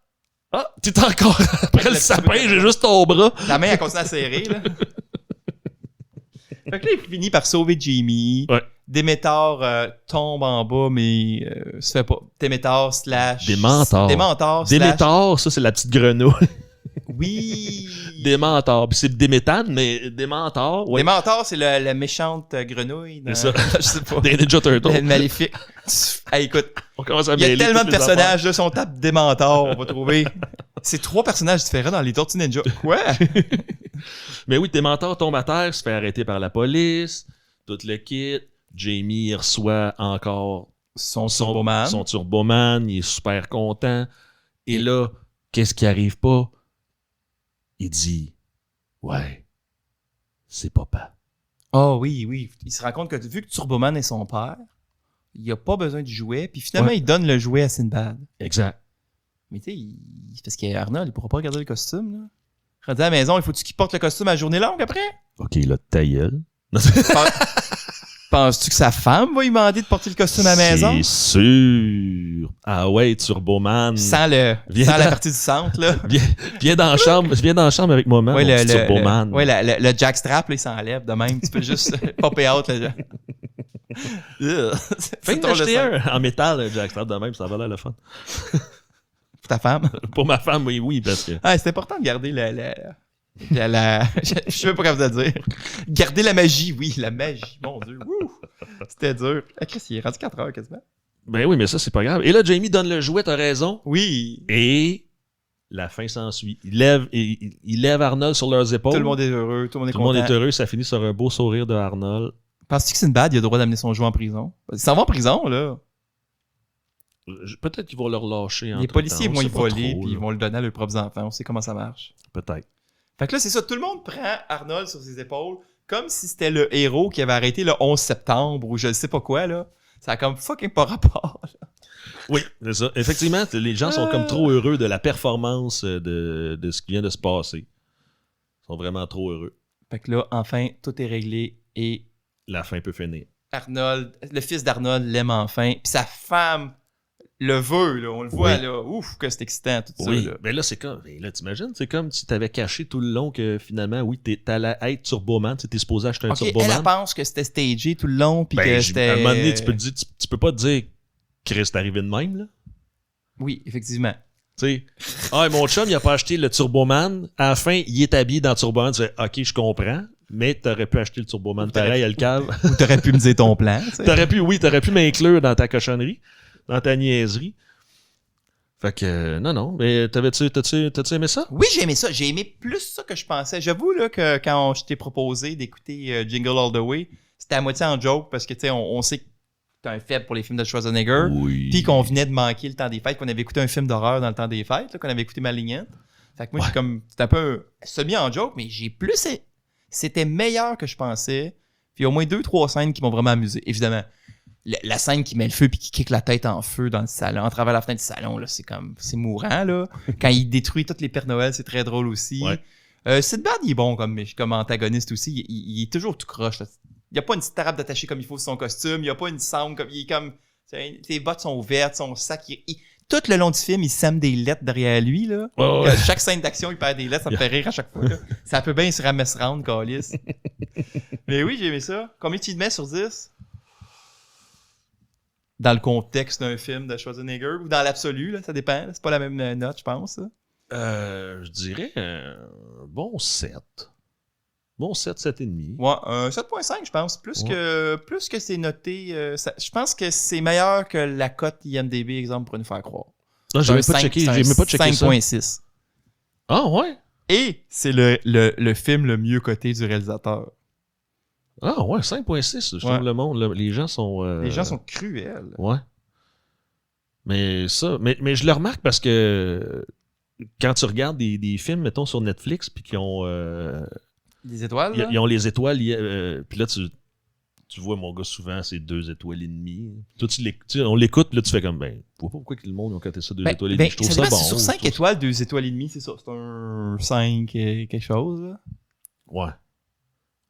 Ah, t'es encore après le Le sapin, petit- j'ai juste ton bras. La main, elle continue à serrer, là. Fait que là, il finit par sauver Jamie. Ouais. Démétor tombe en bas, mais se fait pas. Démétor slash... Démentor. Démentor slash... Démétor, ça, c'est la petite grenouille. Oui! Démentor. Puis c'est Déméthane, mais Démentor, ouais. Démentor, c'est la méchante grenouille. Dans... C'est ça. Je sais pas. Des Ninja Le Turtles. maléfique. Hey, écoute, On commence à il y a mêler tellement toutes de les personnages, là, si on tape Démentor, on va trouver... C'est 3 personnages différents dans les Tortues Ninja. Quoi? affaires. Mais oui, Démentor tombe à terre, se fait arrêter par la police, tout le kit. Jamie il reçoit encore Son Turboman. son Turboman, il est super content. Et là, qu'est-ce qui arrive pas? Il dit, ouais, c'est papa. Ah oui, oui. Il se rend compte que vu que Turboman est son père, il a pas besoin du jouet, puis finalement, Ouais. il donne le jouet à Sinbad. Exact. Mais tu sais, c'est parce qu'Arnold, il pourra pas regarder le costume, là. Rendu à la maison, il faut-tu qu'il porte le costume à journée longue après? Ok, là, ta gueule. Penses-tu que sa femme va lui demander de porter le costume à la maison? C'est sûr. Ah ouais, Turboman. Sans Viens la dans- partie du centre, là. Viens dans la chambre avec moi, Ouais, mon petit Turboman. le jackstrap, là, il s'enlève de même. Tu peux juste popper out, là. Fais C'est drôle de d'acheter ça. un en métal, Jack Strap de même, ça va l'air le fun. Pour ta femme. Pour ma femme, oui, parce que. Ah, c'est important de garder je sais pas comment te dire. Garder la magie, oui, la magie. Mon Dieu. Wouh. C'était dur. Ah, Chris, il est rendu 4 heures quasiment. Ben oui, mais ça, c'est pas grave. Et là, Jamie donne le jouet, t'as raison. Oui. Et la fin s'ensuit. Il lève Arnold sur leurs épaules. Tout le monde est heureux, tout le monde est Tout le content. monde est heureux, ça finit sur un beau sourire de Arnold. Penses-tu que Sinbad, il a le droit d'amener son jouet en prison? Il s'en va en prison, là. Peut-être qu'ils vont le relâcher. Les policiers entre-temps, vont on y sait pas voler, trop, puis là. ils vont le donner à leurs propres enfants. On sait comment ça marche. Peut-être. Fait que là, c'est ça. Tout le monde prend Arnold sur ses épaules comme si c'était le héros qui avait arrêté le 11 septembre ou je ne sais pas quoi, là. Ça a comme fucking pas rapport, là. Oui, c'est ça. Effectivement, les gens sont comme trop heureux de la performance de ce qui vient de se passer. Ils sont vraiment trop heureux. Fait que là, enfin, tout est réglé et La fin peut finir. Arnold, le fils d'Arnold l'aime enfin. Puis sa femme le veut, là. On le voit, Oui. là. Ouf, que c'est excitant, tout Oui, ça, là. mais là, c'est comme. Mais là, t'imagines, c'est comme si t'avais caché tout le long que finalement, oui, t'allais être Turboman. T'es supposé acheter un Ok, elle, Turboman. elle pense que c'était stagé tout le long, puis Ben, que à c'était... un moment donné, tu peux pas te dire, Chris, t'es arrivé de même, là. Oui, effectivement. Tu sais, ah, mon chum, il a pas acheté le Turboman. À la fin, il est habillé dans Turboman. Tu fais, ok, je comprends, mais t'aurais pu acheter le Turboman pareil à le cave. Ou t'aurais pu me dire ton plan, tu sais. T'aurais pu m'inclure dans ta cochonnerie, dans ta niaiserie. Fait que, non, mais t'as-tu aimé ça? Oui, j'ai aimé ça. J'ai aimé plus ça que je pensais. J'avoue là, que quand je t'ai proposé d'écouter Jingle All the Way, c'était à moitié en joke parce que tu sais, on sait que t'as un faible pour les films de Schwarzenegger. Oui. Puis qu'on venait de manquer le temps des fêtes, qu'on avait écouté un film d'horreur dans le temps des fêtes, là, qu'on avait écouté Malignant. Fait que moi, j'ai comme. C'était un peu semi en joke, mais j'ai plus. C'était meilleur que je pensais. Puis il y a au moins 2-3 scènes qui m'ont vraiment amusé. Évidemment, la scène qui met le feu puis qui kick la tête en feu dans le salon, à travers la fenêtre du salon, là, c'est mourant, là. Quand il détruit toutes les Pères Noël, c'est très drôle aussi. Ouais. Sidbad, il est bon comme antagoniste aussi. Il est toujours tout croche, là. Il n'y a pas une strap d'attaché comme il faut sur son costume. Il n'y a pas une sangle comme. Il est comme. Ses bottes sont ouvertes, son sac. Tout le long du film, il sème des lettres derrière lui. Là. Ouais. Chaque scène d'action, il perd des lettres. Ça me fait rire à chaque fois. Là. Ça peut bien se ramasser rendre, Calis. Mais oui, j'ai aimé ça. Combien tu te mets sur 10? Dans le contexte d'un film de Schwarzenegger ou dans l'absolu, là, ça dépend. C'est pas la même note, je pense. Là. Je dirais un bon 7. Bon 7, 7,5. Ouais, un 7.5, je pense. Plus que c'est noté. Je pense que c'est meilleur que la cote IMDB, exemple, pour nous faire croire. Ah, j'ai même pas checké ça. 5.6. Ah ouais? Et c'est le film le mieux coté du réalisateur. Ah ouais, 5.6. Je trouve le monde, les gens sont... Les gens sont cruels. Ouais. Mais ça, mais je le remarque parce que quand tu regardes des films, mettons, sur Netflix, puis qui ont... Des étoiles, ils ont les étoiles, puis là, tu vois, mon gars, souvent, c'est 2 étoiles et demie. Toi, on l'écoute, puis là, tu fais comme, je vois pas pourquoi que le monde a coté ça 2 étoiles et demie. Je trouve ça bon. Sur 5 étoiles, 2 étoiles et demie, c'est ça. C'est un 5 quelque chose, là.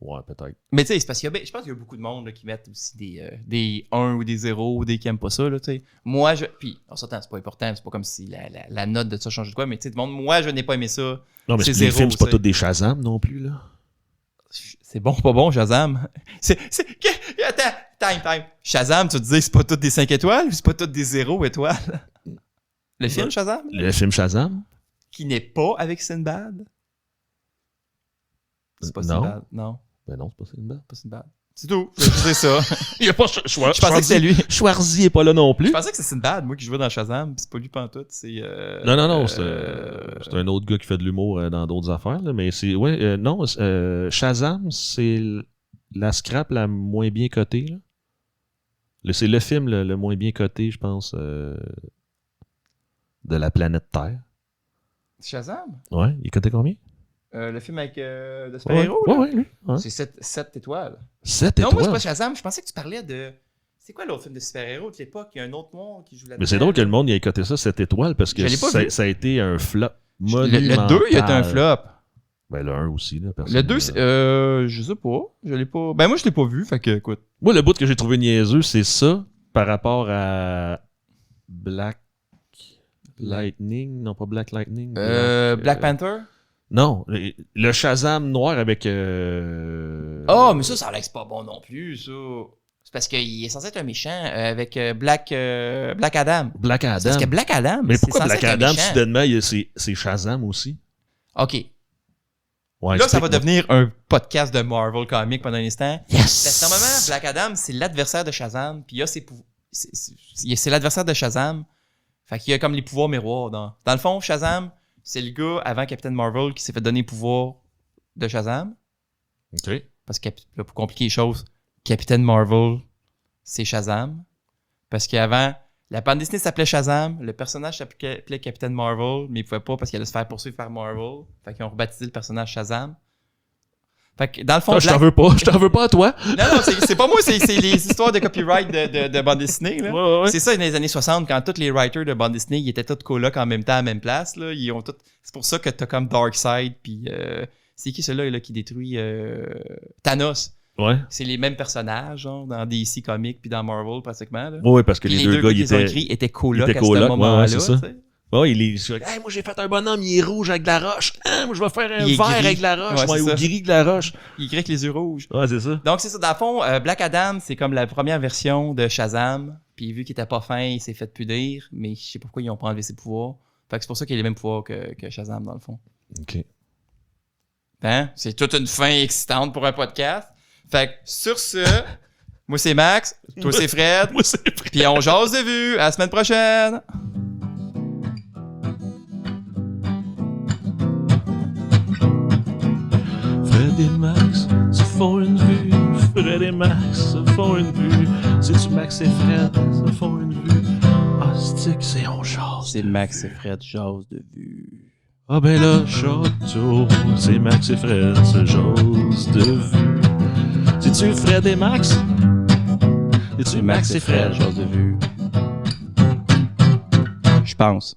Ouais, peut-être. Mais tu sais, c'est parce qu'il y a, je pense qu'il y a beaucoup de monde là, qui mettent aussi des 1 ou des 0 ou des qui aiment pas ça, là, tu sais. Moi, puis, en sortant, c'est pas important, c'est pas comme si la note de ça changeait de quoi, mais tu sais, moi, je n'ai pas aimé ça. Non, mais c'est les 0, films, c'est pas tous des Shazam non plus, là. C'est bon, pas bon, Shazam. Attends, time. Shazam, tu te dis que c'est pas toutes des 5 étoiles ou c'est pas toutes des 0 étoiles? Le film Shazam? Le film Shazam? Qui n'est pas avec Sinbad? C'est pas Sinbad, non. Ben non, c'est pas Sinbad. Pas Sinbad. C'est tout. C'est ça. Il y a pas Je pensais que c'était lui. Schwarzy est pas là non plus. Je pensais que c'est Sinbad, moi, qui jouais dans Shazam, pis c'est pas lui pantoute, c'est... Non, c'est un autre gars qui fait de l'humour dans d'autres affaires, là, mais c'est... Ouais, non, Shazam, c'est la scrap la moins bien cotée, là. C'est le film le moins bien coté, je pense, de la planète Terre. Shazam? Ouais, il est coté combien? Le film avec de super-héros, là? Ouais. C'est 7 étoiles. 7 non, étoiles? moi, c'est pas Shazam. Je pensais que tu parlais de... C'est quoi l'autre film de super-héros de l'époque? Il y a un autre monde qui joue là-dedans. Mais c'est drôle que le monde ait coté ça 7 étoiles parce que ça a été un flop monumental. Le 2, il a été un flop. Ben, le 1 aussi, là. Le 2, je sais pas. Je l'ai pas... Ben, moi, je l'ai pas vu, fait que, écoute. Moi, le bout que j'ai trouvé niaiseux, c'est ça par rapport à Black Lightning. Non, pas Black Lightning. Black Panther? Non, le Shazam noir avec... Oh, mais ça a l'air que c'est pas bon non plus, ça. C'est parce qu'il est censé être un méchant avec Black Adam. Black Adam. Parce que Black Adam, mais pourquoi Black Adam, méchant? soudainement, c'est Shazam aussi? OK. Ouais, là, ça va devenir un podcast de Marvel Comics pendant un instant. Yes! Parce que normalement, Black Adam, c'est l'adversaire de Shazam, puis il a ses pouvoirs. C'est l'adversaire de Shazam. Fait qu'il y a comme les pouvoirs miroirs. Dans le fond, Shazam, c'est le gars avant Captain Marvel qui s'est fait donner les pouvoirs de Shazam. OK. Parce que, là, pour compliquer les choses, Captain Marvel, c'est Shazam. Parce qu'avant, la bande dessinée s'appelait Shazam, le personnage s'appelait Captain Marvel, mais il pouvait pas parce qu'il allait se faire poursuivre par Marvel. Fait qu'ils ont rebaptisé le personnage Shazam. Fait que, dans le fond... je t'en veux pas à toi. Non, c'est pas moi, c'est les histoires de copyright de bande dessinée, là. Ouais. C'est ça, dans les années 60, quand tous les writers de bande dessinée, ils étaient tous colocs en même temps à la même place, là. Ils ont tout... C'est pour ça que t'as comme Darkseid, puis c'est qui celui-là là, qui détruit Thanos? Ouais. C'est les mêmes personnages, genre, dans DC Comics puis dans Marvel, pratiquement, là. Ouais, parce que Puis les deux gars, ils ont écrit étaient colocs à ce ouais, moment-là, c'est ça. t'sais. Ouais, il est hey, moi j'ai fait un bonhomme, il est rouge avec de la roche. Moi je vais faire un Il est vert gris. avec de la roche, Ouais, ou c'est ça. gris avec de la roche. Il écrit avec les yeux rouges. Ouais, c'est ça. Donc, c'est ça. Dans le fond, Black Adam, c'est comme la première version de Shazam. Puis, vu qu'il était pas fin, il s'est fait punir. Mais je sais pas pourquoi ils ont pas enlevé ses pouvoirs. Fait que c'est pour ça qu'il a les mêmes pouvoirs que Shazam, dans le fond. OK. Hein? C'est toute une fin excitante pour un podcast. Fait que, sur ce, moi, c'est Max. Toi, c'est Fred. Moi, c'est Fred. Puis, on jase de vue. À la semaine prochaine. Fred et Max se font une vue. Fred et Max se font une vue. C'est-tu Max et Fred se font une vue? Ah, c'est on jase. C'est Max et Fred jase de vue. Ah ben là, château, c'est Max et Fred se jase de vue. C'est-tu Fred et Max? C'est-tu Max et Fred jase de vue? Je pense.